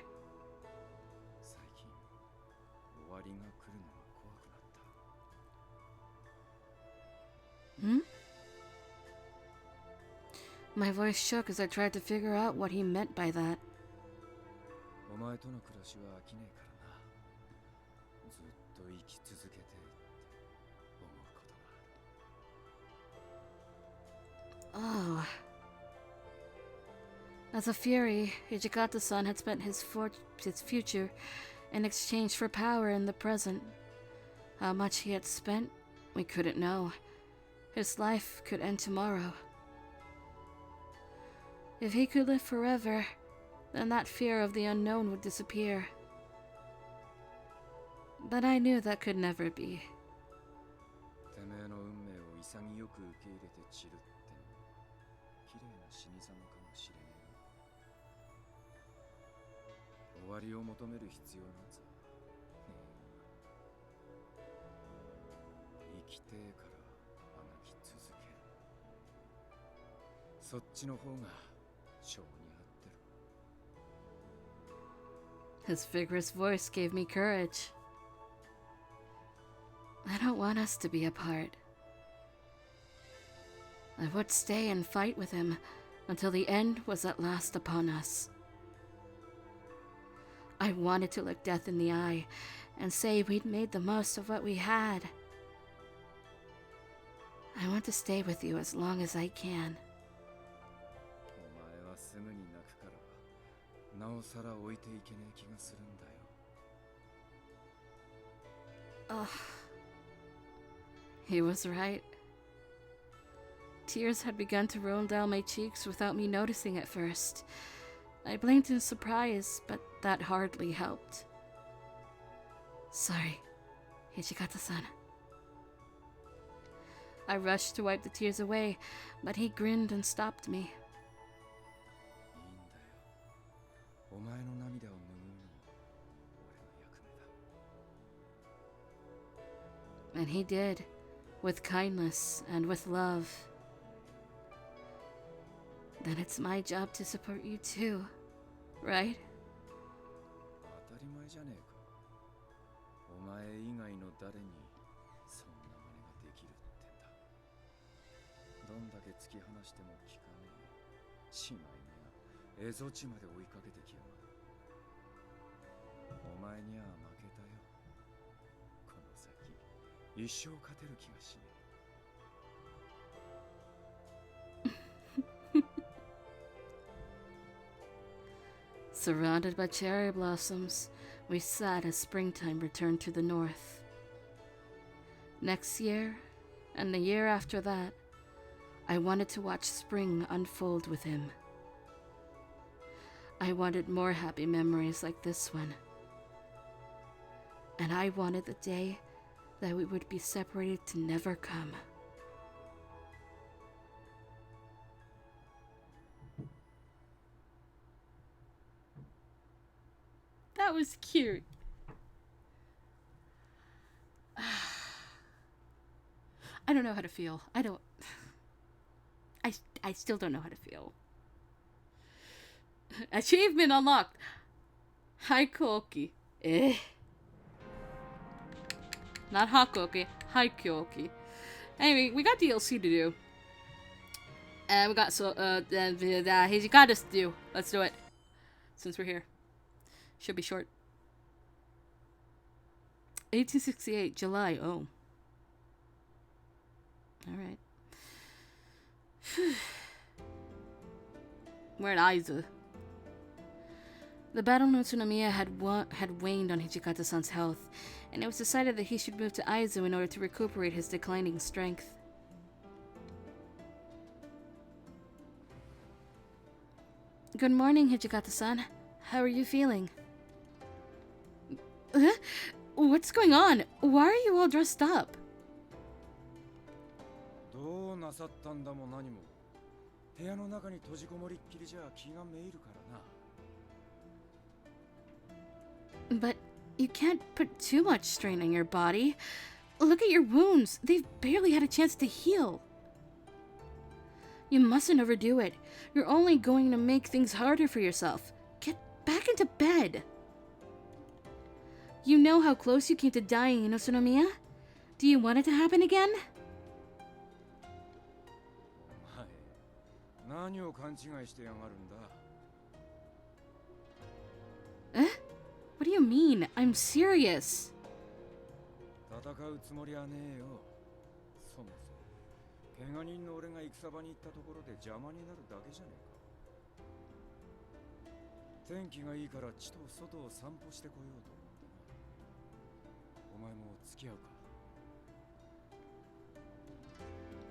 最近、終わりが来るのが怖くなった。 Hmm? My voice shook as I tried to figure out what he meant by that. お前との暮らしは飽きねえからな。ずっと生き続けてって思うことがある。 Oh. As a fury, Hijikata-san had spent his future in exchange for power in the present. How much he had spent, we couldn't know. His life could end tomorrow. If he could live forever, then that fear of the unknown would disappear. But I knew that could never be. てめえの運命を潔く受け入れて散るってのも綺麗な死に様かもしれねえよ。終わりを求める必要なんざねえよな。生きてえからあがき続ける。そっちの方が性に合ってる。 His vigorous voice gave me courage. I don't want us to be apart. I would stay and fight with him until the end was at last upon us. I wanted to look death in the eye and say we'd made the most of what we had. I want to stay with you as long as I can. お前はすぐに泣くからなおさら置いていけねえ気がするんだよ。 Ugh. He was right. Tears had begun to roll down my cheeks without me noticing at first. I blinked in surprise, but that hardly helped. Sorry, Hijikata-san. I rushed to wipe the tears away, but he grinned and stopped me. いいんだよ。お前の涙を拭うのも俺の役目だ。 And he did, with kindness and with love. Then it's my job to support you too, right? 当たり前じゃねえか。お前以外の誰にそんな真似ができるってんだ。どんだけ突き放しても聞かねえ。しまいには蝦夷地まで追いかけてきやがる。お前には負けたよ。この先一生勝てる気がしねえ。Surrounded by cherry blossoms, we sat as springtime returned to the north. Next year, and the year after that, I wanted to watch spring unfold with him. I wanted more happy memories like this one. And I wanted the day that we would be separated to never come. That was cute. I don't know how to feel. I still don't know how to feel. Achievement unlocked. Hakuoki. Not Hakuoki. Hakuoki. Anyway, we got DLC to do. And we got Hijikata's to do. Let's do it. Since we're here. Should be short. 1868, July. Oh. Alright. We're in Aizu. The battle in Utsunomiya had waned on Hijikata-san's health, and it was decided that he should move to Aizu in order to recuperate his declining strength. Good morning, Hijikata-san. How are you feeling? What's going on? Why are you all dressed up? どうなさったんだも何も。部屋の中に閉じこもりっきりじゃ気がめいるからな。But you can't put too much strain on your body. Look at your wounds. They've barely had a chance to heal. You mustn't overdo it. You're only going to make things harder for yourself. Get back into bed. You know how close you came to dying in Utsunomiya? Do you want it to happen again? 何を勘違いしてやがるんだ。What do you mean? I'm serious. 戦うつもりはねえよ。そもそも怪我人の俺が戦場に行ったところで邪魔になるだけじゃねえか。天気がいいからちと外を散歩してこようと思ってな。お前も付き合う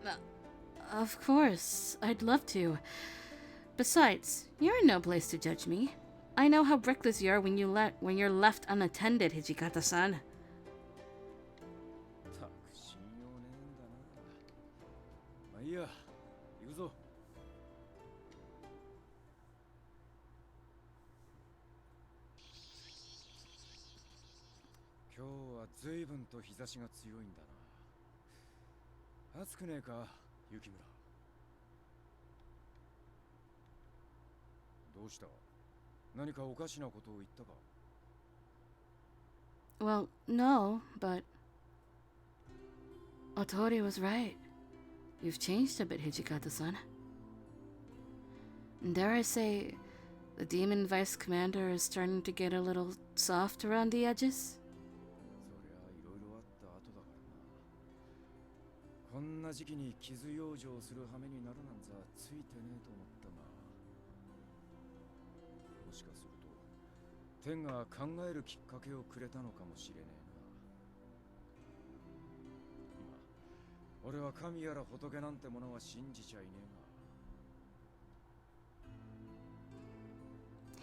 か。Of course, I'd love to. Besides, you're in no place to judge me. I know how reckless you are when you're left unattended, Hijikata-san. たく信用ねえんだな。まあいいや、行くぞ。今日は随分と日差しが強いんだな。暑くねえか、雪村。どうした？何かおかしなことを言ったか？ Well, no, but Otori was right. You've changed a bit, Hijikata-san. And dare I say, the demon vice commander is starting to get a little soft around the edges? そりゃいろいろあった後だからな。こんな時期に傷養生する羽目になるなんざついてねえと思ったが、もしかすると天が考えるきっかけをくれたのかもしれねえな。今俺は神やら仏なんてものは信じちゃいね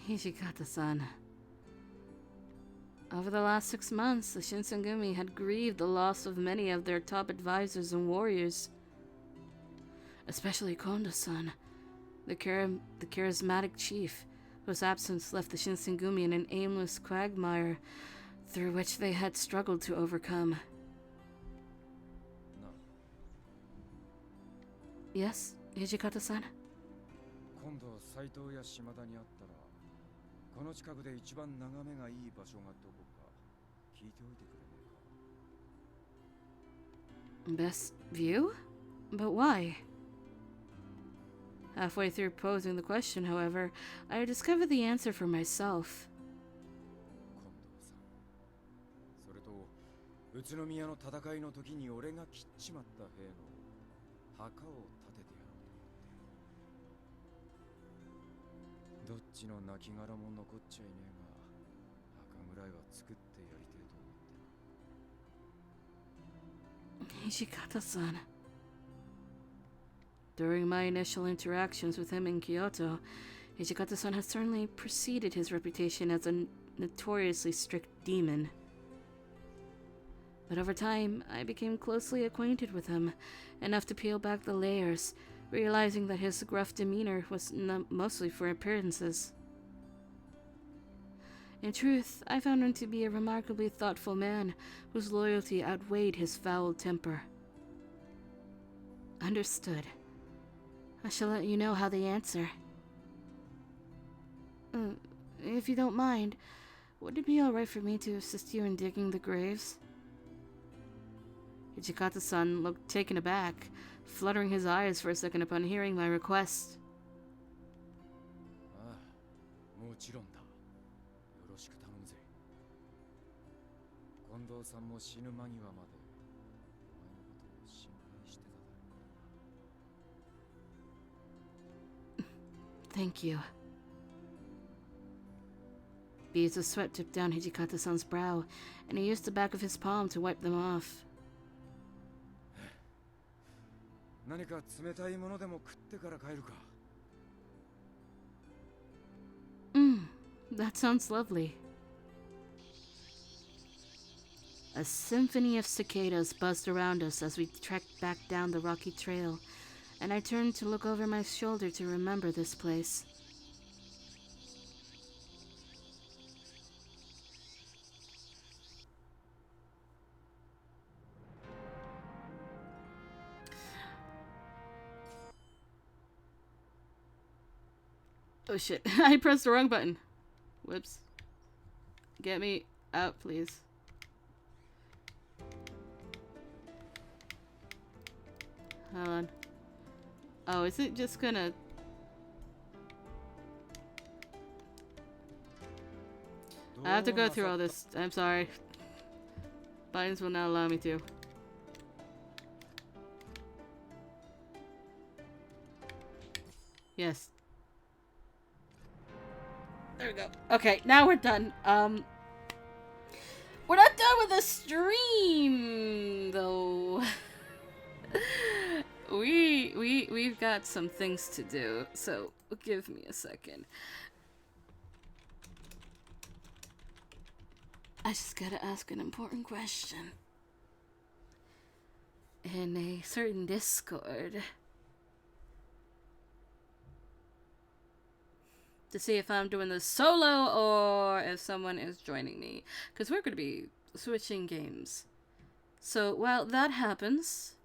えが。 Hijikata-san. Over the last 6 months, the Shinsengumi had grieved the loss of many of their top advisors and warriors. Especially Kondo-san, the charismatic chief, whose absence left the Shinsengumi in an aimless quagmire through which they had struggled to overcome. No. Yes, Hijikata-san? 今度斎藤や島田に会ったら、この近くで一番眺めがいい場所がどこか聞いておいてくれねえか。 Best view? But why? Halfway through posing the question, however, I discovered the answer for myself. 近藤さん。それと、宇都宮の戦いの時に俺が切っちまった兵の墓を建ててやろうと思って。どっちの亡骸も残っちゃいねえが、墓ぐらいは作ってやりてえと思ってな。 Hijikata-san. During my initial interactions with him in Kyoto, Hijikata-san had certainly preceded his reputation as a notoriously strict demon. But over time, I became closely acquainted with him, enough to peel back the layers, realizing that his gruff demeanor was mostly for appearances. In truth, I found him to be a remarkably thoughtful man whose loyalty outweighed his foul temper. Understood. I shall let you know how they answer. If you don't mind, would it be alright for me to assist you in digging the graves? Hijikata-san looked taken aback, fluttering his eyes for a second upon hearing my request. ああ、もちろんだ。よろしく頼むぜ。近藤さんも死ぬ間際までお前のことを心配してただろうな。 Thank you. Beads of sweat dripped down Hijikata-san's brow, and he used the back of his palm to wipe them off. 何か冷たいものでも食ってから帰るか。That sounds lovely. A symphony of cicadas buzzed around us as we trekked back down the rocky trail, and I turned to look over my shoulder to remember this place. Oh shit, I pressed the wrong button. Whoops. Get me out, please. Hold on. Oh, is it just gonna... I have to go through all this. I'm sorry. Buttons will not allow me to. Yes. There we go. Okay, now we're done. We're not done with the stream, though. We've got some things to do, so give me a second. I just gotta ask an important question. In a certain Discord, to see if I'm doing this solo or if someone is joining me, because we're gonna be switching games. So while that happens,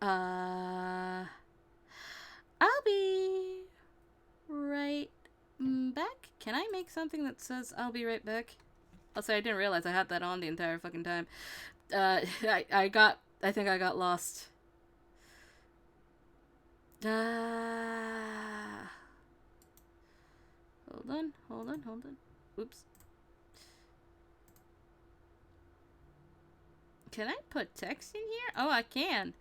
I'll be right back. Can I make something that says I'll be right back? Also, I didn't realize I had that on the entire fucking time. I think I got lost. Hold on. Oops. Can I put text in here? Oh, I can.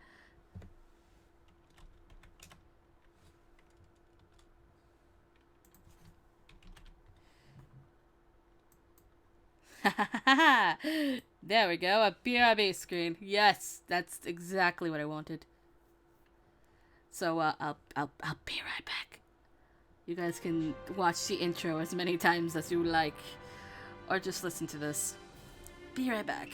There we go, a BRB screen. Yes, that's exactly what I wanted. So I'll be right back. You guys can watch the intro as many times as you like, or just listen to this. Be right back.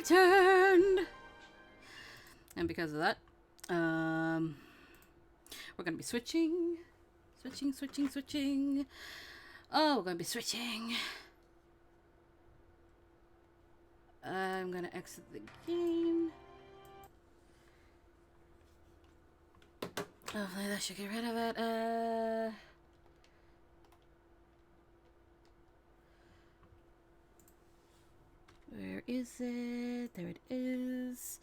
returned! And because of that, we're gonna be switching. Switching. Oh, we're gonna be switching. I'm gonna exit the game. Hopefully that should get rid of it. Where is it? There it is.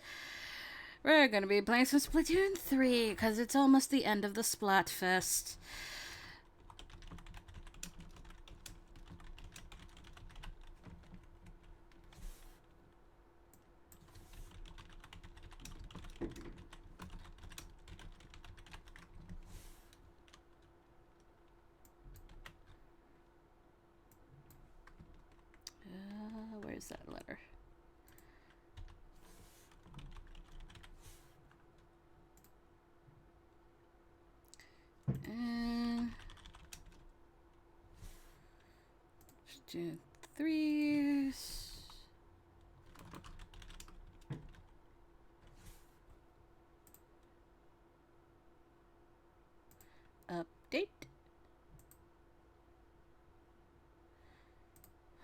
We're gonna be playing some Splatoon 3 because it's almost the end of the Splatfest. Where's that letter? Splatoon 3. Update.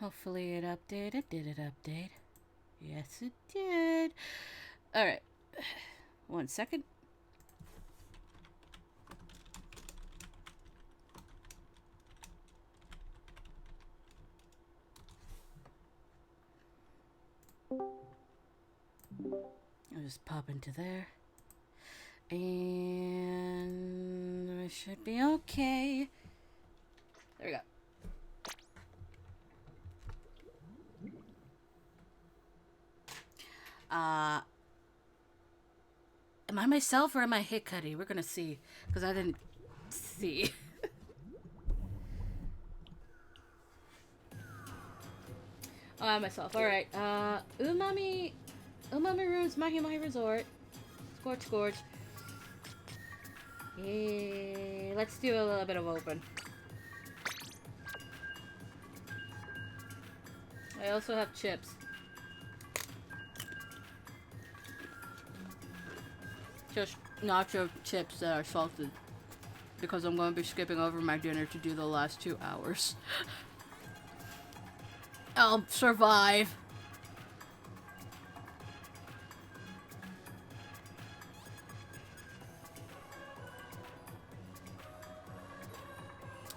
Hopefully it updated. Did it update? Yes, it did. Alright. 1 second. I'll just pop into there. And it should be okay. There we go. Am I myself or am I Hikari? We're gonna see. Because I didn't see. Oh, I'm myself. Alright. Umami Rooms Mahi Mahi Resort. Scorch. Yeah, let's do a little bit of open. I also have chips. Just nacho chips that are salted. Because I'm going to be skipping over my dinner to do the last 2 hours. I'll survive.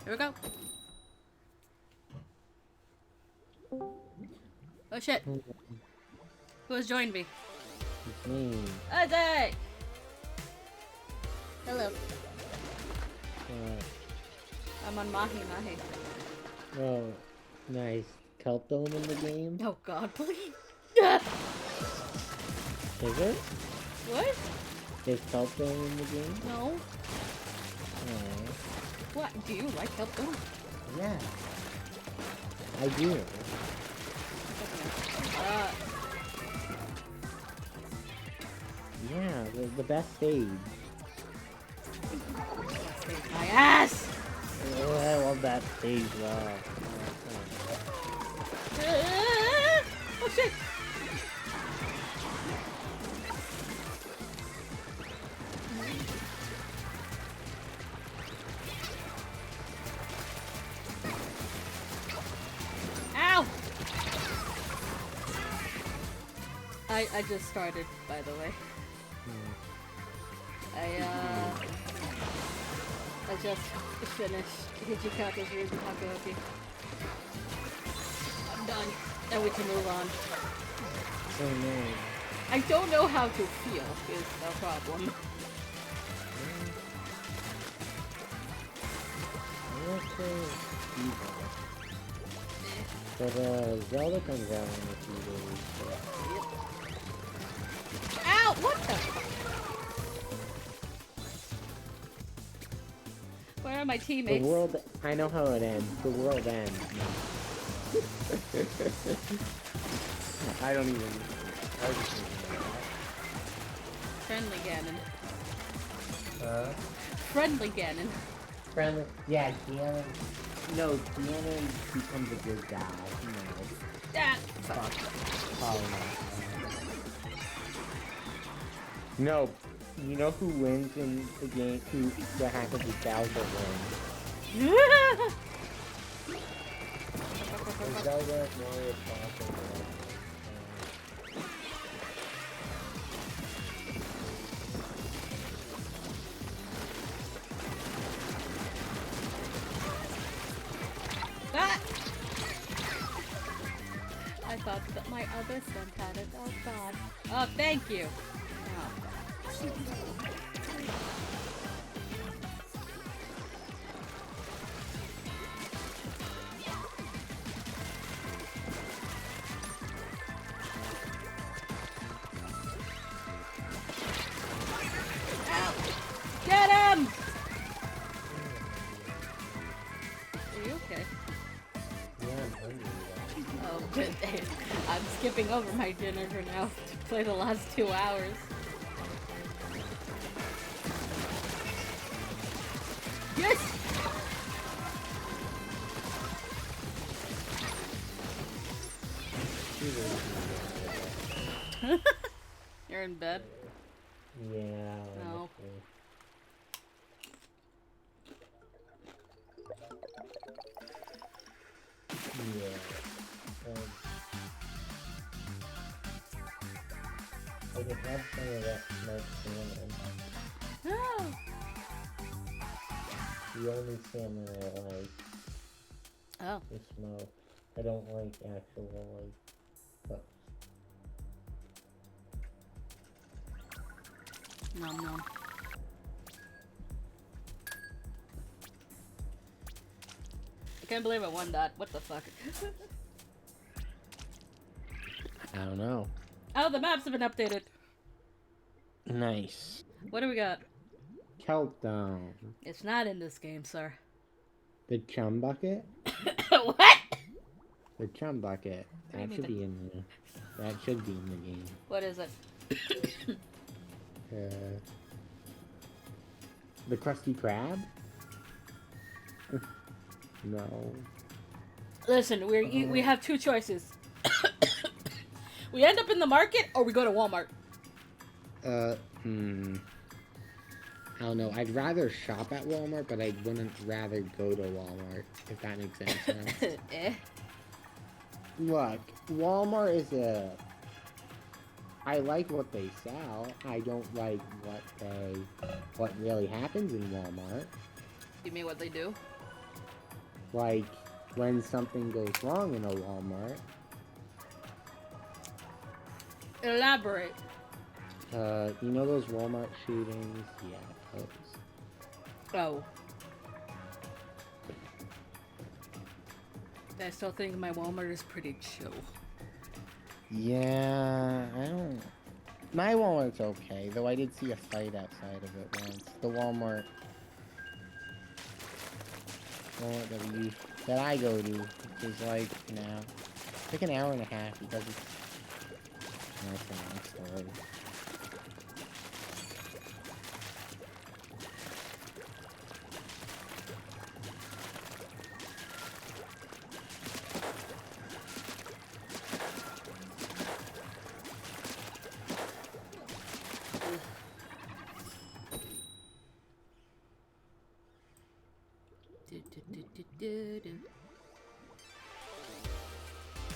Here we go. Oh shit. Who has joined me? It's me. Ajay! Hello. I'm on Mahi Mahi. Oh, nice. Kelp Dome in the game? Oh god, please. Is it? What? Is Kelp Dome in the game? No. Oh. What? Do you like Help Dome? Yeah. I do. Yeah, the best stage. My ass! Oh, I love that stage, wow. Oh shit! Ow! I just started, by the way. I just finished Hijikata's Ruse and Hakuoki. I'm done. And we can move on. Oh no. I don't know how to feel is the problem. But Zelda comes out in a few days. Ow! What the fuck? Where are my teammates? The world, I know how it ends. The world ends. I don't even. Friendly Ganon. Friendly. Friendly Ganon. Friendly. Yeah, Ganon. No, Ganon becomes a good guy. You know. Ah, Fuck. Oh no. No. You know who wins in the game? Who the Hakuoki Bowser wins? Zelda Mario Bowser wins. Ah! I thought that my other son had it. Oh god. Oh, thank you. Oh. Get him! Are you okay? Yeah, I'm hungry. Oh, good. I'm skipping over my dinner for now to play the last 2 hours. Yes! You're in bed? Yeah. No. Yeah. I can have some of that smoked salmon. No! The only salmon I like Oh. is smoked. I don't like actual, like, cooked. Nom nom. I can't believe I won that. What the fuck? I don't know. Oh, the maps have been updated. Nice. What do we got? Countdown. It's not in this game, sir. The chum bucket? What? The chum bucket. What do you That should mean be in there. That should be in the game. What is it? The Krusty Krab? No. Listen, we have two choices. We end up in the market, or we go to Walmart. I don't know. I'd rather shop at Walmart, but I wouldn't rather go to Walmart, if that makes any sense. Look, Walmart is I like what they sell. I don't like what really happens in Walmart. You mean what they do? Like, when something goes wrong in a Walmart. Elaborate. You know those Walmart shootings? Yeah, those. Oh. I still think my Walmart is pretty chill. Yeah, I don't... My Walmart's okay, though I did see a fight outside of it once. The Walmart that I go to, which is like, like an hour and a half because it's... That's a long story.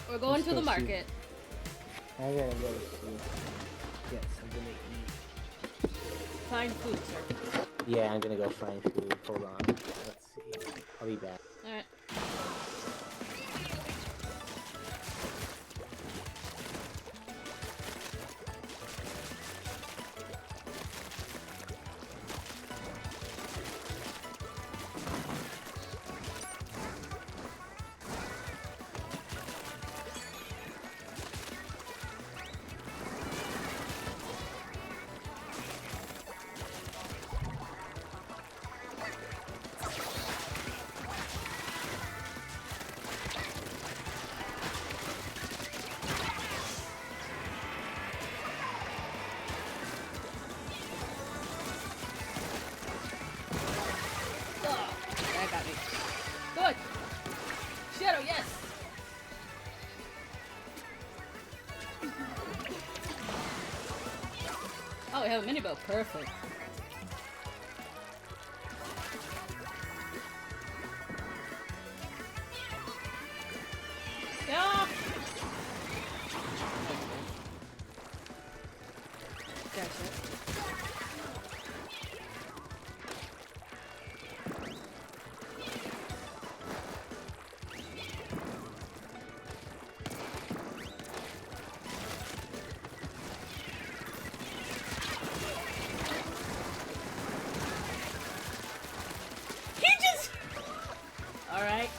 We're going to the market. I gotta go to sleep. Yes, I'm gonna eat. Find food, sir. Yeah, I'm gonna go find food. Hold on. Let's see. I'll be back. Alright. I have a mini bow. Perfect. Yeah. Gotcha. Alright.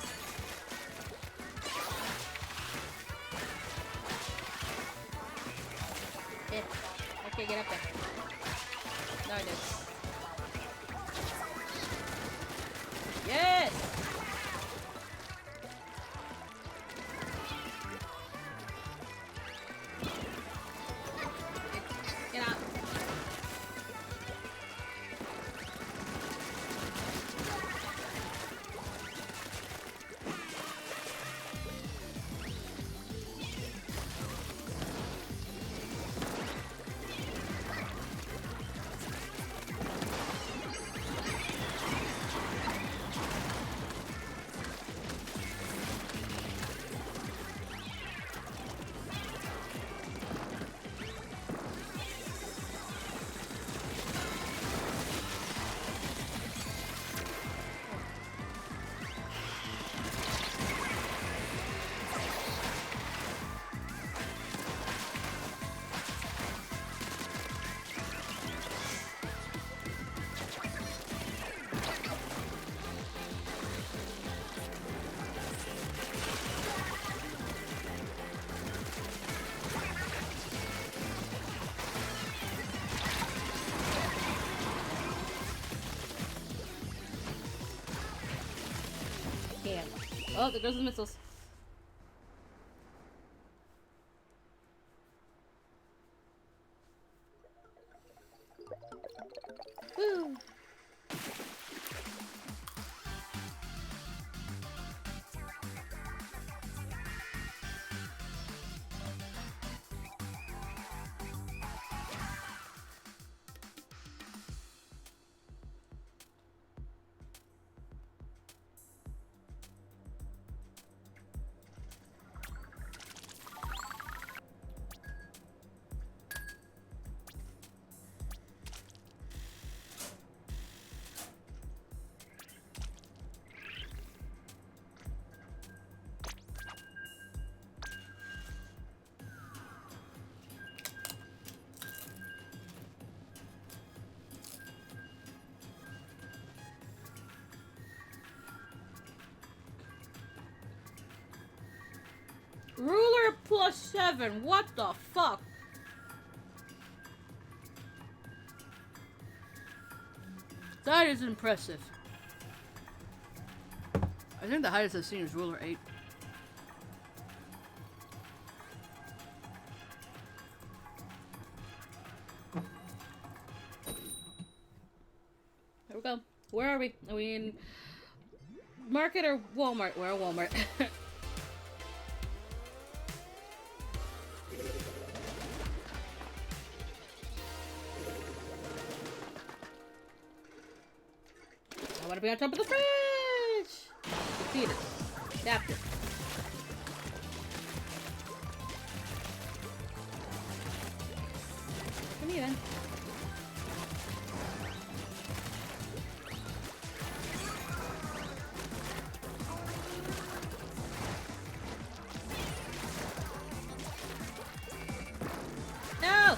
Okay, get up there. No, I did. Yes! Get out. Yeah. Oh, there goes the missiles. Woo! Ruler +7. What the fuck? That is impressive. I think the highest I've seen is ruler 8. There we go. Where are we? Are we in Market or Walmart? We're at Walmart. I want to be on top of the fridge! Defeat it. Tapped it. Come here then. No!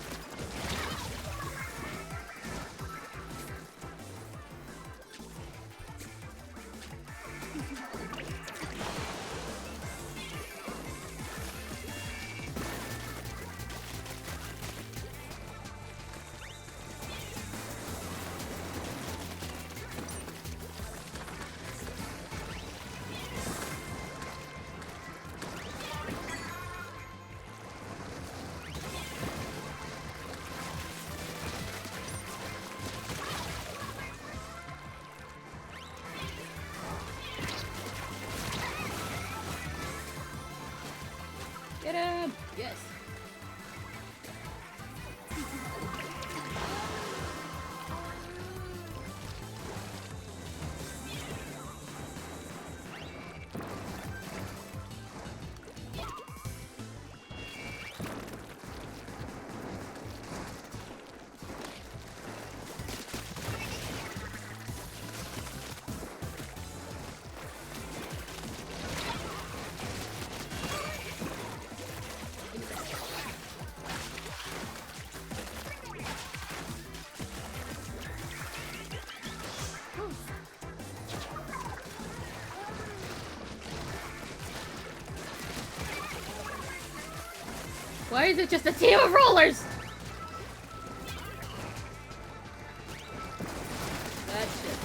Why is it just a team of rollers? That shit.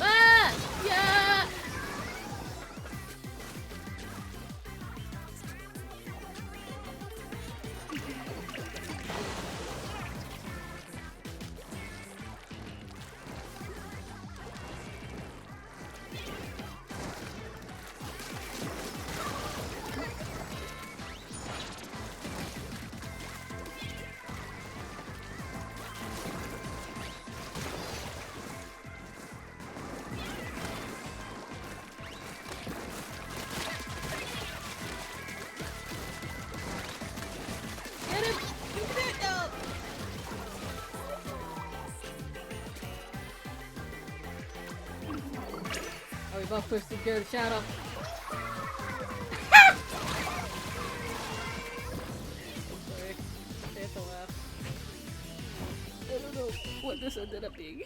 Ah! Yeah! Get him! You can do it now! Oh, we both pushed through the shadow. Sorry. I have to laugh. I don't know what this ended up being.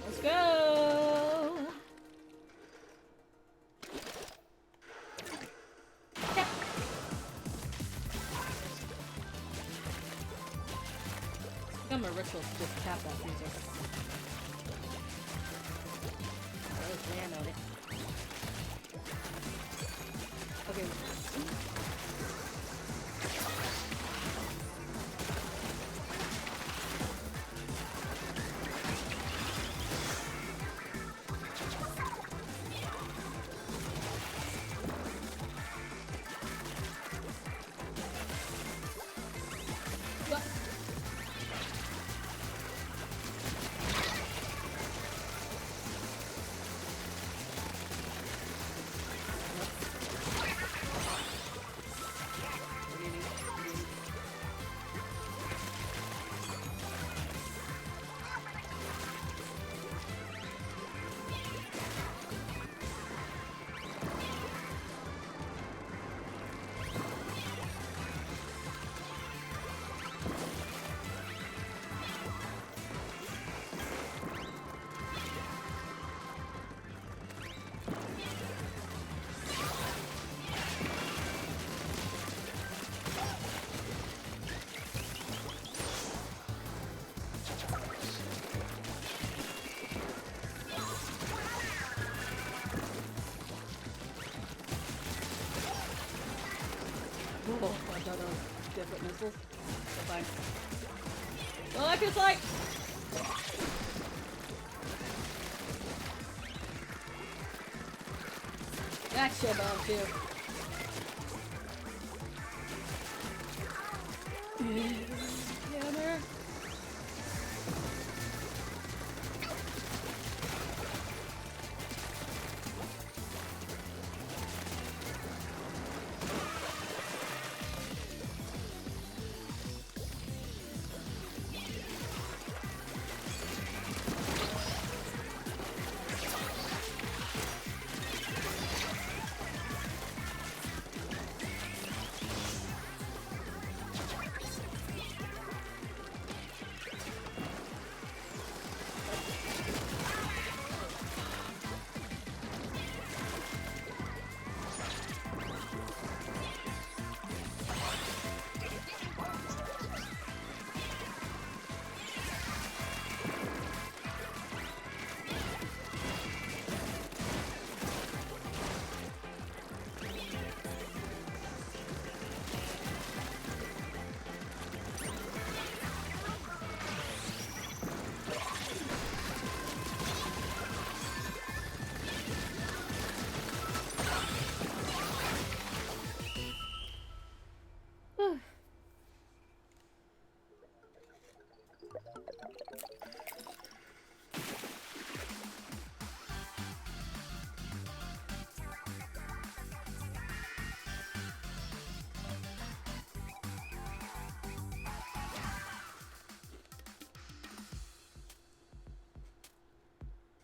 Let's go! Yeah. Become a ritual to just tap that freezer. Oh, land on it. Okay. Oh, I got different missiles. So fine. Well, like it's like. That's your bomb too. Hammer.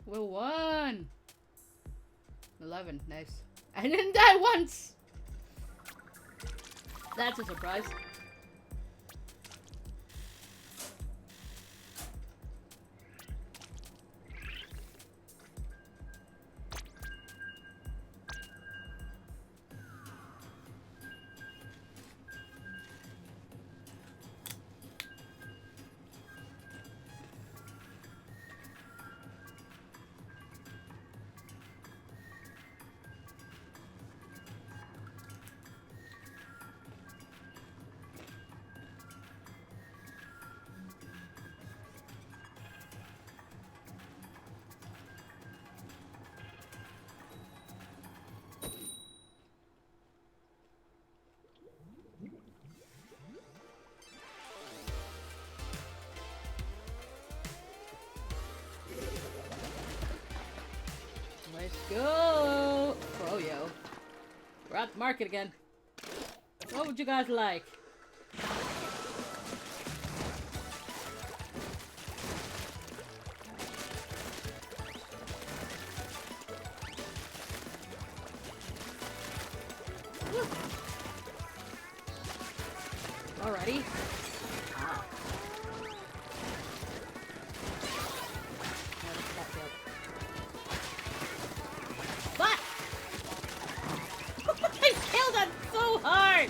We won! 11, nice. I didn't die once! That's a surprise. Let's go! Froyo. We're at the market again. What would you guys like? Alrighty. Ah. What? I killed him so hard!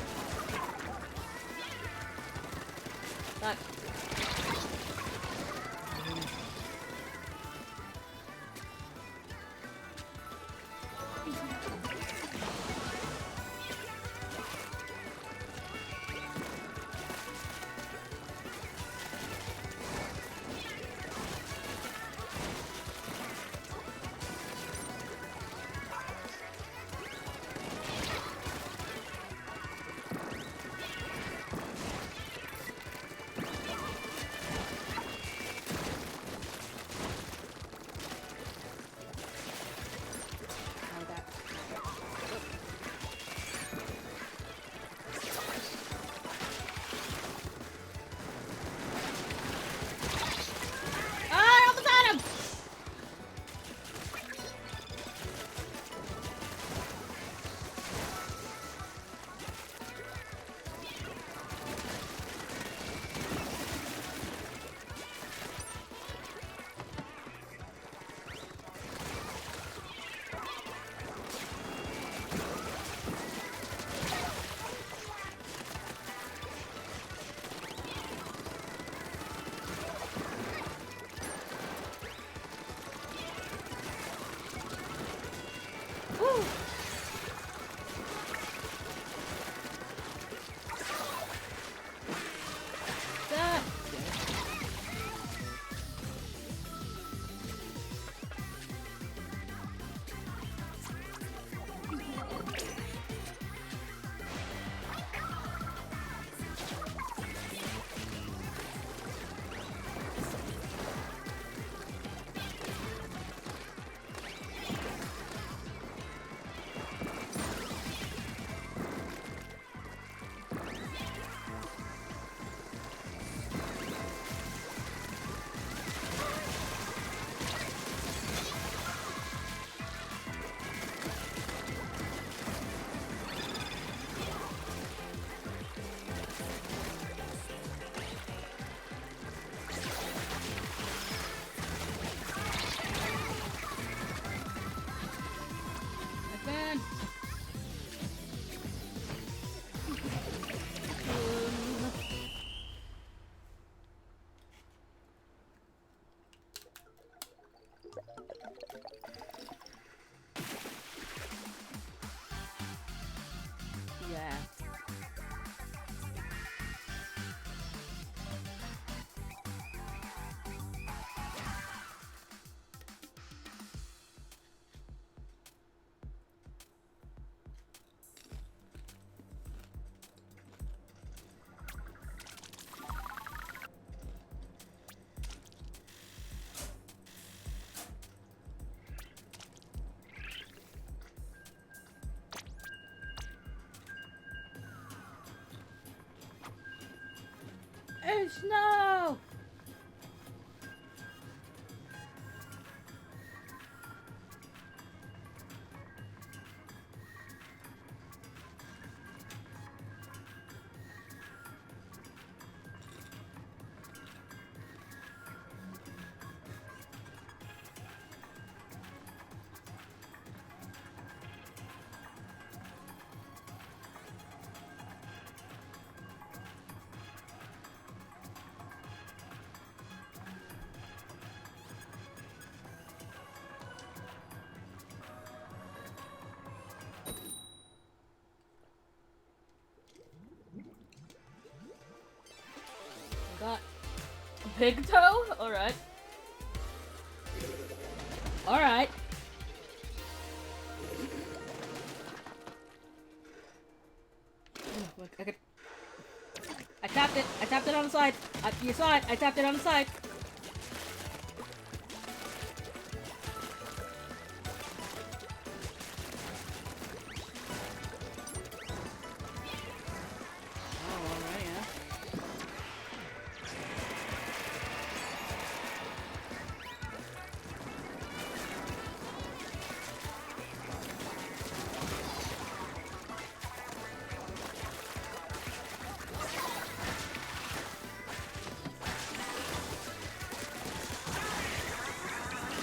Fuck. Yeah. Snow! big toe? Alright. Alright. Look, I tapped it. I tapped it on the side. You saw it. I tapped it on the side. Oh, alright, yeah.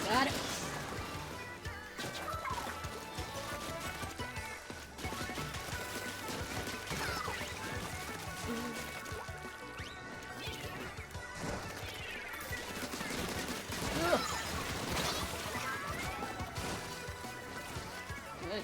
Got it. Ugh. Good.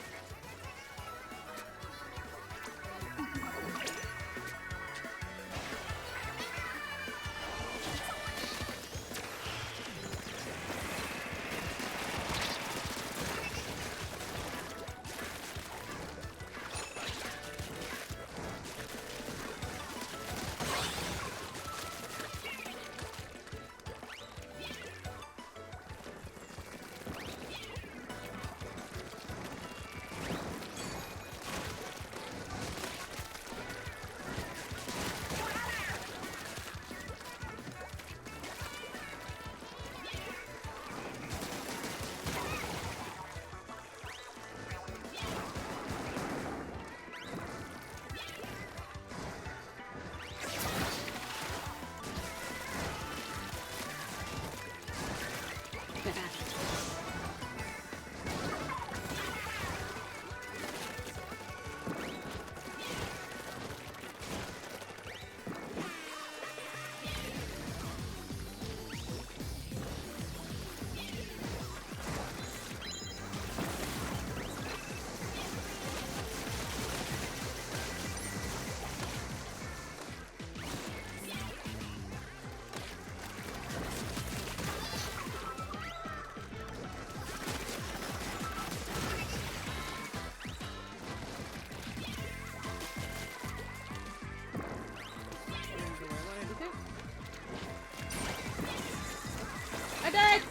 I died!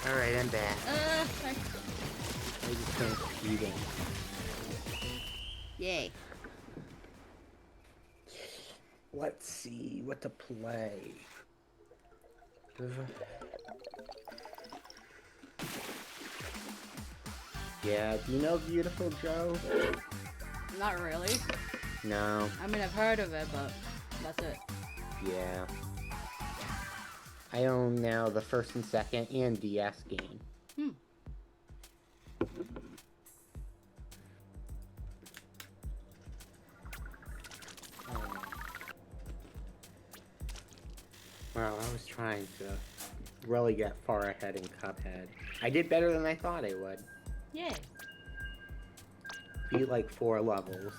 Alright, I'm back. Sorry. I just finished eating. Yay. Let's see what to play. Yeah, do you know Beautiful Joe? Not really. No. I mean, I've heard of it, but that's it. Yeah. I own now the first and second and DS game. Well, I was trying to really get far ahead in Cuphead. I did better than I thought I would. Yay. Beat like 4 levels.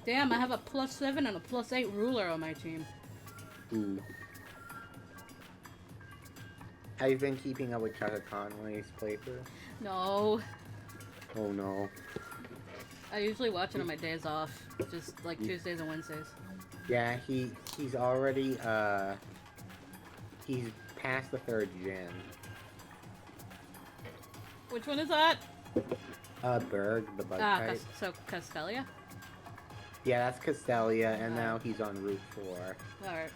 Damn, I have a +7 and a +8 ruler on my team. Ooh. Have you been keeping up with Chaka Conway's playthrough? No. Oh no. I usually watch it on my days off. Just like Tuesdays and Wednesdays. Yeah, he's already, he's past the 3rd gen. Which one is that? Berg, the bug Ah, type. so Castelia? Yeah, that's Castelia, and now he's on Route 4. Alright.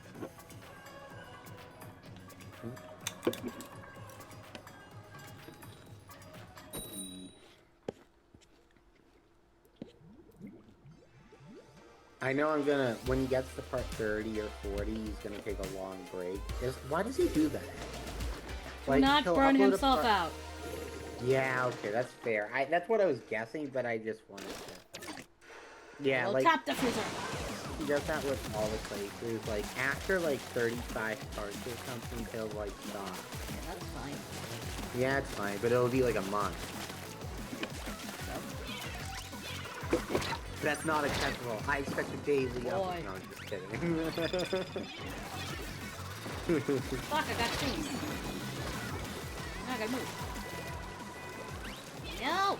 I know I'm gonna, when he gets to part 30 or 40, he's gonna take a long break. Why does he do that? Do not he'll burn upload a himself part- out. Yeah, okay, that's fair. That's what I was guessing, but I just wanted to. Yeah, Well, like tap diffuser. he does that with all the places. Like after like 35 starts or something, he'll like stop. Yeah, that's fine. Yeah, it's fine, but it'll be like a month. That's not acceptable. I expect a daily Boy. upload. No, I'm just kidding. Fuck, I got cheese. Now I gotta move. No!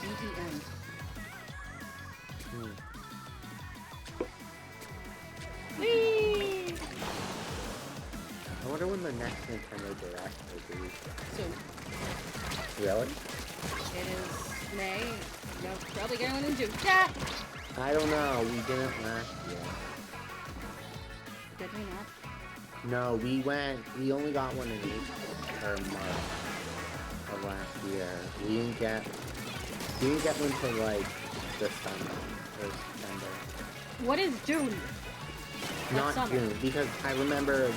BTN. Whee! I wonder when the next Nintendo Direct will be. Soon. Really? It is May. You're probably getting one in June. Yeah! I don't know. We didn't last year. Did we not? No, we only got one in April or March of last year. We didn't get one till like December or September. What is June? Not summer. June, because I remember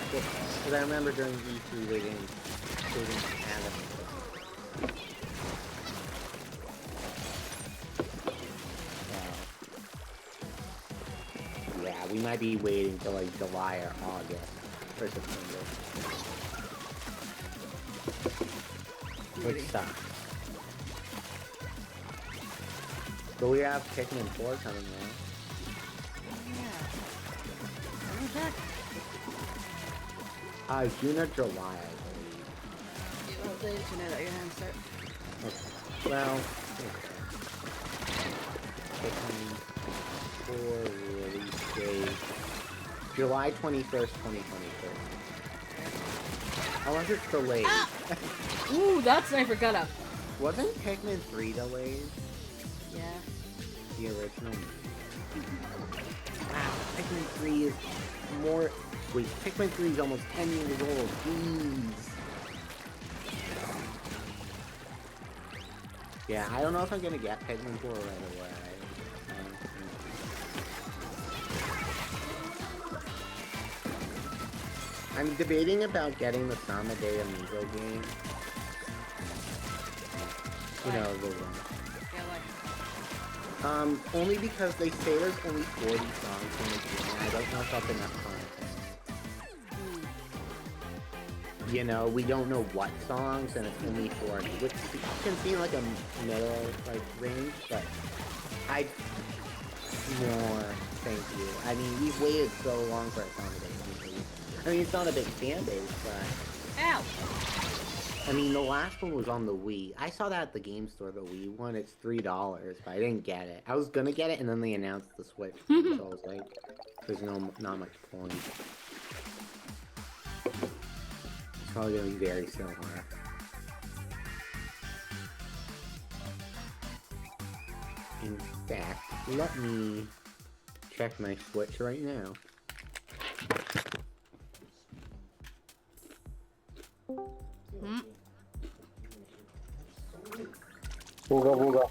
during E3 they didn't have it. Yeah, we might be waiting till like July or August for September. Which sucks. But we have Pikmin 4 coming now. Yeah. When is that? June or July, I believe. You have the internet at your hand, sir. Okay. Well, Pikmin 4 release date July 21st, 2023. Unless it's delayed. Ah! Ooh, that's I forgot of. Wasn't Pikmin 3 delayed? Yeah. The original? Wow, Pikmin 3 is more... Wait, Pikmin 3 is almost 10 years old. Jeez. Yeah, I don't know if I'm gonna get Pikmin 4 right away. I'm debating about getting the Samadei Amiibo game. You know, the one. Yeah, what? Only because they say there's only 40 songs in the game, and I don't know if that's enough content. You know, we don't know what songs, and it's only 40, which can seem like a middle, like, range, but I'd more, thank you. I mean, we've waited so long for a Samadei Amiibo. I mean, it's not a big fan base, but... Ow! I mean, the last one was on the Wii. I saw that at the game store, the Wii one. It's $3, but I didn't get it. I was gonna get it, and then they announced the Switch one, so I was like, there's not much point. It's probably gonna be very similar. In fact, let me check my Switch right now. Hello.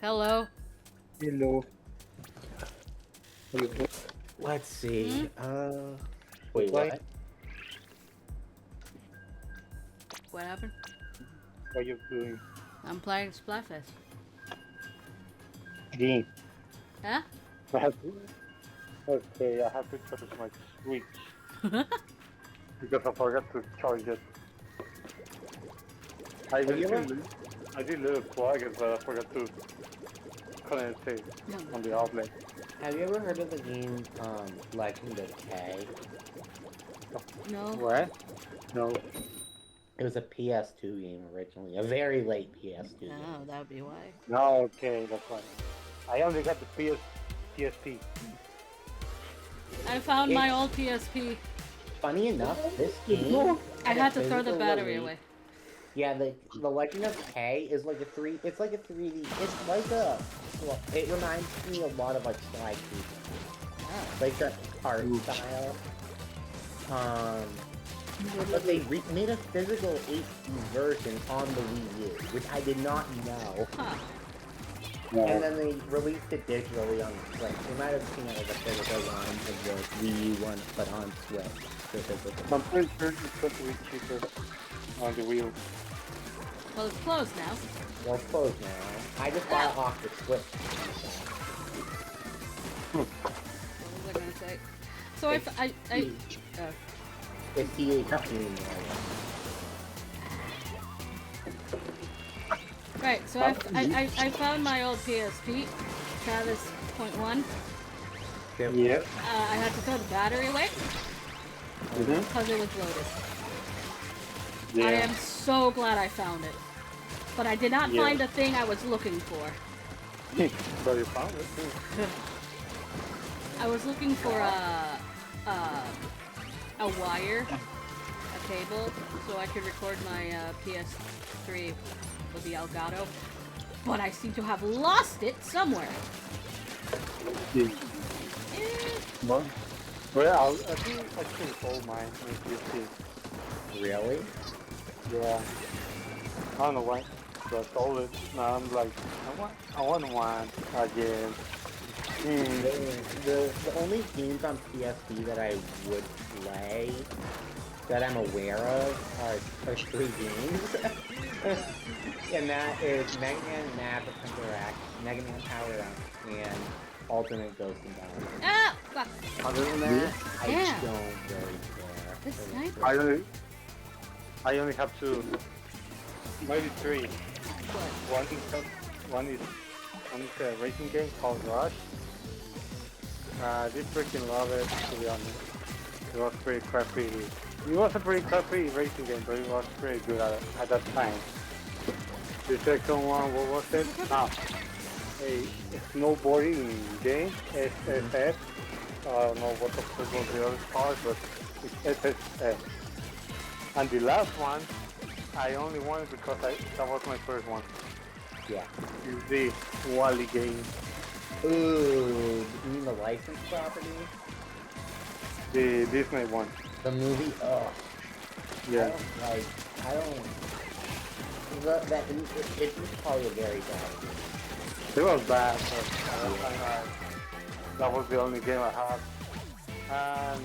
Hello. Let's see. Wait, what? What happened? What are you doing? I'm playing Splatfest. Game. Huh? Okay, I have to charge my Switch because I forgot to charge it. I did little plugins, but I forgot to connect it on the outlet. Have you ever heard of the game, Legend of K? No. What? No. It was a PS2 game originally, a very late PS2 game. Oh, that would be why. No, okay, that's fine. I only got the PSP. I found my old PSP. Funny enough, this game... I had to throw the battery away. Yeah, the Legend of K is like it's like a 3D, it's like well, it reminds me a lot of like Sly Cooper. Like the art style. But they made a physical HD version on the Wii U, which I did not know. Huh. And then they released it digitally on the Switch. You might have seen it like a bit of the lines of the Wii U one, but on Switch. I'm pretty sure it's going to be cheaper on the Wii U. Well, it's closed now. Well, it's closed now. I just bought it off the Switch. What was I gonna say? So it's THQ. Right, so I found my old PSP, Travis .1. Yeah. I had to throw the battery away because it was loaded. Yeah. I am so glad I found it, but I did not find the thing I was looking for. But you found it too. I was looking for a wire, a cable, so I could record my PS3 with the Elgato, but I seem to have lost it somewhere. Well, I think I can hold mine with PSP. Really? Yeah. I don't know why, but I sold it. Now I'm like, I want one again. The only games on PSP that I would play that I'm aware of are 3 games. And that is Mega Man Maverick Interact, Mega Man Power Up, and Ultimate Ghost and Balance. Ah! Fuck. Other than that, I Yeah. don't really care. This sniper. I only have 2, maybe 3. What? One is a racing game called Rush. I did freaking love it, to be honest. It was pretty crappy. It was a pretty crappy racing game, but it was pretty good at that time. The second one, what was it? A snowboarding game, SSS. I don't know what the fuck was the other part, but it's SSS. And the last one, I only won it because that was my first one. Yeah. It's the Wally game. Ooh, you mean the licensed property? The Disney one. The movie? Oh. Yeah. It was probably a very bad game. It was bad, but that was the only game I had. And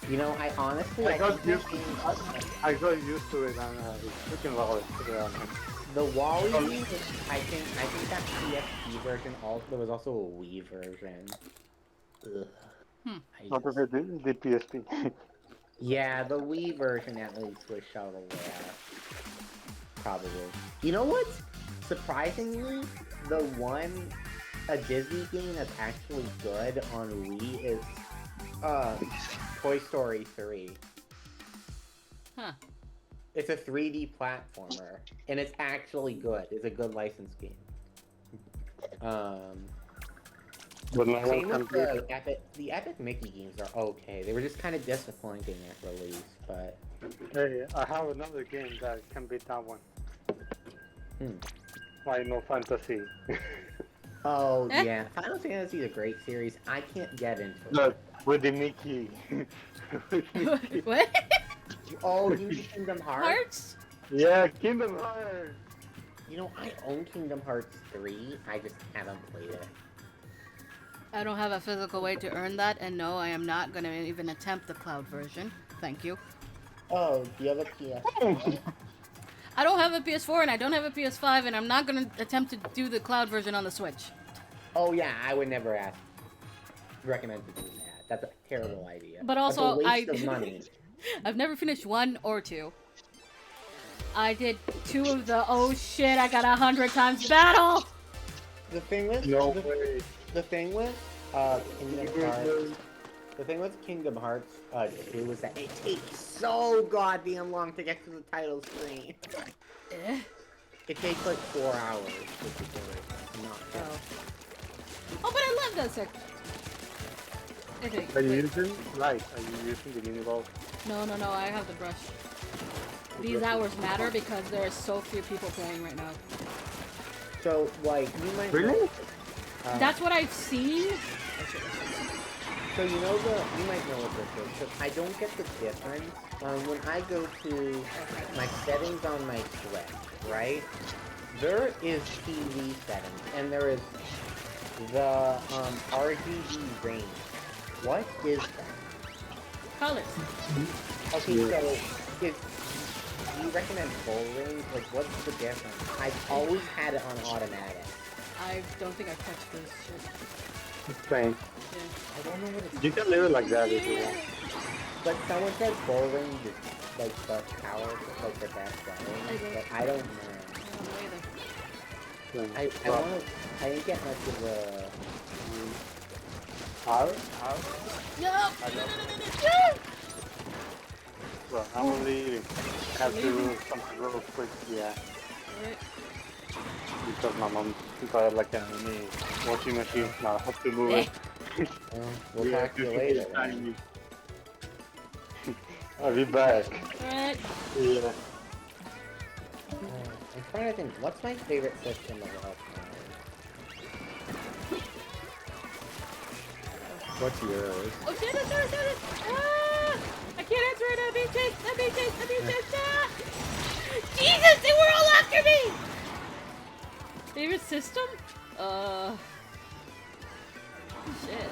you know, I honestly... I got used to it, and I freaking love it, to be honest. The Wall-E game, I think that PSP version also, there was also a Wii version. Ugh. Not the PSP. Yeah, the Wii version at least was shovelware. Probably. You know what? Surprisingly, a Disney game that's actually good on Wii is Toy Story 3. Huh. It's a 3D platformer, and it's actually good. It's a good licensed game. But no Same one with can the Epic Mickey games are okay. They were just kind of disappointing at release, but... Hey, I have another game that can beat that one. Final Fantasy. Oh, yeah. Final Fantasy is a great series. I can't get into it. Look, with the Mickey. What? Oh, you mean Kingdom Hearts? Yeah, Kingdom Hearts. You know, I own Kingdom Hearts 3. I just haven't played it. I don't have a physical way to earn that, and no, I am not going to even attempt the cloud version. Thank you. Oh, do you have a PS4? I don't have a PS4, and I don't have a PS5, and I'm not going to attempt to do the cloud version on the Switch. Oh, yeah, I would never recommend to do that. That's a terrible idea. But also, That's a waste of money. I've never finished 1 or 2. I did 2 of the oh shit, I got 100 times battle! The thing with Kingdom Hearts 2 is that it takes so goddamn long to get to the title screen. It takes like 4 hours. Not Oh, but I love that section. Are you using the mini ball? No, I have the brush. These hours matter because there are so few people playing right now. So, like, you might... Really? That's what I've seen. So you might know what this is, because I don't get the difference when I go to my settings on my Switch, right? there is TV settings, and there is the RGB range. What is that? Colors. Okay, so do you recommend full range? Like, what's the difference? I've always had it on automatic. I don't think I've touched this shit. It's fine. Yeah. I don't know what it's. You can leave it like that if you want. But someone said full range is like the power, like the best setting. But I don't know. I don't know either. I didn't get much of a. How? No! I don't know. Well, I'm leaving. I have to do something real quick, yeah. Alright. Because my mom got like a mini washing machine. Now I have to move it. We'll talk to you later. Tiny. I'll be back. Alright. Yeah. I'm trying to think, what's my favorite system of all time? What's yours? Oh shit, it's it! Ah! I can't answer it, I'm being chased! Ah! Jesus, they were all after me! Favorite system? Shit.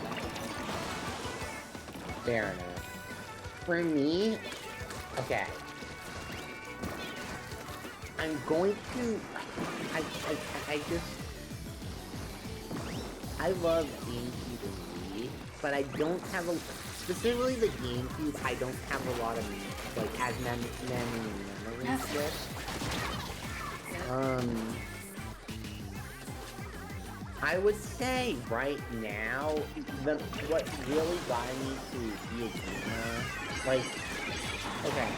Fair enough. For me, okay. I'm going to. I love GameCube and Wii, but I don't have a. Specifically the GameCube, I don't have a lot of like as many memories with. I would say right now, what really got me to be a gamer, like, okay.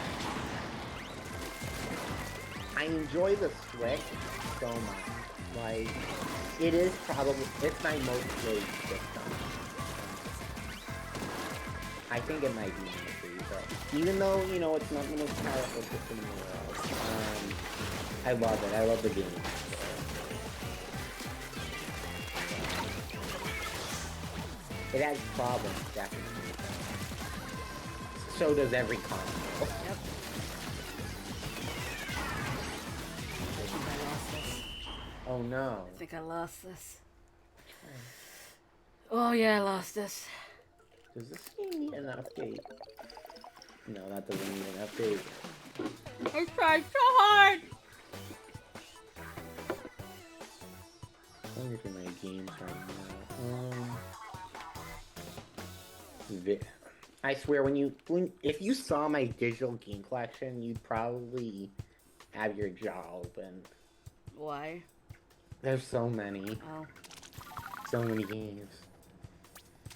I enjoy the Switch so much. Like, it's my most played system. I think it might be my favorite. Even though, it's not the most powerful system in the world. I love it. I love the game. It has problems, definitely. So does every console. Yep. I think I lost this. Oh no. I think I lost this. Oh yeah, I lost this. Does this game need an update? No, that doesn't need an update. I tried so hard! I'm looking at my games right now. I swear, if you saw my digital game collection, you'd probably have your jaw open. Why? There's so many. Oh. So many games.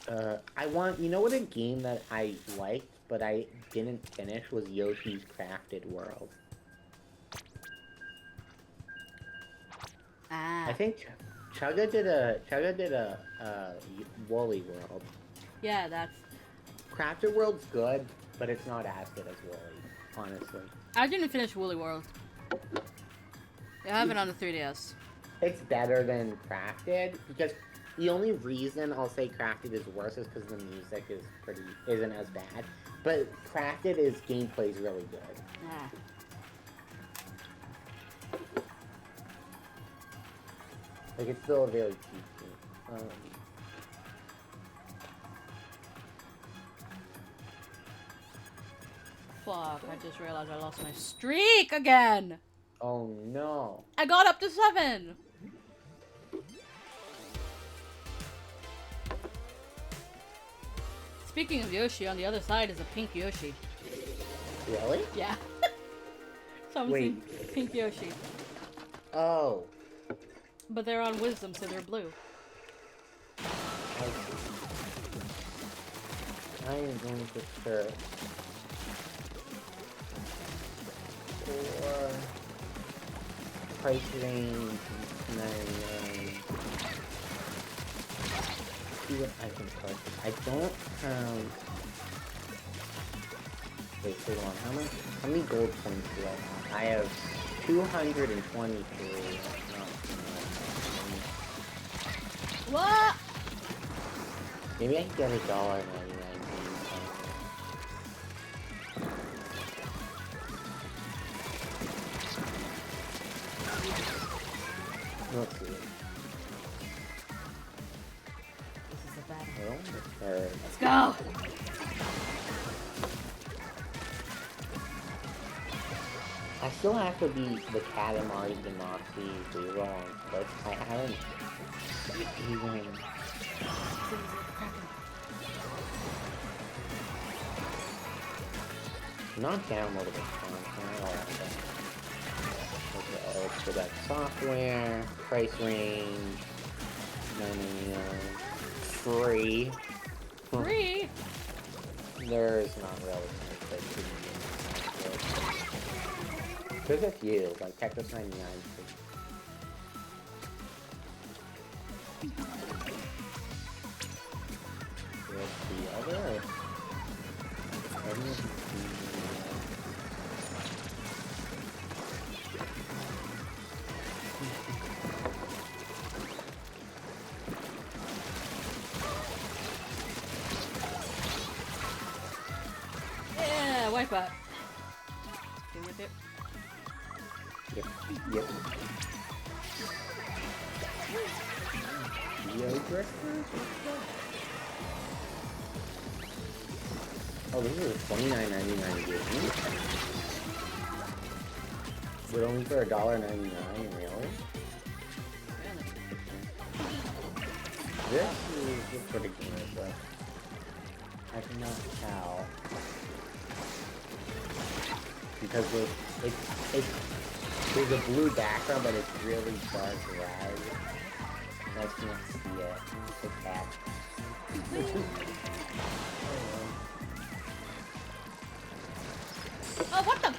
You know what a game that I liked, but I didn't finish was Yoshi's Crafted World. Ah. I think Chugga did a Woolly World. Yeah, that's... Crafted World's good, but it's not as good as Woolly, honestly. I didn't finish Woolly World. I have it on the 3DS. It's better than Crafted, because the only reason I'll say Crafted is worse is because the music isn't as bad. But Crafted gameplay is really good. Ah. Like, it's still a very cheap game. Fuck, I just realized I lost my streak again! Oh no. I got up to 7! Speaking of Yoshi, on the other side is a pink Yoshi. Really? Yeah. Wait. Pink Yoshi. Oh. But they're on Wisdom, so they're blue. I am going to search for price range scenario. See what I can purchase. I don't have. Wait, hold on. How many gold points do I have? I have 223. What? Maybe I can get $1.99. Let's see. This is a bad one. Well, or Let's go! I still have to beat the Katamari Damacy Zero, but I haven't even... Not downloadable content, alright. Okay, let's go back to software, price range, free. Free? There's not really anything. There's a few, like Tetris 99. Where's the other? Yeah, wipe out. Stay with it. Yep. Yo, drifters? Oh, this is a $29.99 game. But only for $1.99, really? This is for the game, but I cannot tell. Because there's a blue background, but it's really dark red. I can't see it. It's bad. Oh, what the?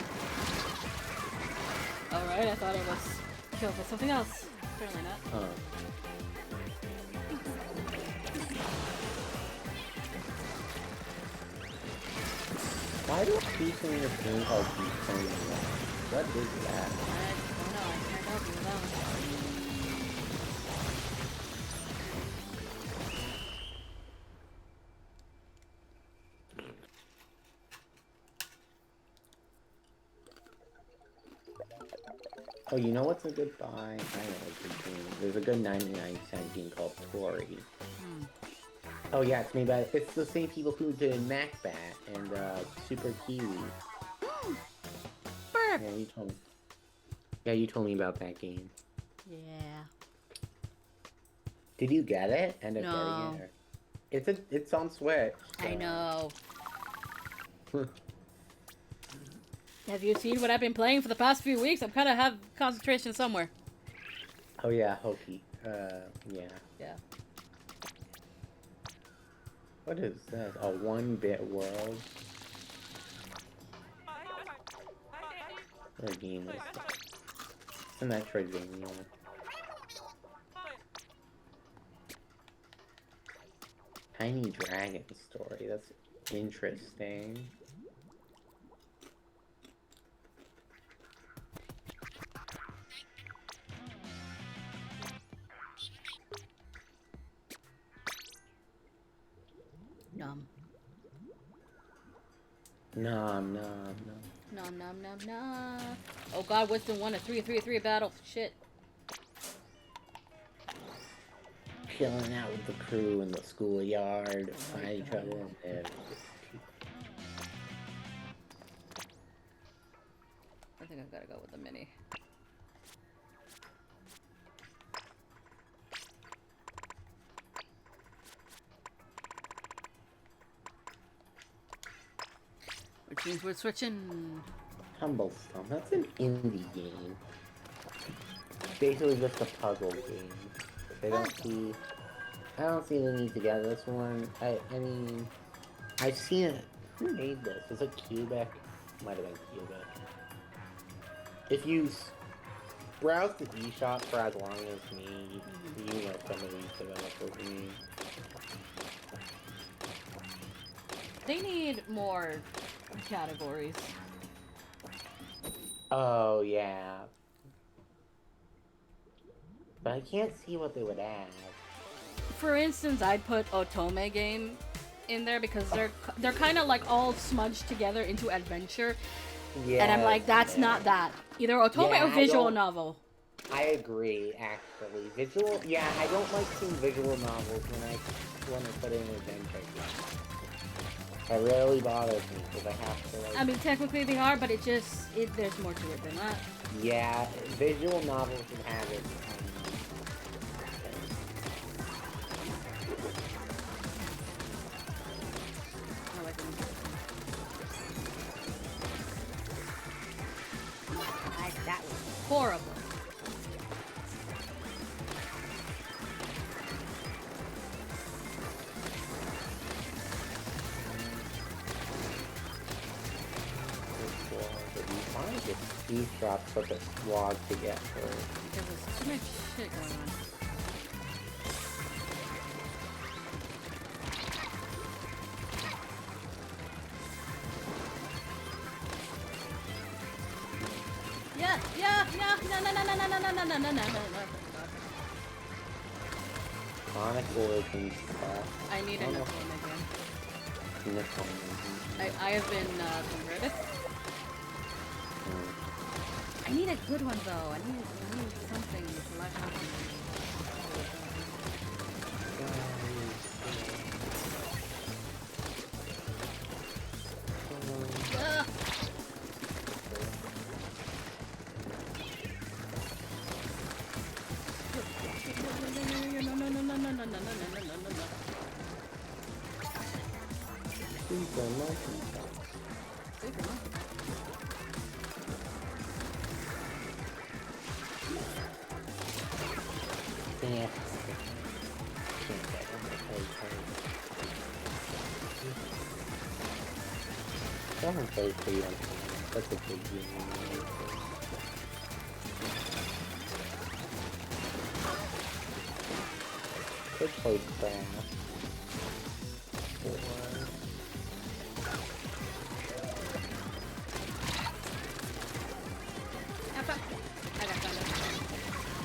Alright, I thought it was killed by something else. Apparently not. Why do Peace in this game called Peace? What is that? I don't know, I can't help you with that one. Oh, you know what's a good buy? I know it's a good game. There's a good 99-cent game called Tori. Oh yeah, it's made by... It's the same people who did MacBat and Super Kiwi. Burp! Yeah, you told me. Yeah, you told me about that game. Yeah. Did you get it? End up No. getting it? It's on Switch. So. I know. Have you seen what I've been playing for the past few weeks? I'm kind of have concentration somewhere. Oh yeah, Hoki. Yeah. Yeah. What is this? A 1-bit world? What game is that? It's a Metroidvania. Tiny Dragon story. That's interesting. Nom. Nom. Nom nom nom nom. Oh god, Winston won a 3-3-3 battle. Shit. Chilling out with the crew in the schoolyard, find each other, and I think I've got to go with the mini. Which means we're switching. Humble Stomp. That's an indie game. Basically just a puzzle game. I don't see the need to get this one. I mean, I've seen it. Who made this? Is it Quebec? Might have been Quebec. If you browse the eShop for as long as me, you know some of these developers need. They need more categories. Oh, yeah. But I can't see what they would add. For instance, I'd put Otome game in there because they're kind of like all smudged together into adventure. Yeah. And I'm like, that's not that. Either Otome or visual novel. I agree, actually. Visual, yeah, I don't like seeing visual novels when I put in adventure. It really bothers me because I have to like. I mean, technically they are, but there's more to it than that. Yeah, visual novels should have it. That was horrible. These drops such a slog to get through. Because there's too much shit going on. Sonic Origins stuff. I need a nickel again. I have been converted. I need a good one though. I need something to life happen. Someone plays pretty much. That's a big game. Could play Craft.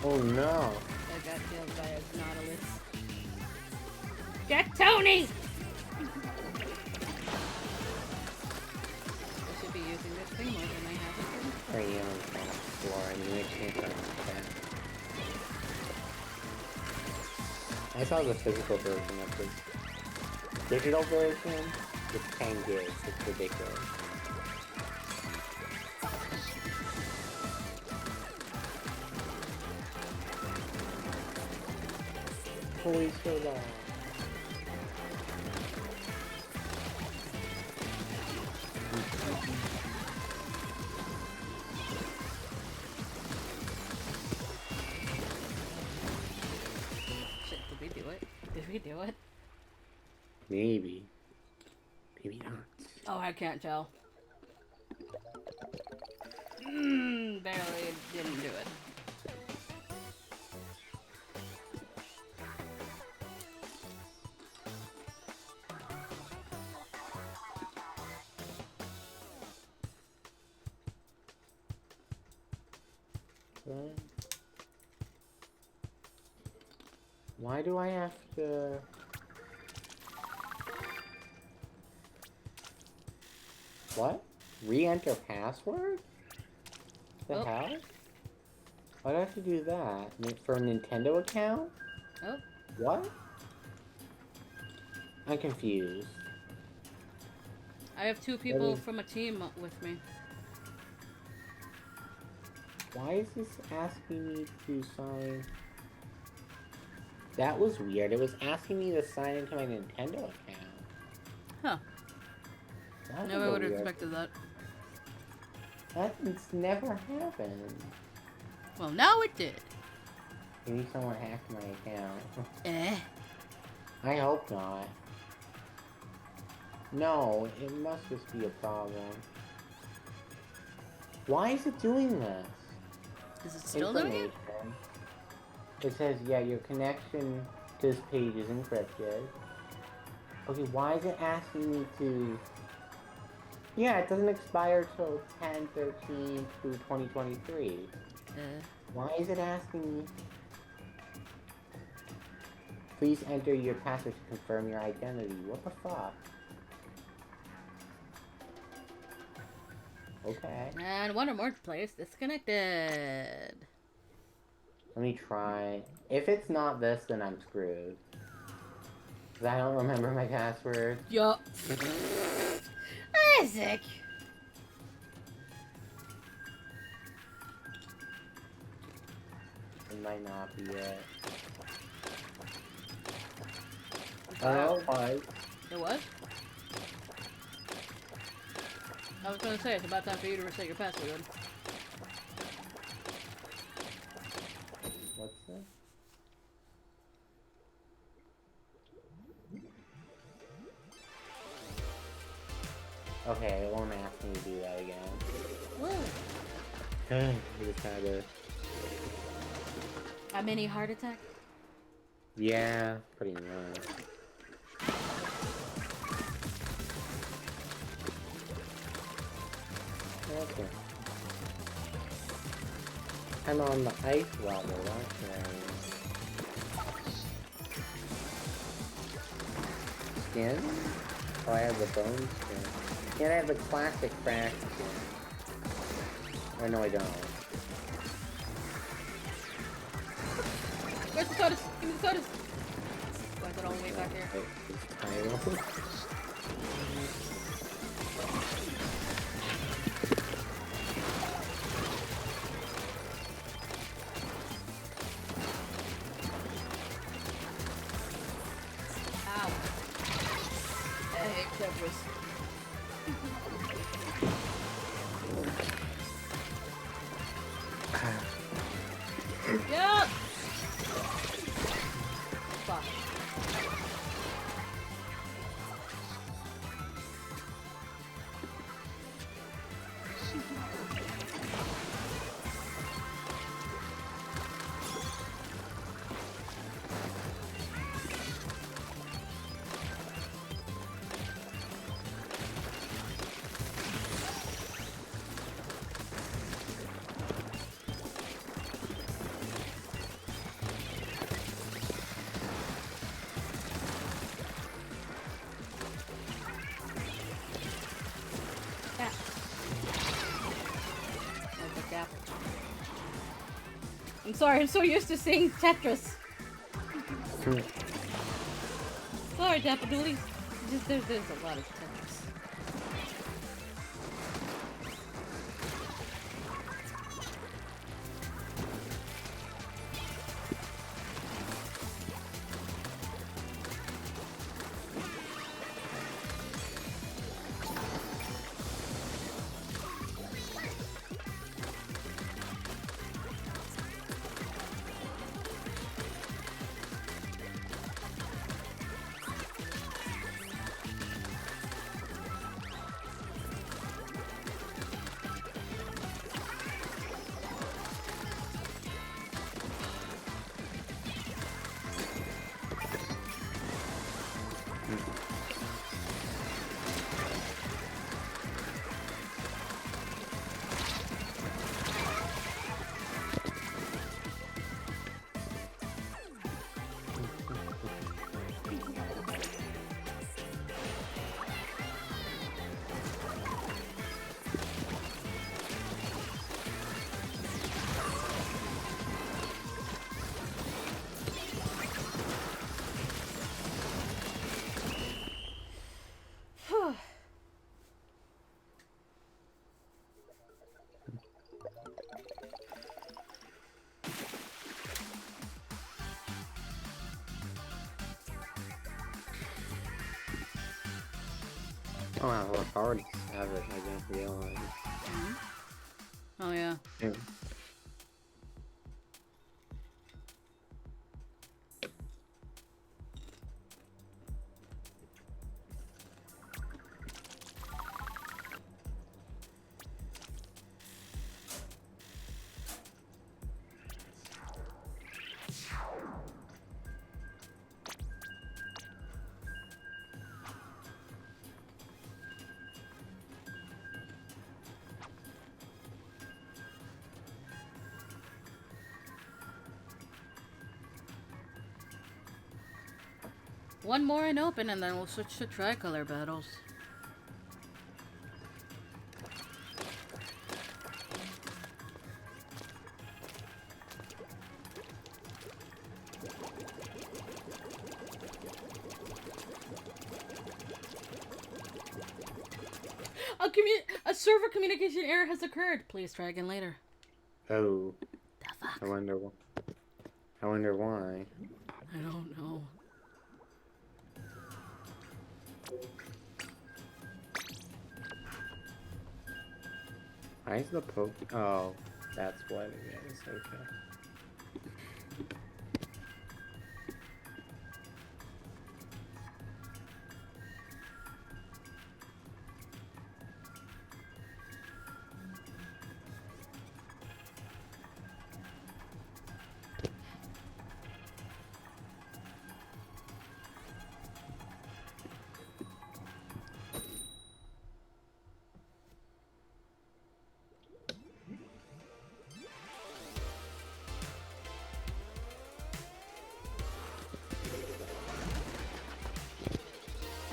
Oh no! I got killed by a Nautilus. Get Tony! I should be using this thing more than I have it. I am on the floor. I mean, I can't find that. I saw the physical version of this. Digital version? It's 10 gigs. It's ridiculous. Holy so long. Shit, did we do it? Did we do it? Maybe. Maybe not. Oh, I can't tell. Barely didn't do it. Why do I have to... What? Re-enter password? The hell? Why'd I have to do that? For a Nintendo account? Oh. What? I'm confused. I have two people from a team with me. Why is this asking me to sign? That was weird. It was asking me to sign into my Nintendo account. Huh. That Never would have expected that. That's never happened. Well, now it did. Maybe someone hacked my account. Eh? I hope not. No, it must just be a problem. Why is it doing this? Is it still doing it? It says, yeah, your connection to this page is encrypted. Okay, why is it asking me to... Yeah, it doesn't expire till 10/13 through 2023. Why is it asking me... Please enter your password to confirm your identity. What the fuck? Okay. And one or more players disconnected. Let me try. If it's not this, then I'm screwed. Because I don't remember my password. Yup. Isaac! It might not be it. Oh, why? It was? I was gonna say, it's about time for you to reset your password then. What's this? Okay, it won't ask me to do that again. We just had A mini heart attack? Yeah, pretty much. Okay. I'm on the ice level, that's right. Skin? Oh, I have the bone skin. And I have the classic crack skin. Oh, no, I don't. Where's the sodas? Give me the sodas! Why is it all the way back here? It's title. Ow. Hey, Cobras. Yup! Fuck. I'm sorry, I'm so used to seeing Tetris. Sorry, Dapadoolies. Just there's a lot of Tetris. Oh wow, I've already savage, I didn't realize. Oh yeah. Yeah. One more and open, and then we'll switch to tricolor battles. A server communication error has occurred. Please try again later. Oh. The fuck? I wonder why. I don't know. Why is the poke? Oh, that's what it is. Okay.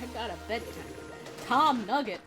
I got a bedtime. Tom Nugget.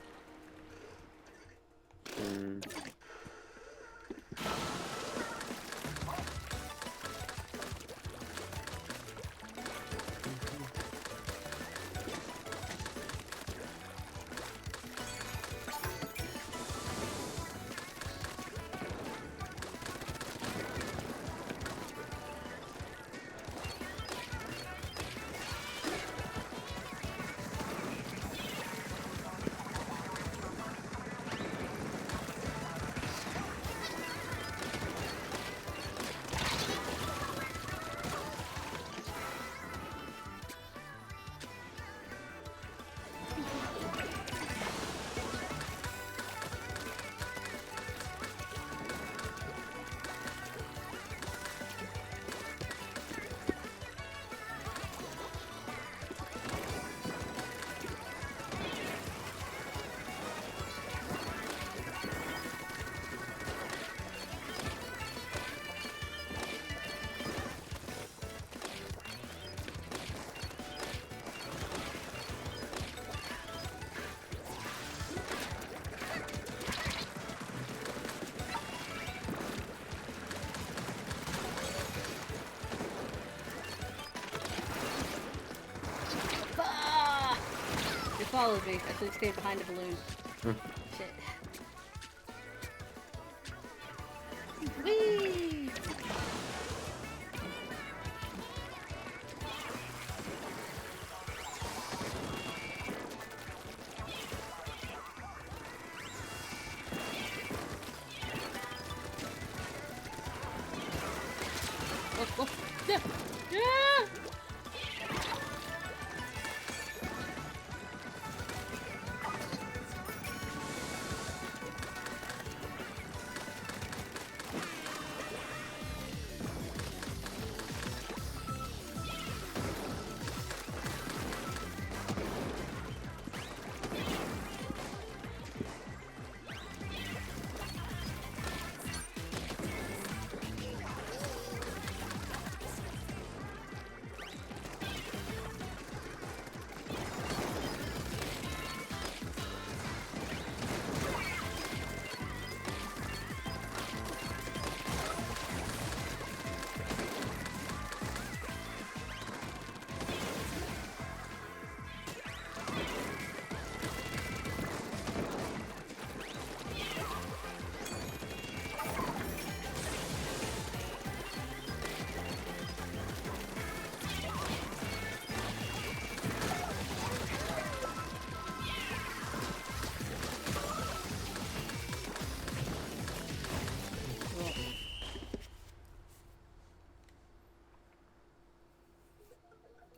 Followed me. I should have stayed behind the balloon. Shit. Whee! Oh, yeah. Yeah!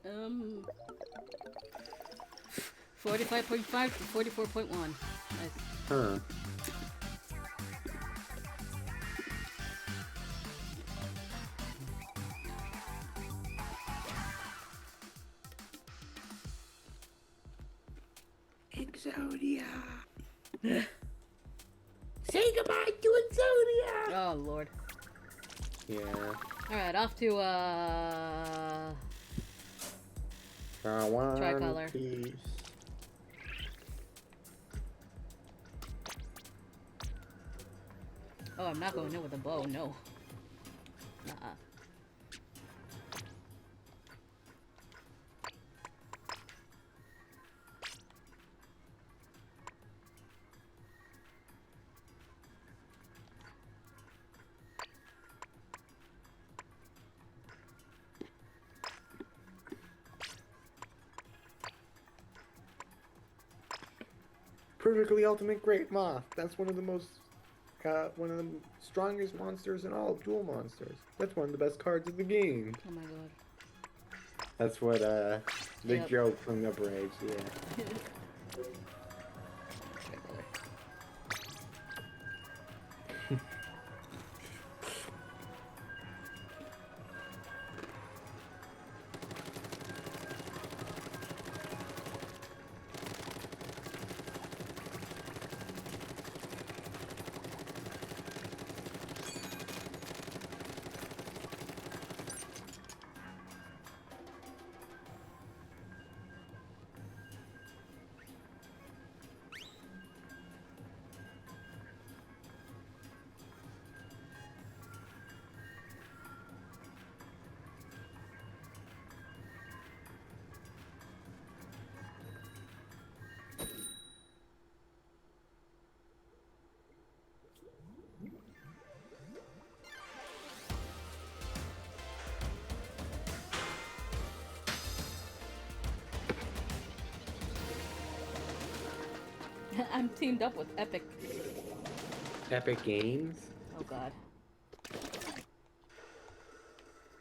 Um, 45.5 to 44.1. Nice. Huh. Exodia. Say goodbye to Exodia. Oh lord. Yeah. All right, off to One Tricolor. Piece. Oh, I'm not going in with a bow. No. Nuh-uh. Perfectly ultimate great moth. That's one of the strongest monsters in all of Duel Monsters. That's one of the best cards of the game. Oh my god. That's what the Yep. joke from the bridge, yeah. I'm teamed up with Epic. Epic Games? Oh god.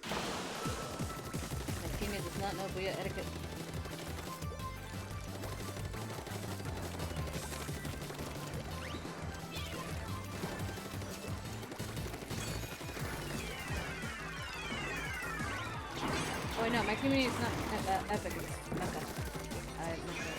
My teammate does not know Booyah etiquette. Oh wait, no, my teammate is not Epic. It's Mecca. I messed up.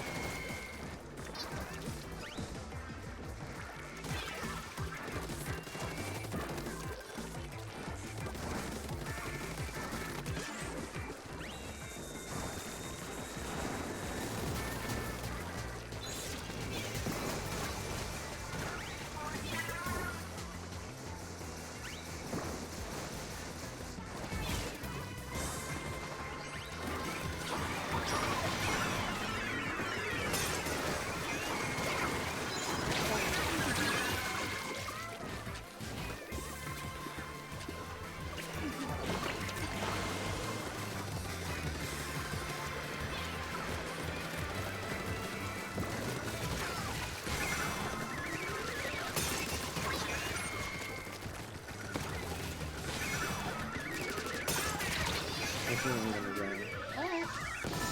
I think I'm gonna run. Alright.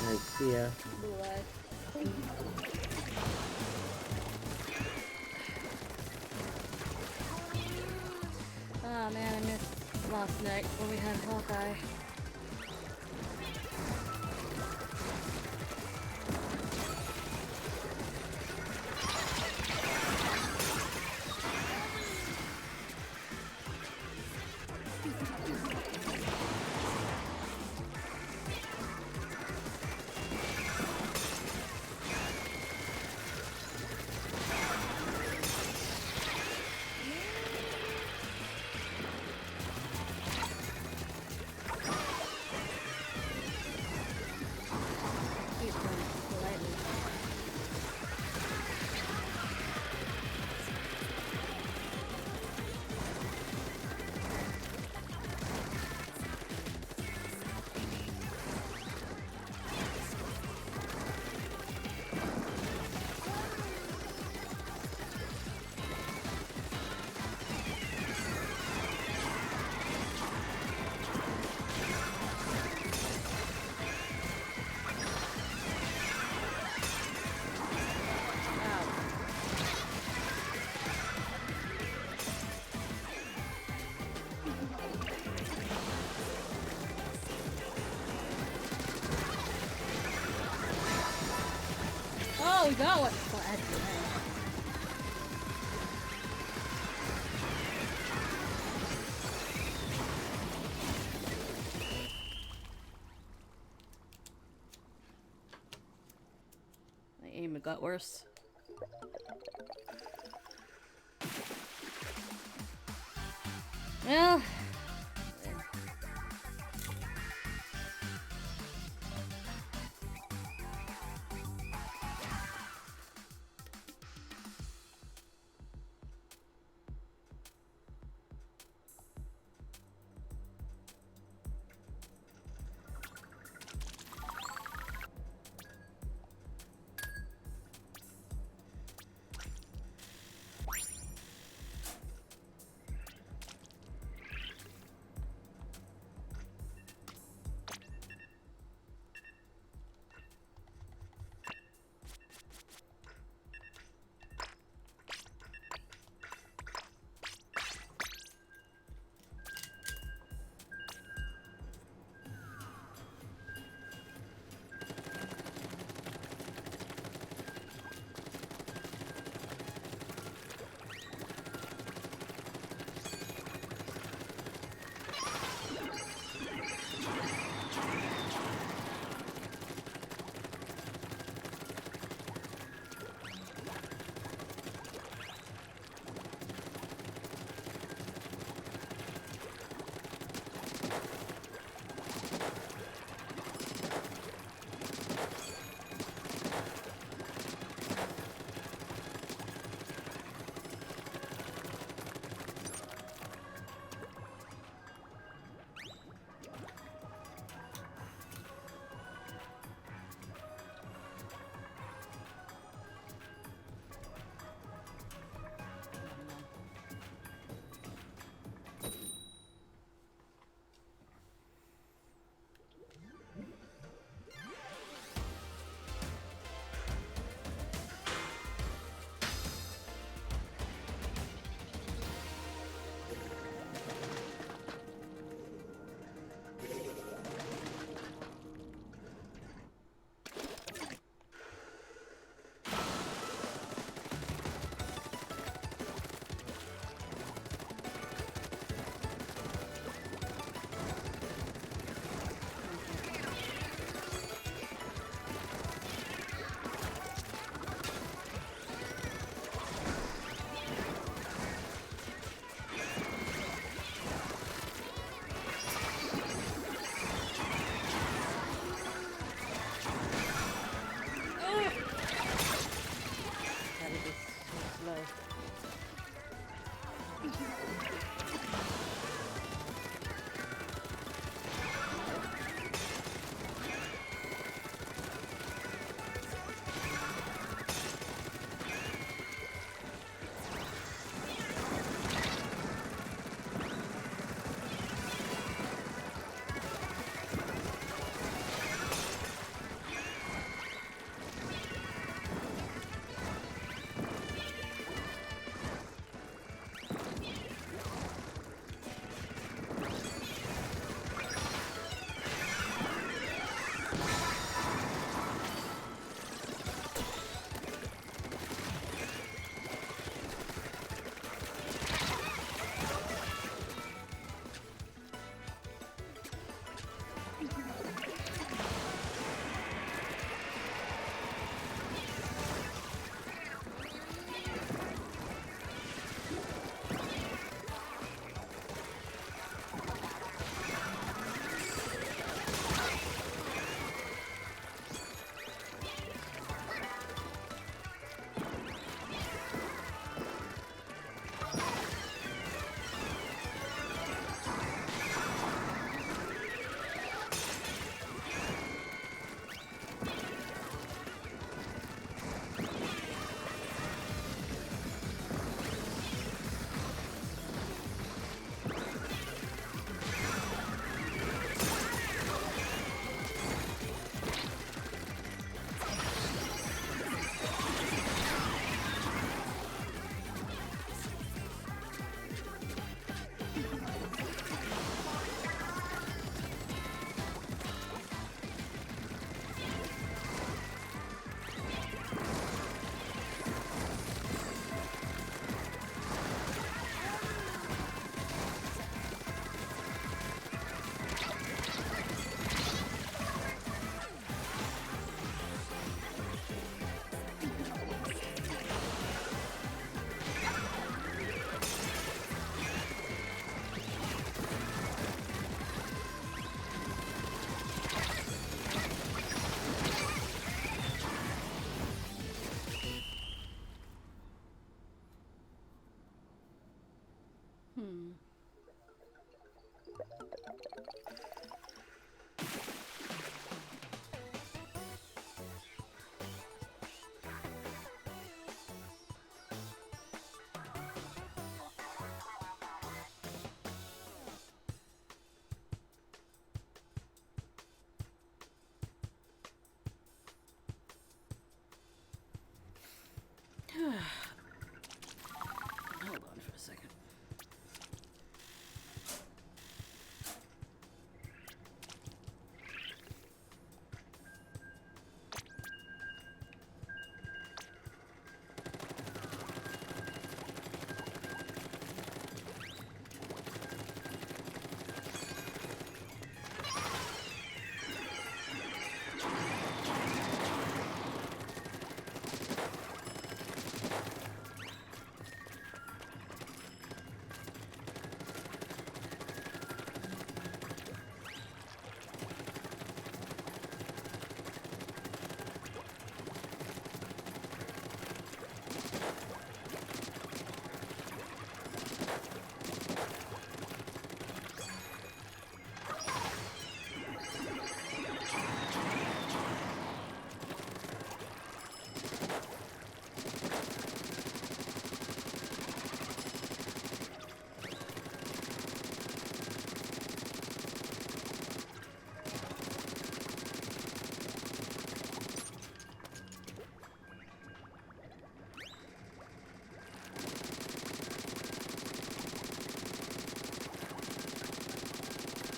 Alright, see ya. Oh man, I missed last night when we had Hawkeye. Oh, we got one. Well, that's good. My aim got worse. Well.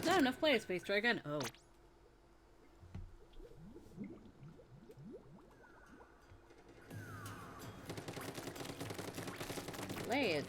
Not enough player space. Try again. Oh. Land.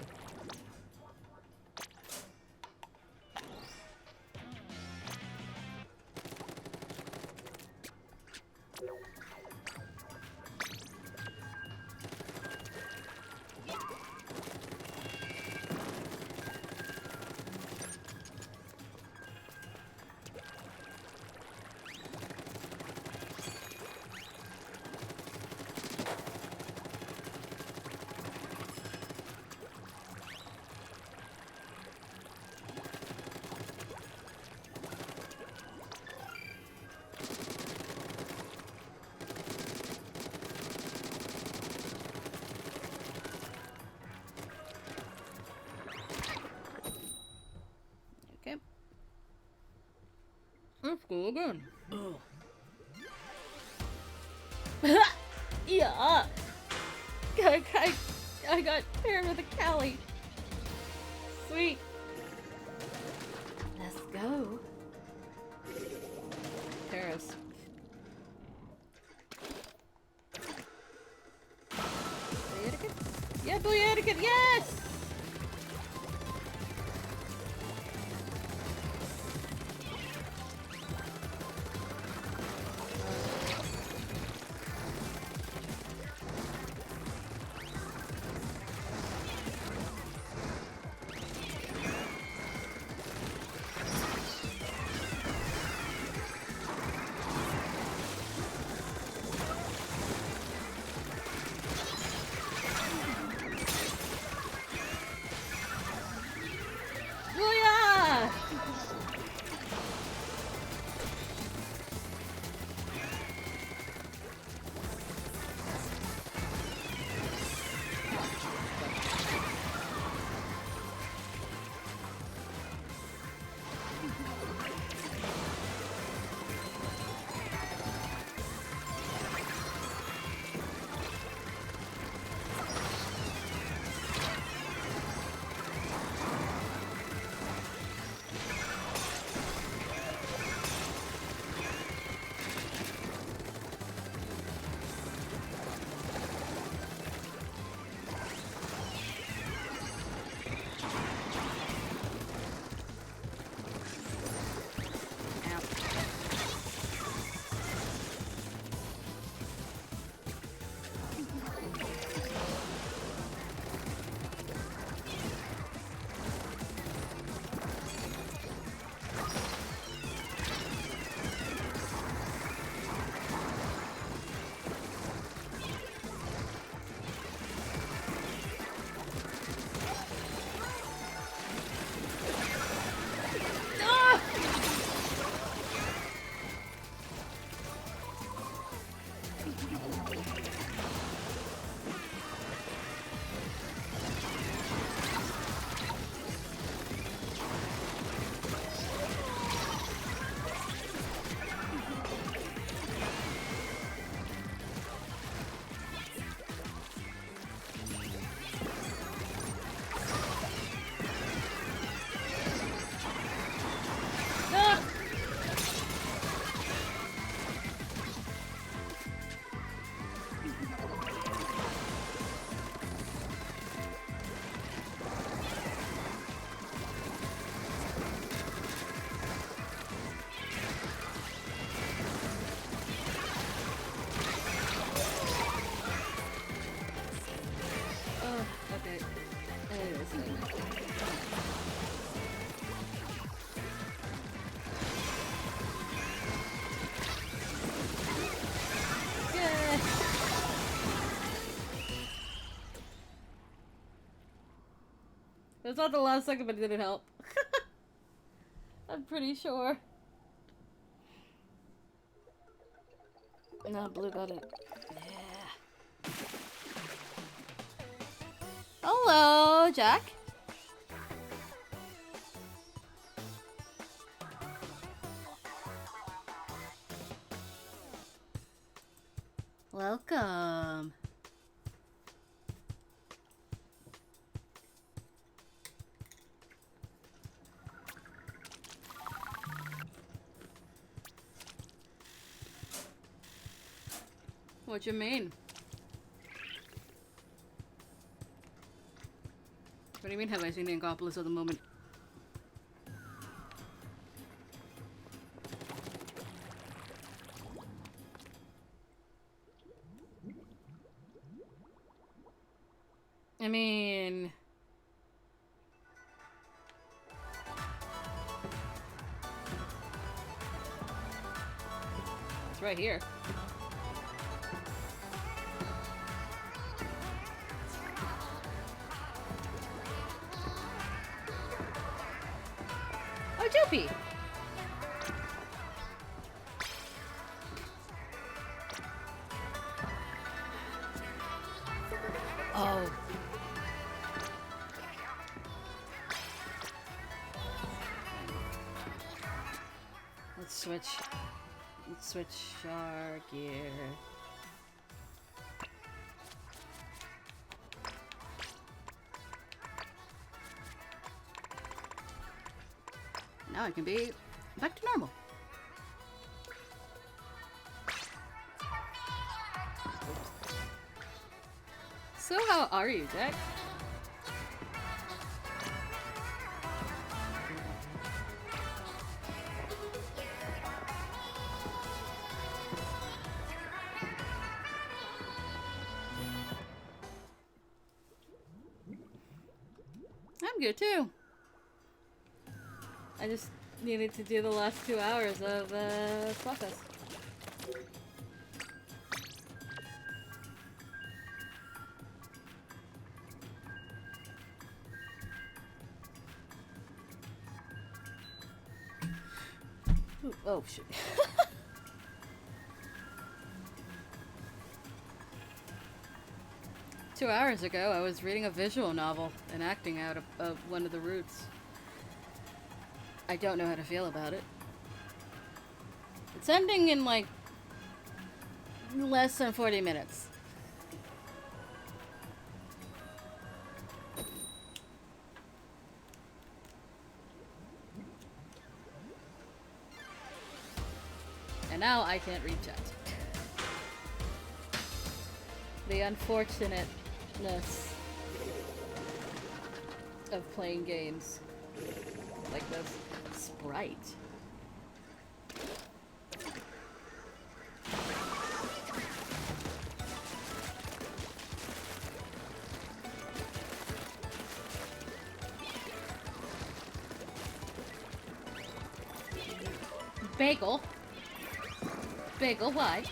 Okay. Let's go again. Oh. Yeah. I got paired with a Callie. Sweet. Let's go. Paris. Yeah, Boyatica, yes! Booyah! That's not the last second, but it didn't help. I'm pretty sure. No, Blue got it. Yeah. Hello, Jack. Welcome. What you mean? What do you mean, have I seen the Angopolis at the moment? I mean... It's right here. Oh, Dopey! Oh. Let's switch our gear. Now I can be back to normal. So how are you, Jack? I'm good too. I just needed to do the last 2 hours of Splatfest. Ooh, oh shit. 2 hours ago, I was reading a visual novel and acting out of one of the routes. I don't know how to feel about it. It's ending in like less than 40 minutes. And now I can't read chat. The unfortunateness of playing games like this. Sprite. Bagel. Bagel, why?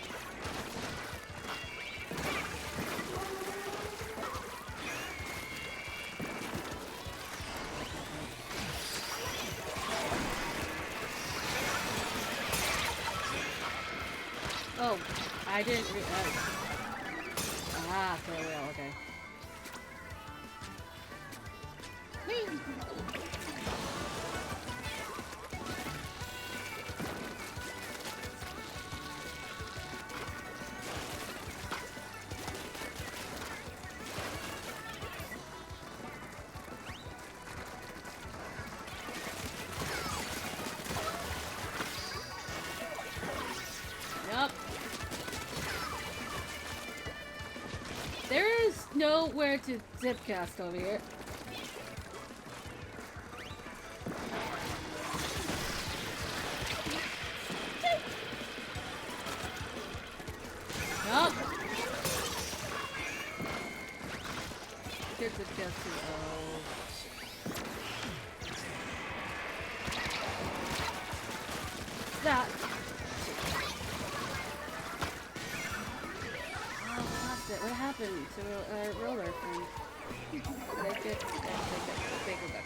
Oh, I didn't ah, for real, okay. Whee! Yup. There is nowhere to zipcast over here. Yup. Here's zipcast too. Oh. That. What happened to our roller friend? They go back.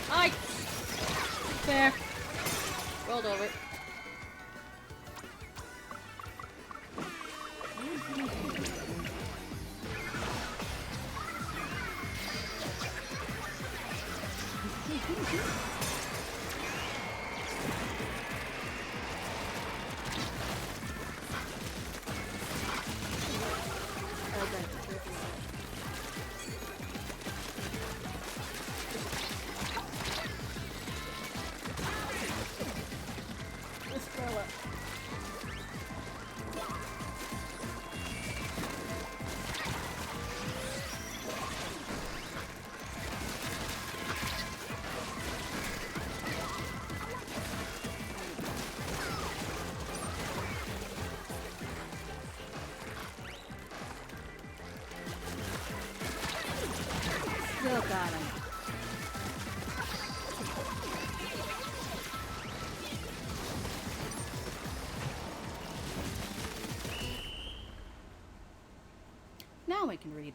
Hi! Fair. Rolled over. Now I can read.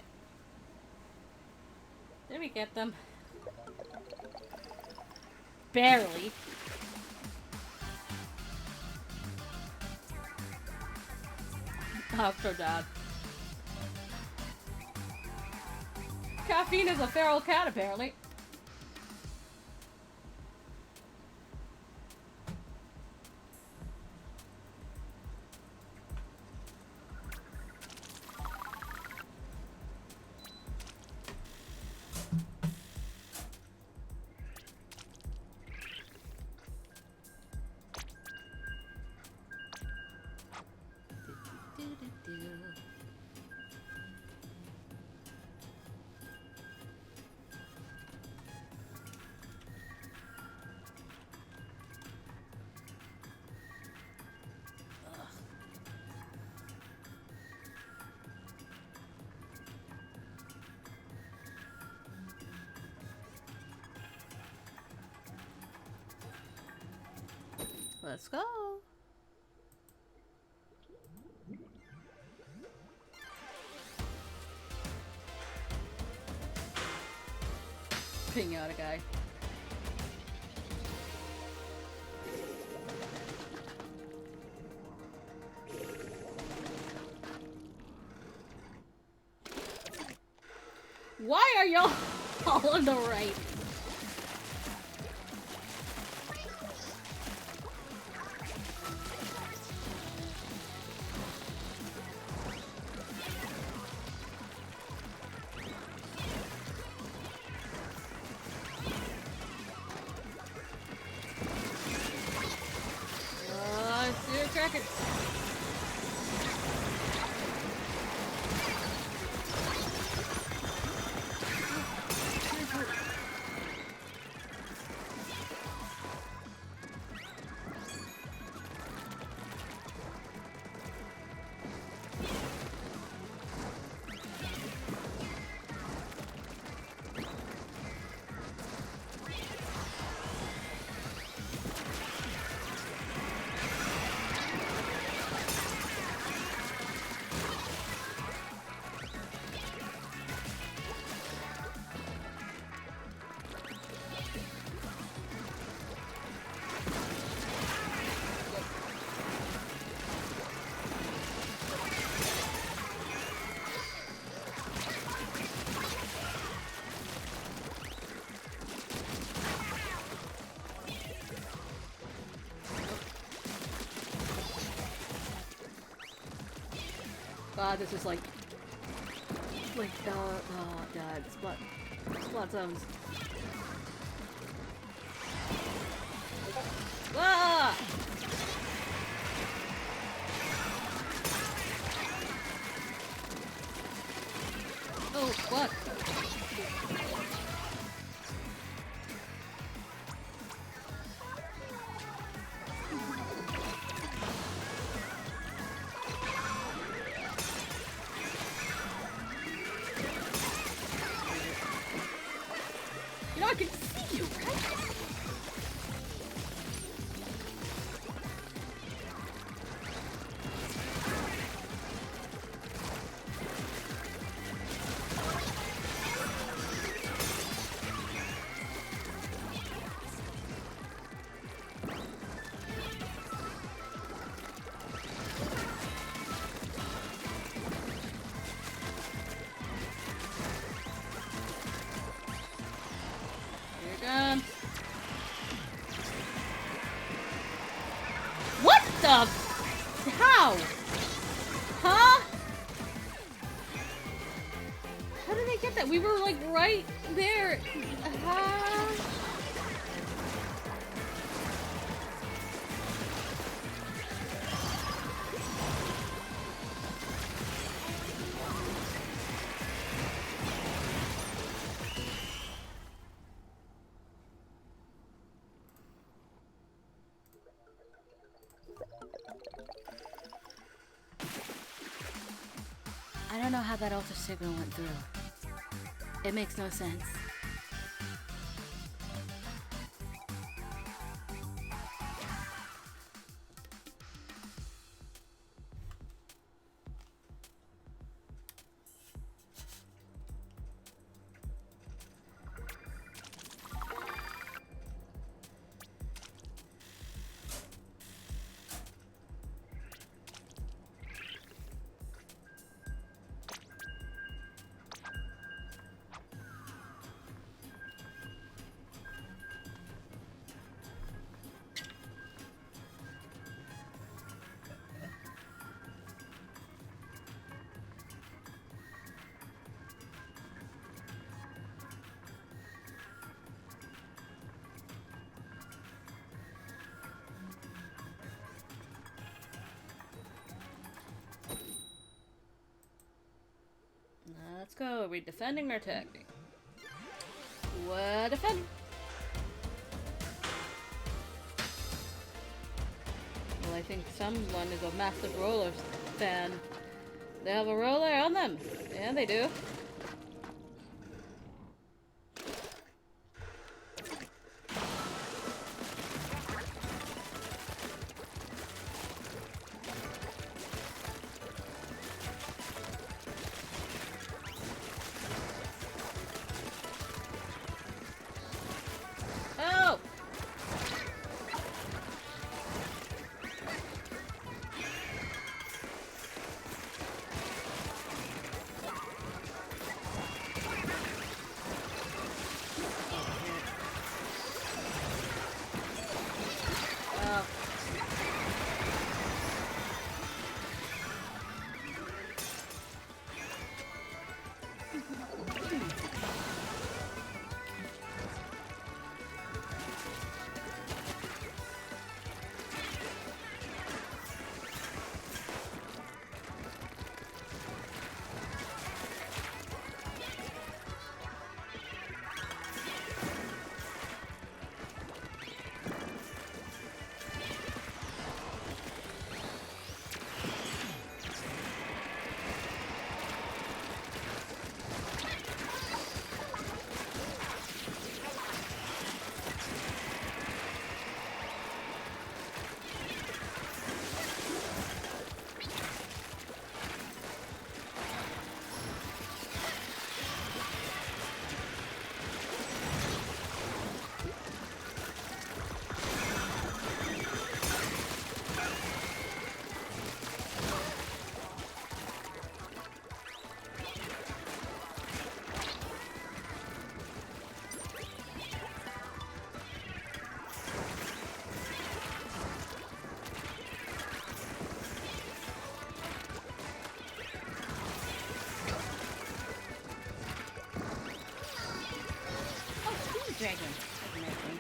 Did we get them? Barely. After that. Caffeine is a feral cat, apparently. Let's go. Pinata guy. Why are y'all all on the right? Crack it. God, this is like God, splat zones. Ah! Oh, what? You know, I can see you, right? What the? How? Huh? How did I get that? We were like right there. I don't know how that alter signal went through. It makes no sense. go. Are we defending or attacking? What defend? Well, I think someone is a massive roller fan. They have a roller on them. Yeah, they do. Help! Dragon. That's amazing.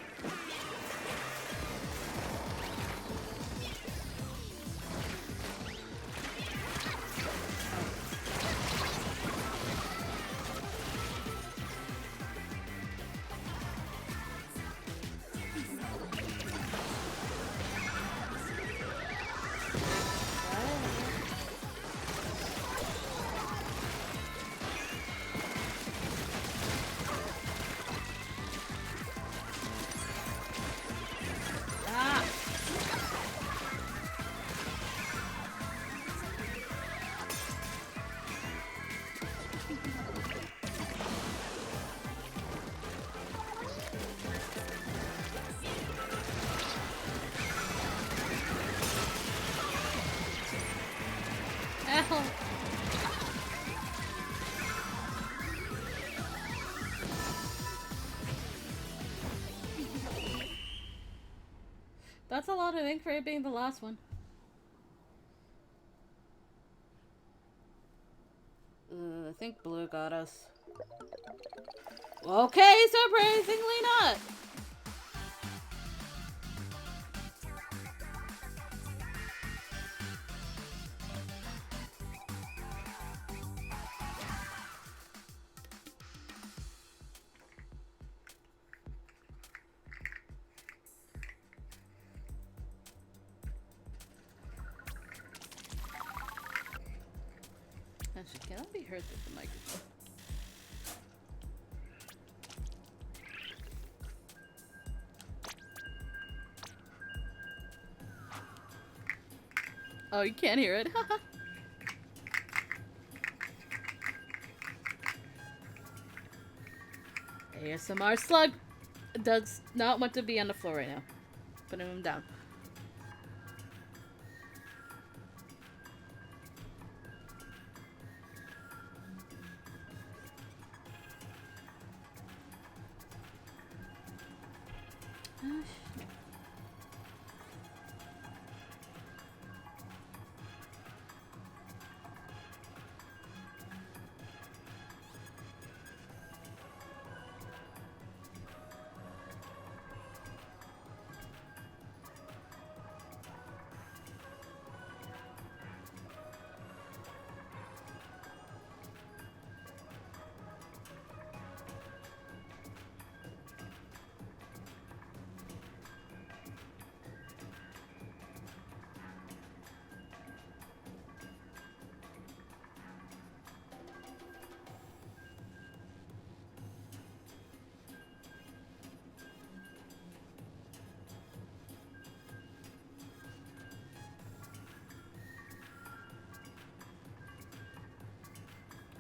Ow. That's a lot of ink for it being the last one. I think blue got us. Okay, surprisingly not. Actually, can I be heard through the microphone? Oh, you can't hear it. ASMR slug does not want to be on the floor right now. Putting him down.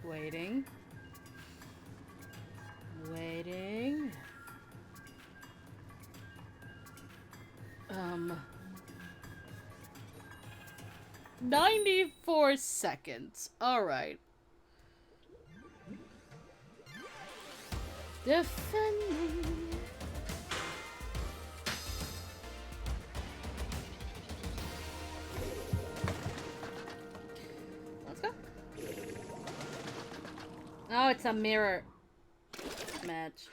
Waiting. Waiting. 94 seconds. Alright. Defending. Let's go. Oh, it's a mirror match.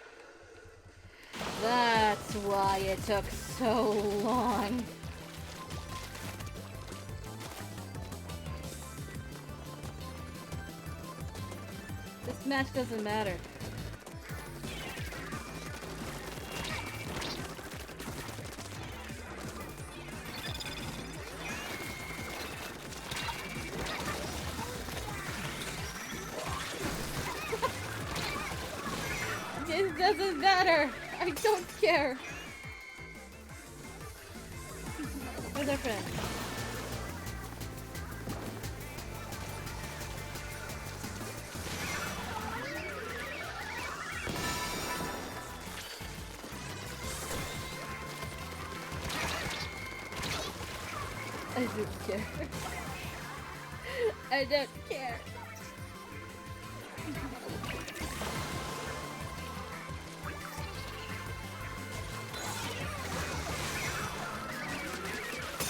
That's why it took so long. This match doesn't matter. It doesn't matter. I don't care. Where's our friend? I don't care. I don't care.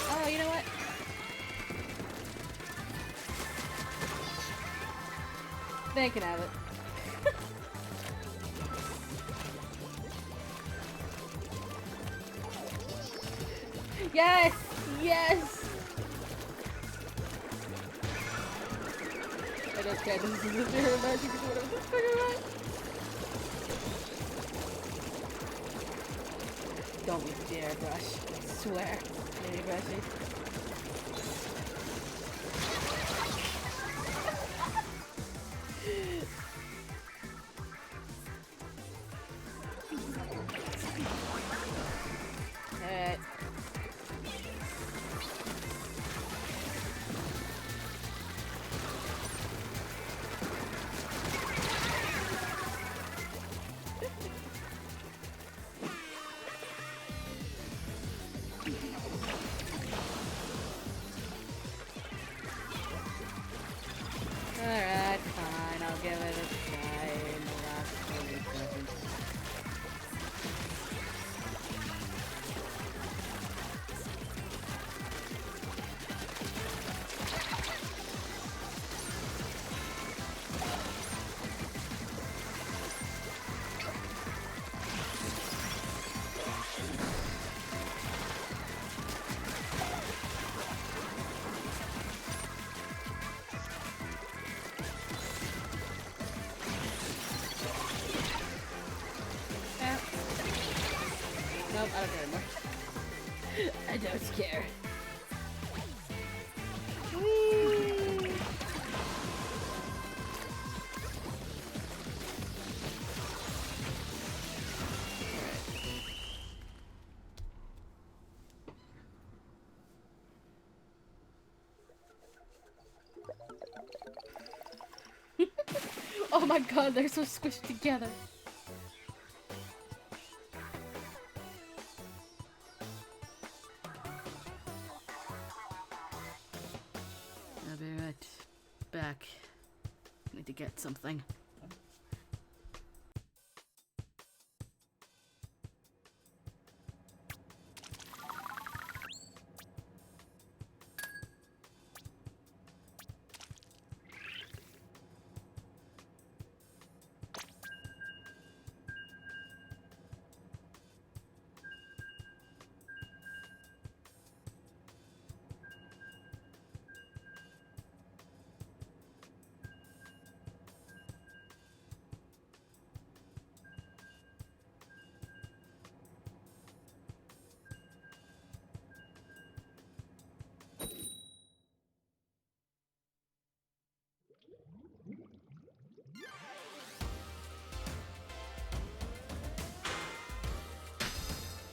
Oh, you know what? They can have it. Yes! Yes! I don't care. This is a mirror match. You can do whatever the fuck you want. Don't you dare brush. I swear. Maybe brushy. Alright. Alright, fine. I'll give it a try in the last 20 seconds. Nope, I don't care anymore. I don't care. Whee! Oh my god, they're so squished together. I'll be right back. Need to get something.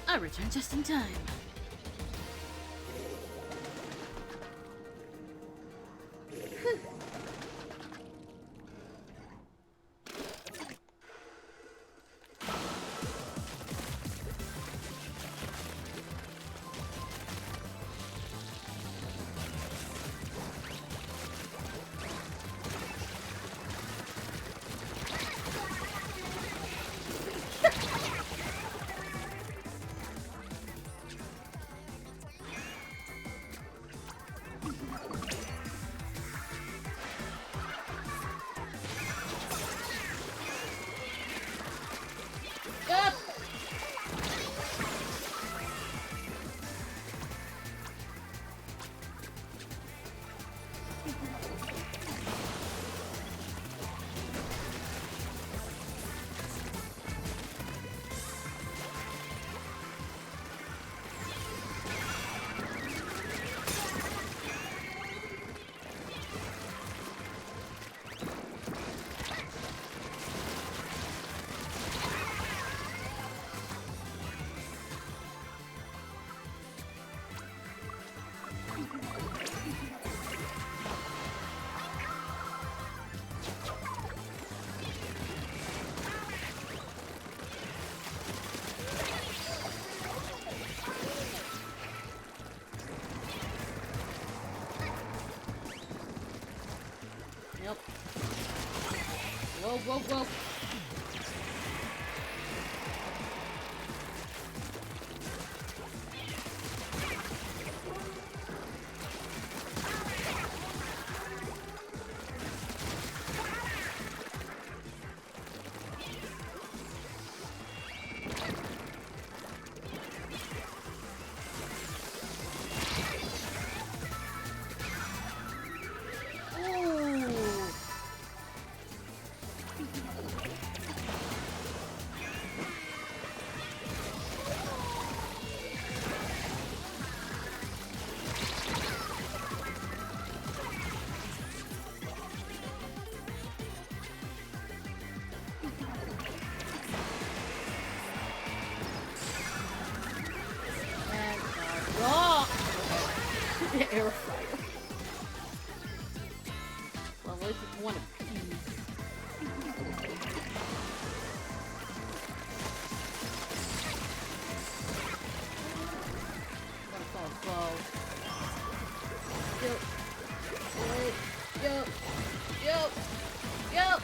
I returned just in time. Yep. Whoa, whoa, whoa. Air fryer. Well, at least it's one of these. That's all slow. Yep. Wait. Yep. Yep. Yep.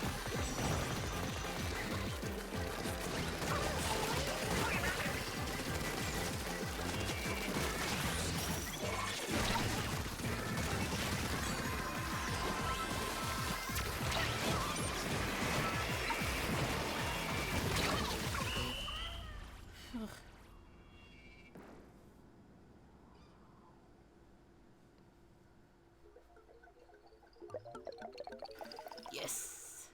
Yes.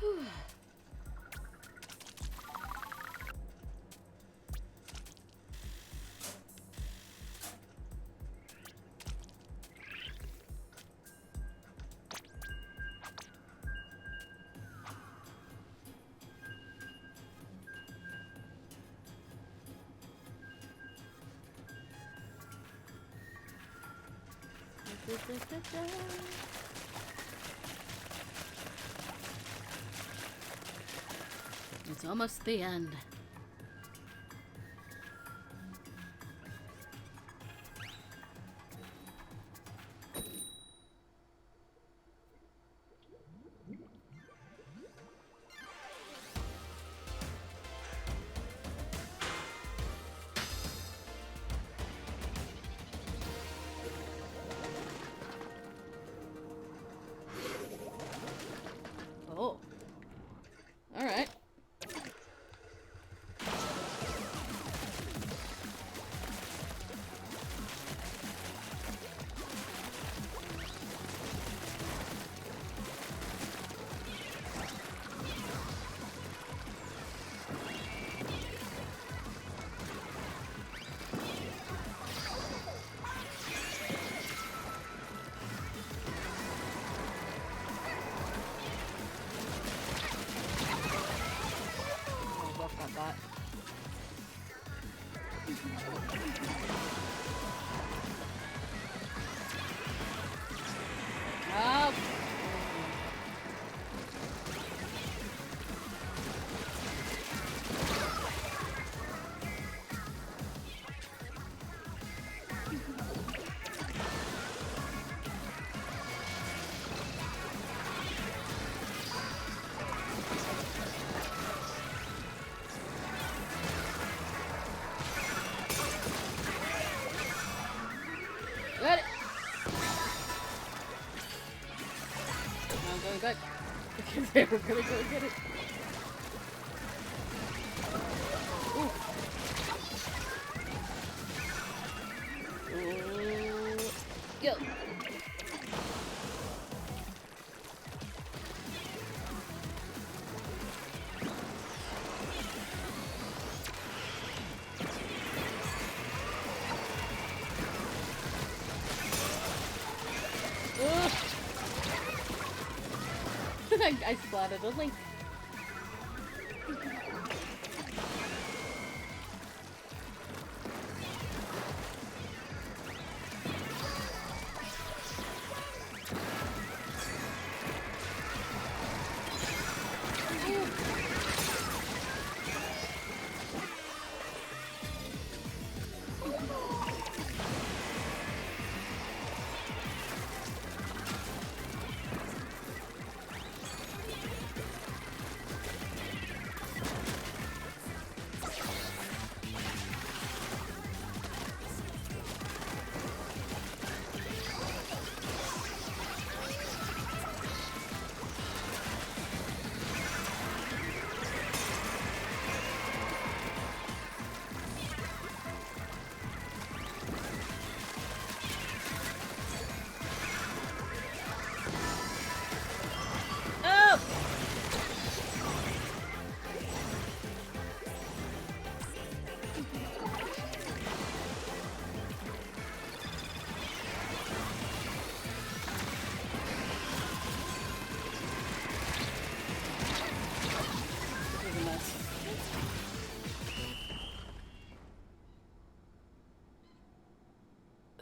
Whew. It's almost the end. Oh. All right. Got oh. We're gonna go get it. Ooh. Ooh. Go. I splatted a link.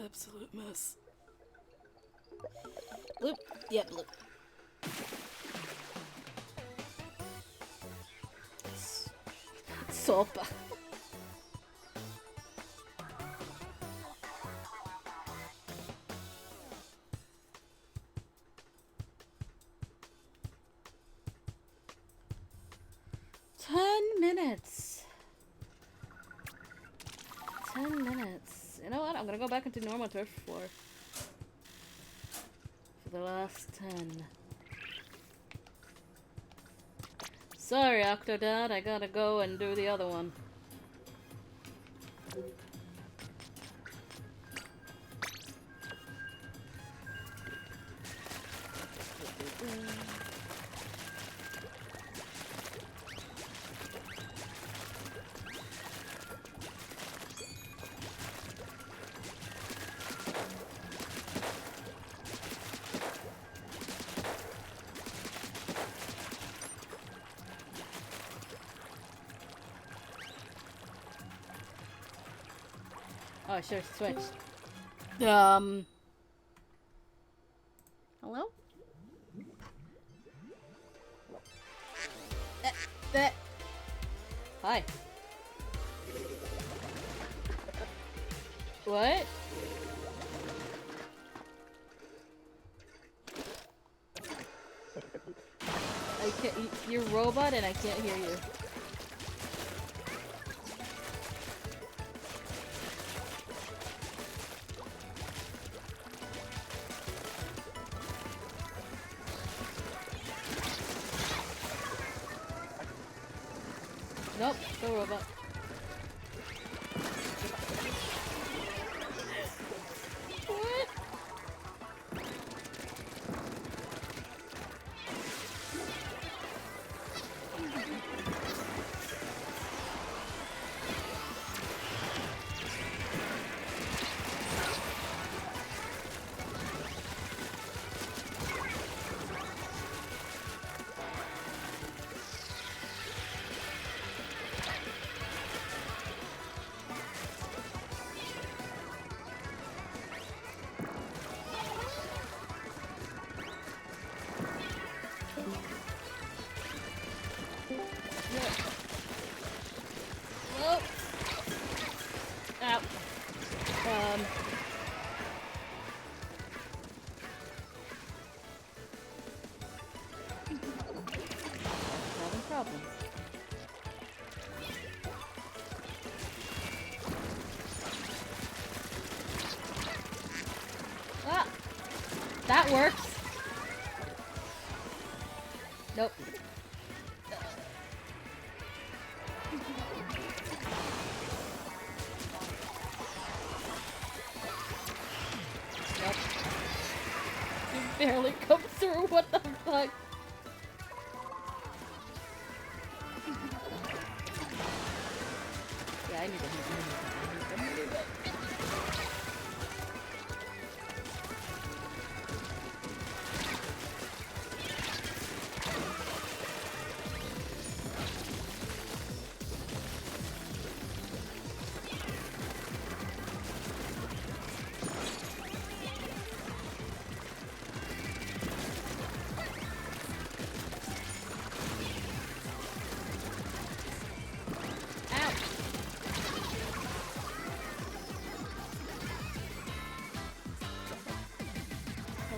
Absolute mess. Bloop. Yeah, bloop. Sopa. Minutes. 10 minutes. You know what? I'm gonna go back into normal turf floor. For the last 10. Sorry, Octodad. I gotta go and do the other one. Oh, I should have switched. Hello? Hi. What? I can't. You're a robot and I can't hear you. Nope, no robot. What? Having problems. Ah! That works! Nope. Nope. You barely come through, what the fuck? Yeah, I need to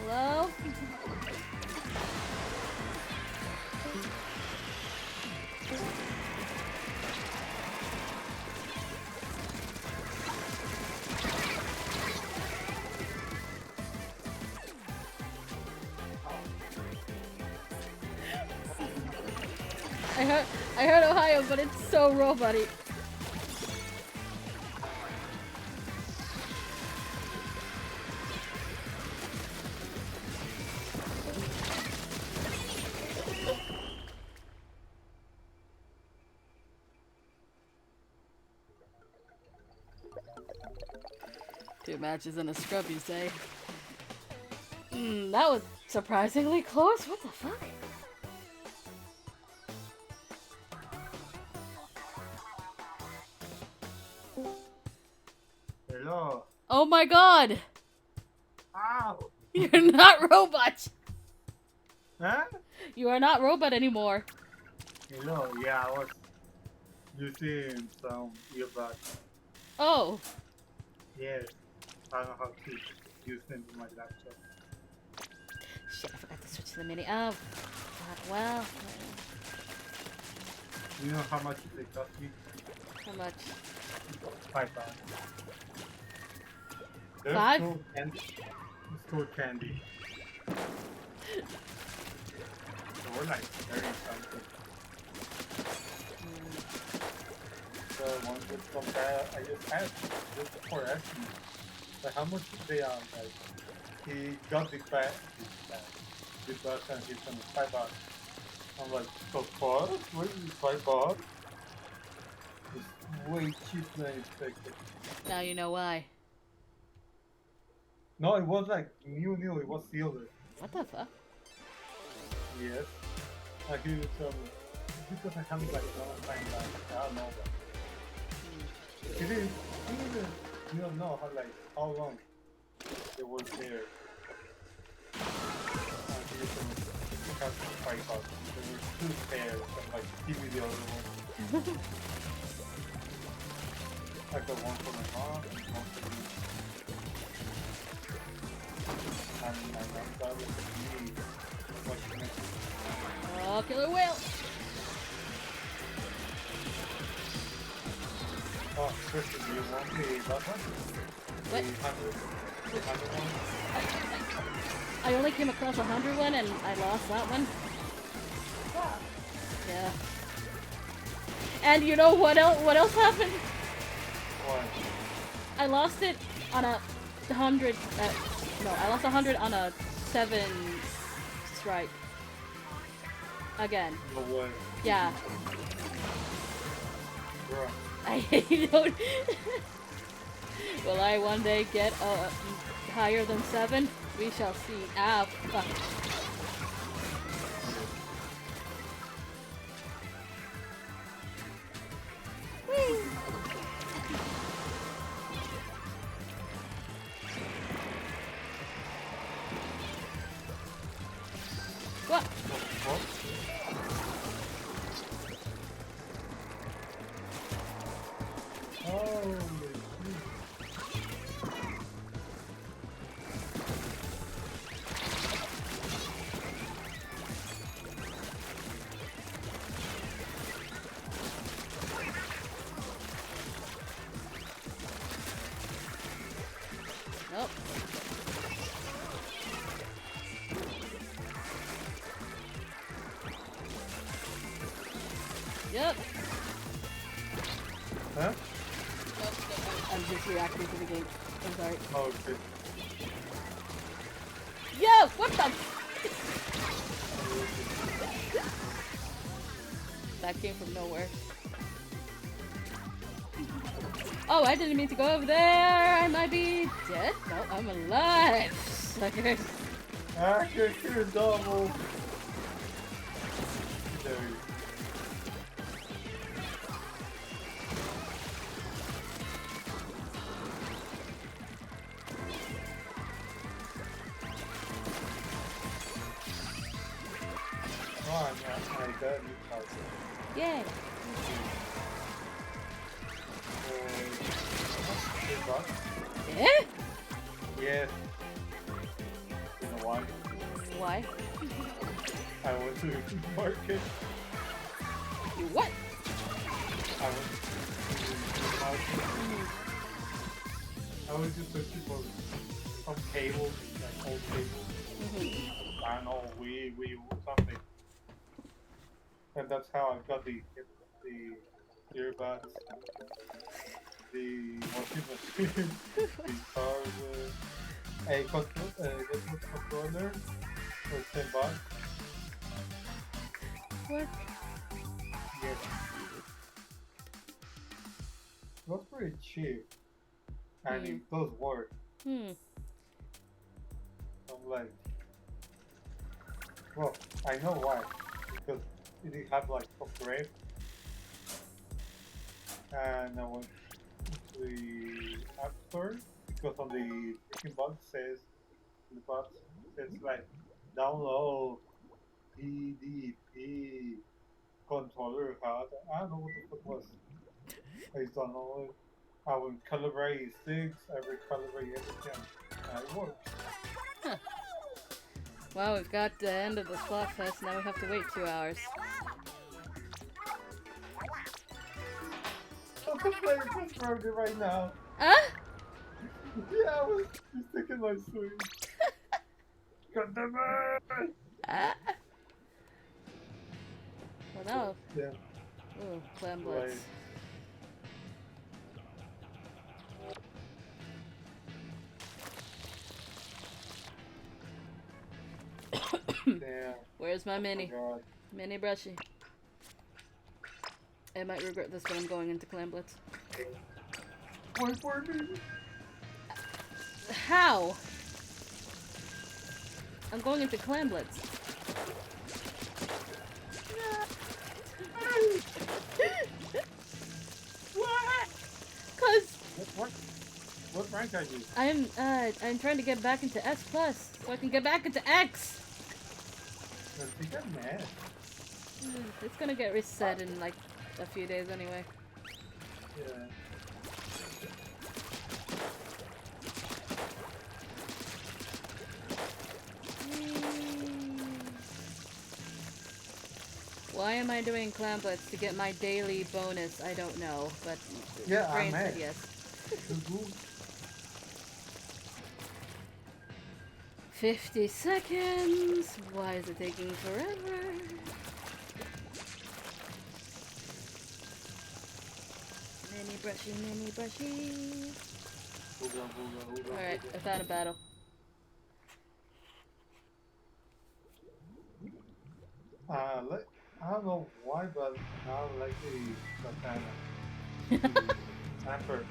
Hello? I heard Ohio, but it's so robot-y. Two matches and a scrub, you say? That was surprisingly close. What the fuck? Hello. Oh my god! Ow! You're not robot! Huh? You are not robot anymore. Hello. Yeah, I was using some earbuds. Oh. Yes. I don't know how to use them in my laptop. Shit, I forgot to switch to the mini. Oh, fuck. Well. Do you know how much they cost me? How much? $5. There's $5? no candy. School candy. So we're like 30 something. The one from that I just had just before asking me. Like how much did they like he got the bag and he's on $5. I'm like, the fuck? What is this $5? It's way cheaper than expected. Now you know why. No, it was like new, it was silver. What the fuck? Yes. Like he was because I haven't like no time back. I don't know but it is even you don't know how long they were there. He was $5. There were 2 pairs and like give me the other one. Like the one for my mom and one for me. And my mom got it for me. What she meant. Oh, killer whale! Oh, Christian, do you want the last one? What? The 100 one? I only came across 100 one and I lost that one. Yeah. And you know what else? What else happened? What? I lost it on a 100. No, I lost 100 on a 7 strike. Again. No way. Yeah. Bro. I don't. Will I one day get higher than 7? We shall see. Ah, fuck. What? Oh, I'm just reacting to the game. I'm sorry. Oh, okay. Yo! What the? That came from nowhere. Oh, I didn't mean to go over there. I might be dead. No, I'm alive. Suckers. Ah, you're double. There you go. Oh, I got new cards. Yay. Eh? Yes. You know why? Why? I went to the market. You what? I went to the market. I was just looking for some cables, like old cables. I don't know, Wii or something. And that's how I got the earbuds, the washing machine, the charger, a controller for $10. What? Yes. It was pretty cheap. And it does work. I'm like, well, I know why. Because it didn't have like upgrade. And I went to the App Store because on the freaking box says, like, download PDP controller hard. I don't know what the fuck was. I just downloaded it. I would calibrate sticks, I would calibrate everything. And it works. Huh. Well, we've got the end of the Splatfest. Now we have to wait 2 hours. I'm playing this burger right now. Huh? Yeah, I was just taking my swing. Got the man! Ah. Well, no. Yeah. Ooh, clam blitz. Damn. Where's my mini? Oh, Mini brushy. I might regret this, but I'm going into clam blitz. Wait for me. How? I'm going into clam blitz. What? Cause what rank are you? I'm trying to get back into S plus so I can get back into X. You got mad. It's gonna get reset in like a few days anyway. Yeah. Why am I doing clam blitz to get my daily bonus? I don't know, but yeah, brain I'm said mad. yes. 50 seconds. Why is it taking forever? Mini brushy, mini brushy. Alright, I found a battle. I don't know why, but I don't like the Stamper. The Stamper?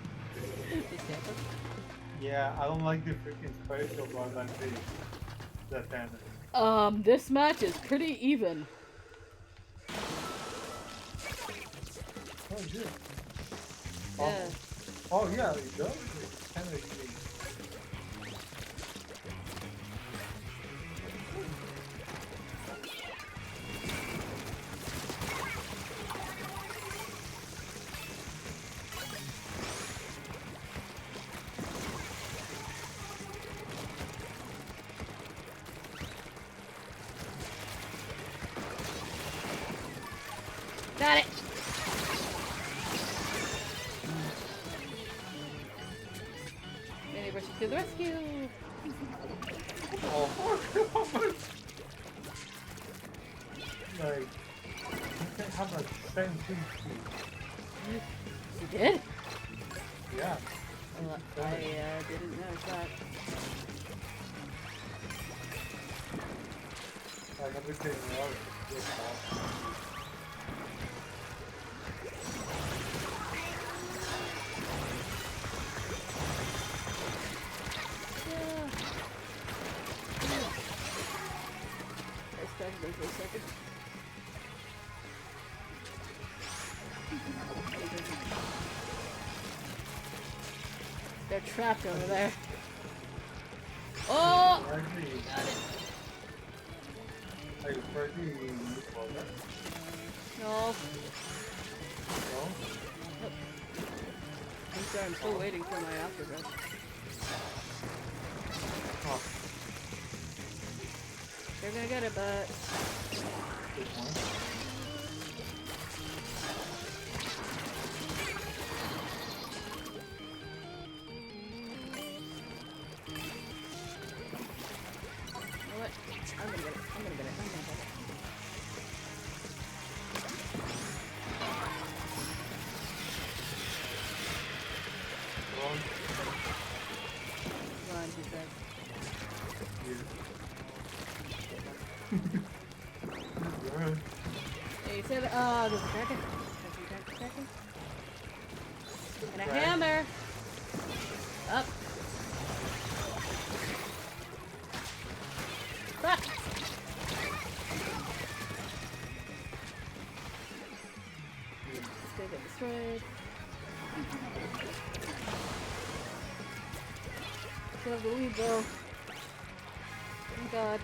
Yeah, I don't like the freaking special one like the Stamper. This match is pretty even. Oh, yeah. Yeah. Oh, yeah, it does. It's kind of easy. Got it. Mini brushy to the rescue. Oh, like, you can have a same thing. You did? Yeah. Well, I didn't notice that. I never came out. I distracted them for a second. They're trapped over there. Oh! Got it. Are you fighting No. No? I'm sorry, I'm still waiting for my afterbirth. Oh. They're gonna get it, but... Good one. You know what? I'm gonna get it. I'm gonna get it. I'm gonna get it. Wrong. Run, he said. Run. Hey, he said, there's a dragon. There's a dragon. And a hammer! Up! Fuck! It's gonna get destroyed. Still have the lead though. Thank God.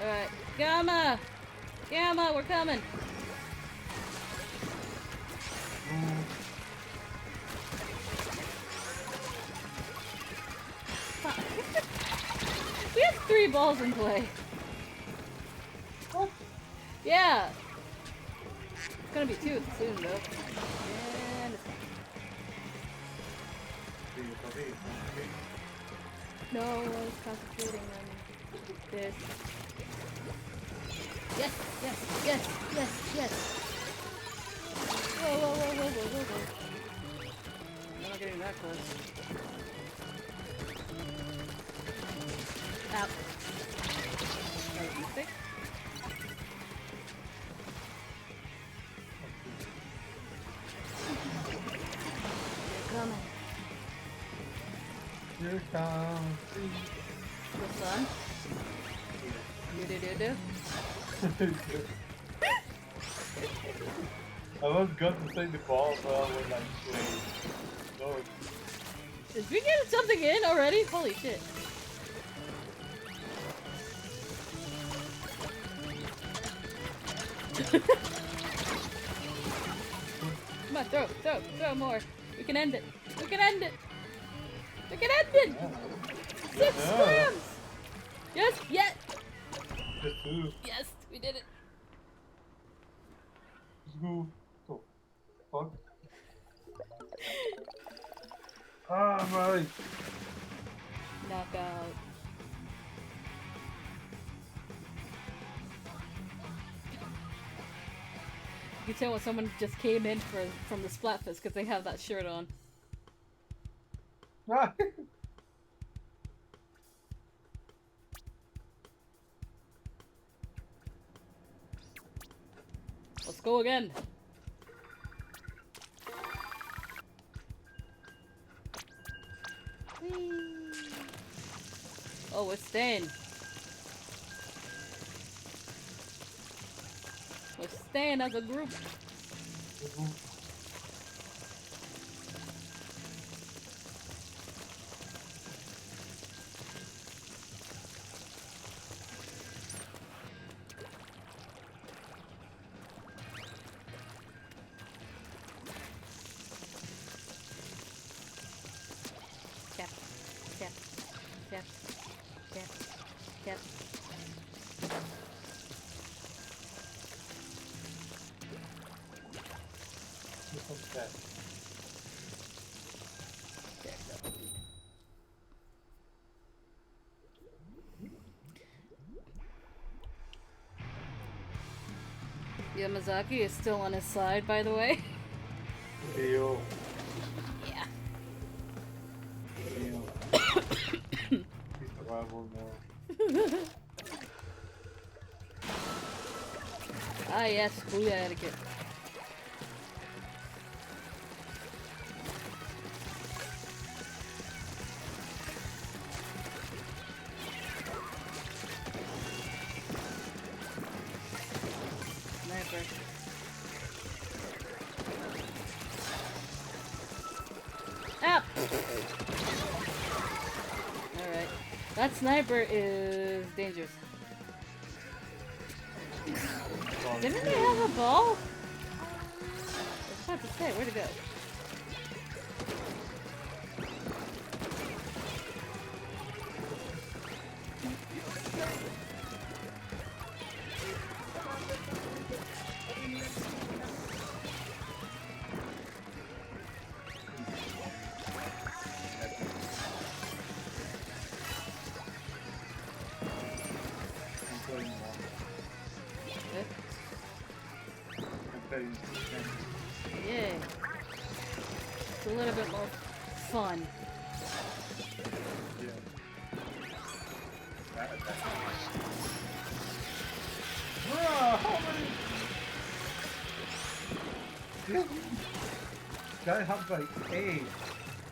Alright. Gamma! Gamma, we're coming! We have 3 balls in play. What? Yeah. It's gonna be 2 soon though. And it's... No, I was concentrating on this. Yes, yes, yes, yes, yes. Whoa, whoa, whoa, whoa, whoa, whoa, whoa. I'm not getting that close. Ow. That was a mistake. They're coming. Here comes The sun. Do-do-do-do. I was going to say the ball, but when I played. No. Is we getting something in already? Holy shit. Come on, throw more. We can end it. We can end it. We can end it. 6 slams. Yes, yes. Just 2. Yes, we did it. Let's go. Oh, fuck. Ah, my. Knockout. You can tell when someone just came in from the Splatfest because they have that shirt on. Let's go again. Whee. Oh, we're staying. We're staying as a group. Tap, tap, tap, tap, tap. Yamazaki is still on his side, by the way. Deal. Yeah. Oh no. Ah yes, booyah etiquette. Sniper. Ah! Alright. That sniper is dangerous. Didn't they have a ball? I was about to say, where'd it go? Yeah. It's a little bit more fun. Guy have like 8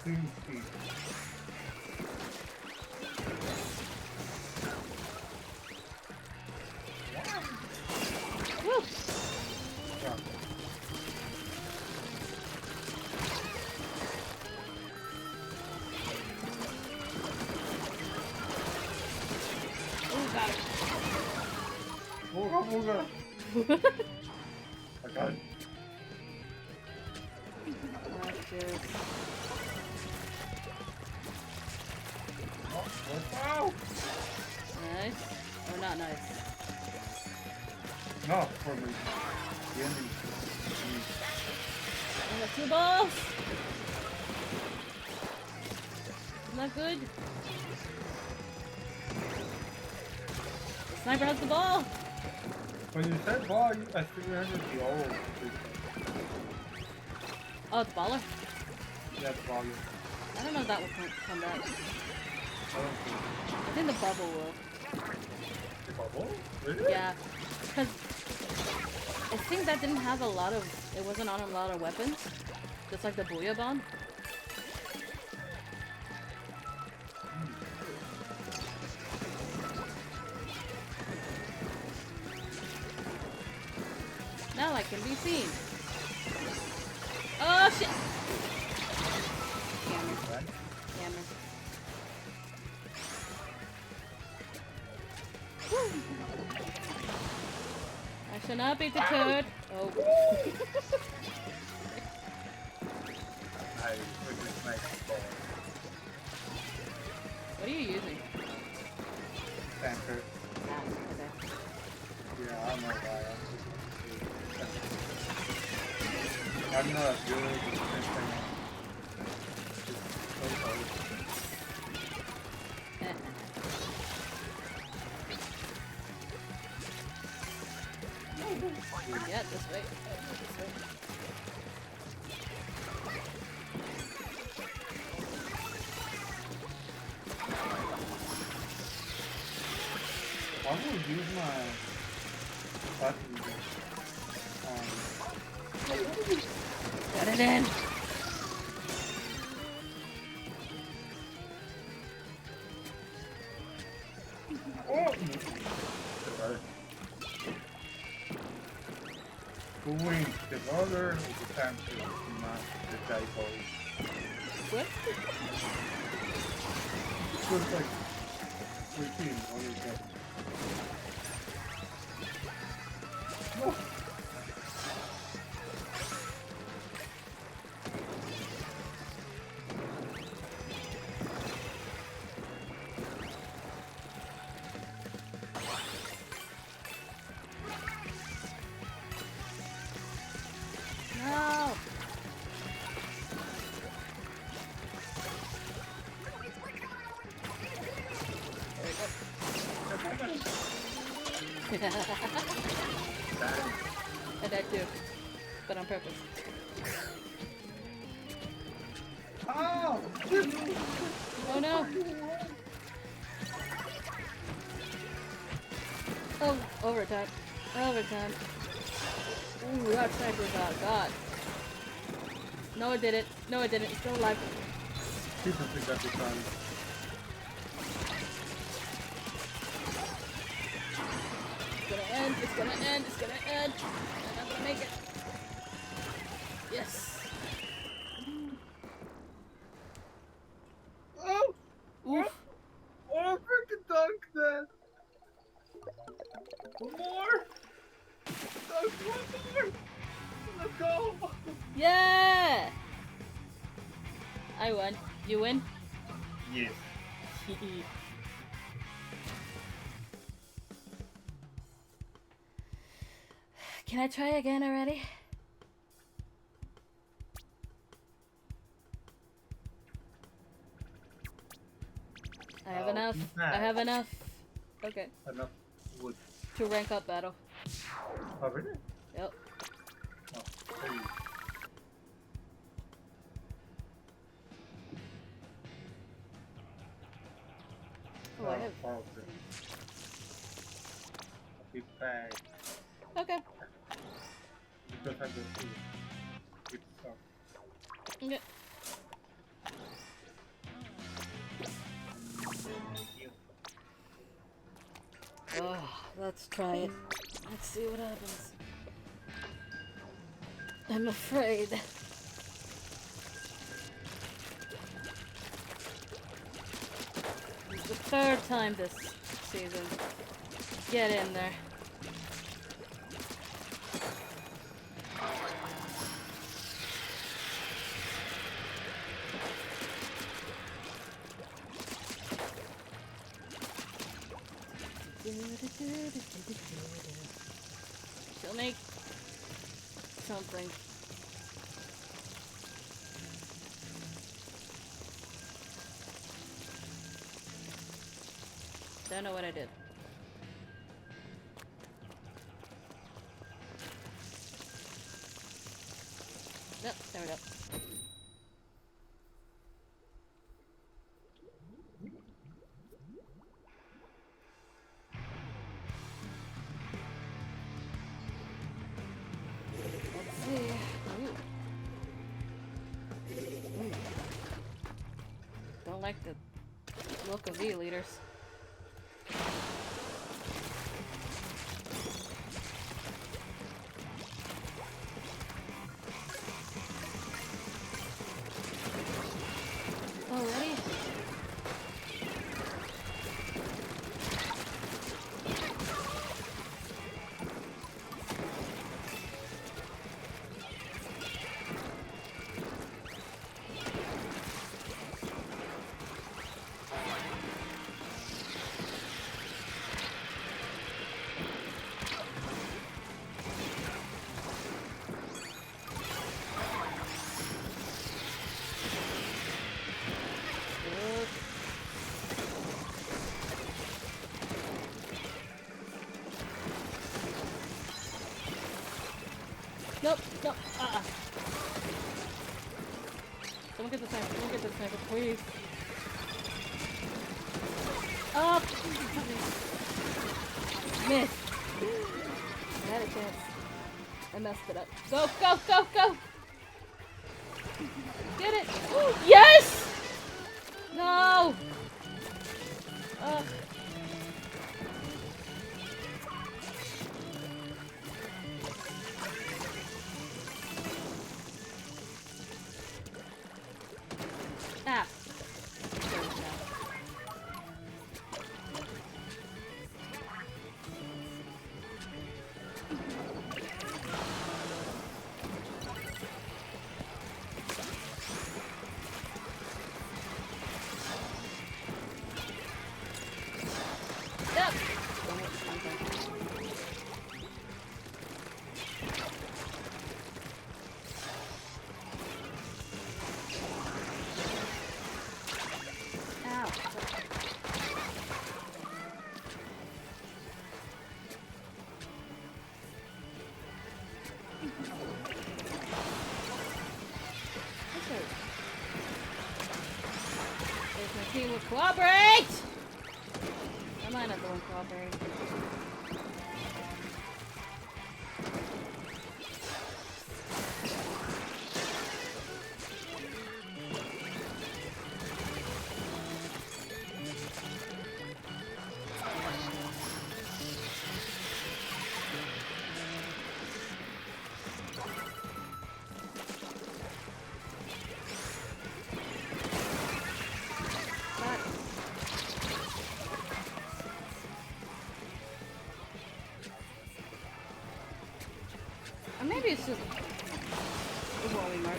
clean speed. Woo! Oh, got it. Move. I got it. Watch this. Oh, Nice. Or not nice. no, for me. The enemy. I got 2 balls! Not good. The sniper has the ball! When you said ball, I still remember the old. Oh, it's baller? Yeah, the ball. I don't know if that will come back. I don't think. I think the bubble will. The bubble? Really? Yeah. Because I think that didn't have a lot of... It wasn't on a lot of weapons. Just like the Booyah Bomb. Now I can be seen. Oh shit! Camera. Camera. Woo. I should not be deterred. Oh. What are you using? Tanker. Ah, okay. Yeah, I don't know why. I'm not good at this thing. It's so hard. Yeah, this way. This way. I will use my button. Got it in. Oh! Going the order of the time to not the typo. What? It was like 13 on the time. No. No. I died too, but on purpose. Oh! Oh no! Overtime. Overtime. Ooh, that sniper shot. God. No, it didn't. No, it didn't. It's still alive. He's a big every time. It's gonna end. It's gonna end. It's gonna end. I'm not gonna make it. Yes. Oh! Oof. Oh, freaking dunk that! One more! Dunk one more! Let's go! Yeah! I won. You win? Yes. Can I try again already? I have enough. I have enough. Okay. Enough wood. To rank up battle. Oh, really? Yep. Oh, hey. Oh, I have. Big bag. Okay. You just have to see. Good stuff. Okay. Oh, let's try it. Let's see what happens. I'm afraid. It's the third time this season. Get in there. She'll make something. Don't know what I did. Nope, there we go. Let's see. Ooh. Don't like the look of leaders. Already? Nope, nope, Someone get the sniper, someone get the sniper, please. Up! Miss! I had a chance. I messed it up. Go, go, go, go! Get it! Yes! No! Ugh. Ah. Yep. Ow. Okay. If my team would cooperate! Am I not the one cooperating? This is a Wally Mark.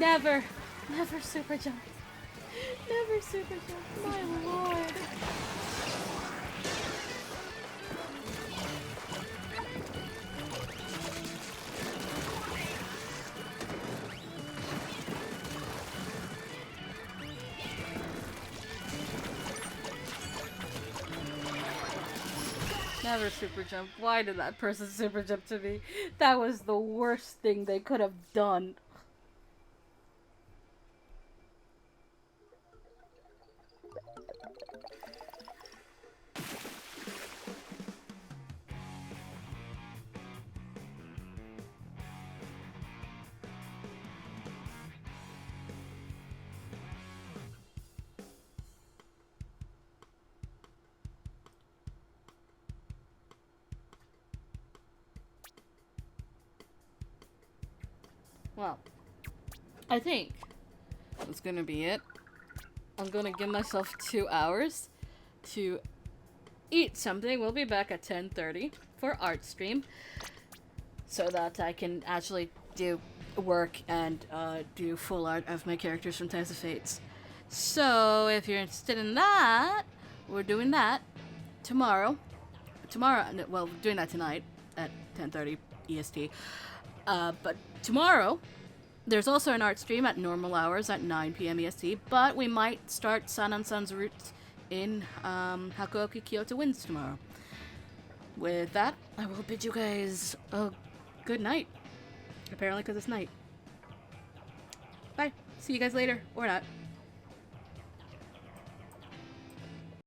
Never super jump. Never super jump. My lord. Never super jump. Why did that person super jump to me? That was the worst thing they could have done. Well, I think that's gonna be it. I'm gonna give myself 2 hours to eat something. We'll be back at 10:30 for art stream, so that I can actually do work and do full art of my characters from Ties of Fates. So if you're interested in that, we're doing that tomorrow. Well, we're doing that tonight at 10:30 EST. But tomorrow, there's also an art stream at normal hours at 9 p.m. EST, but we might start Sun on Sun's route in Hakuoki Kyoto Winds tomorrow. With that, I will bid you guys a good night. Apparently because it's night. Bye. See you guys later. Or not.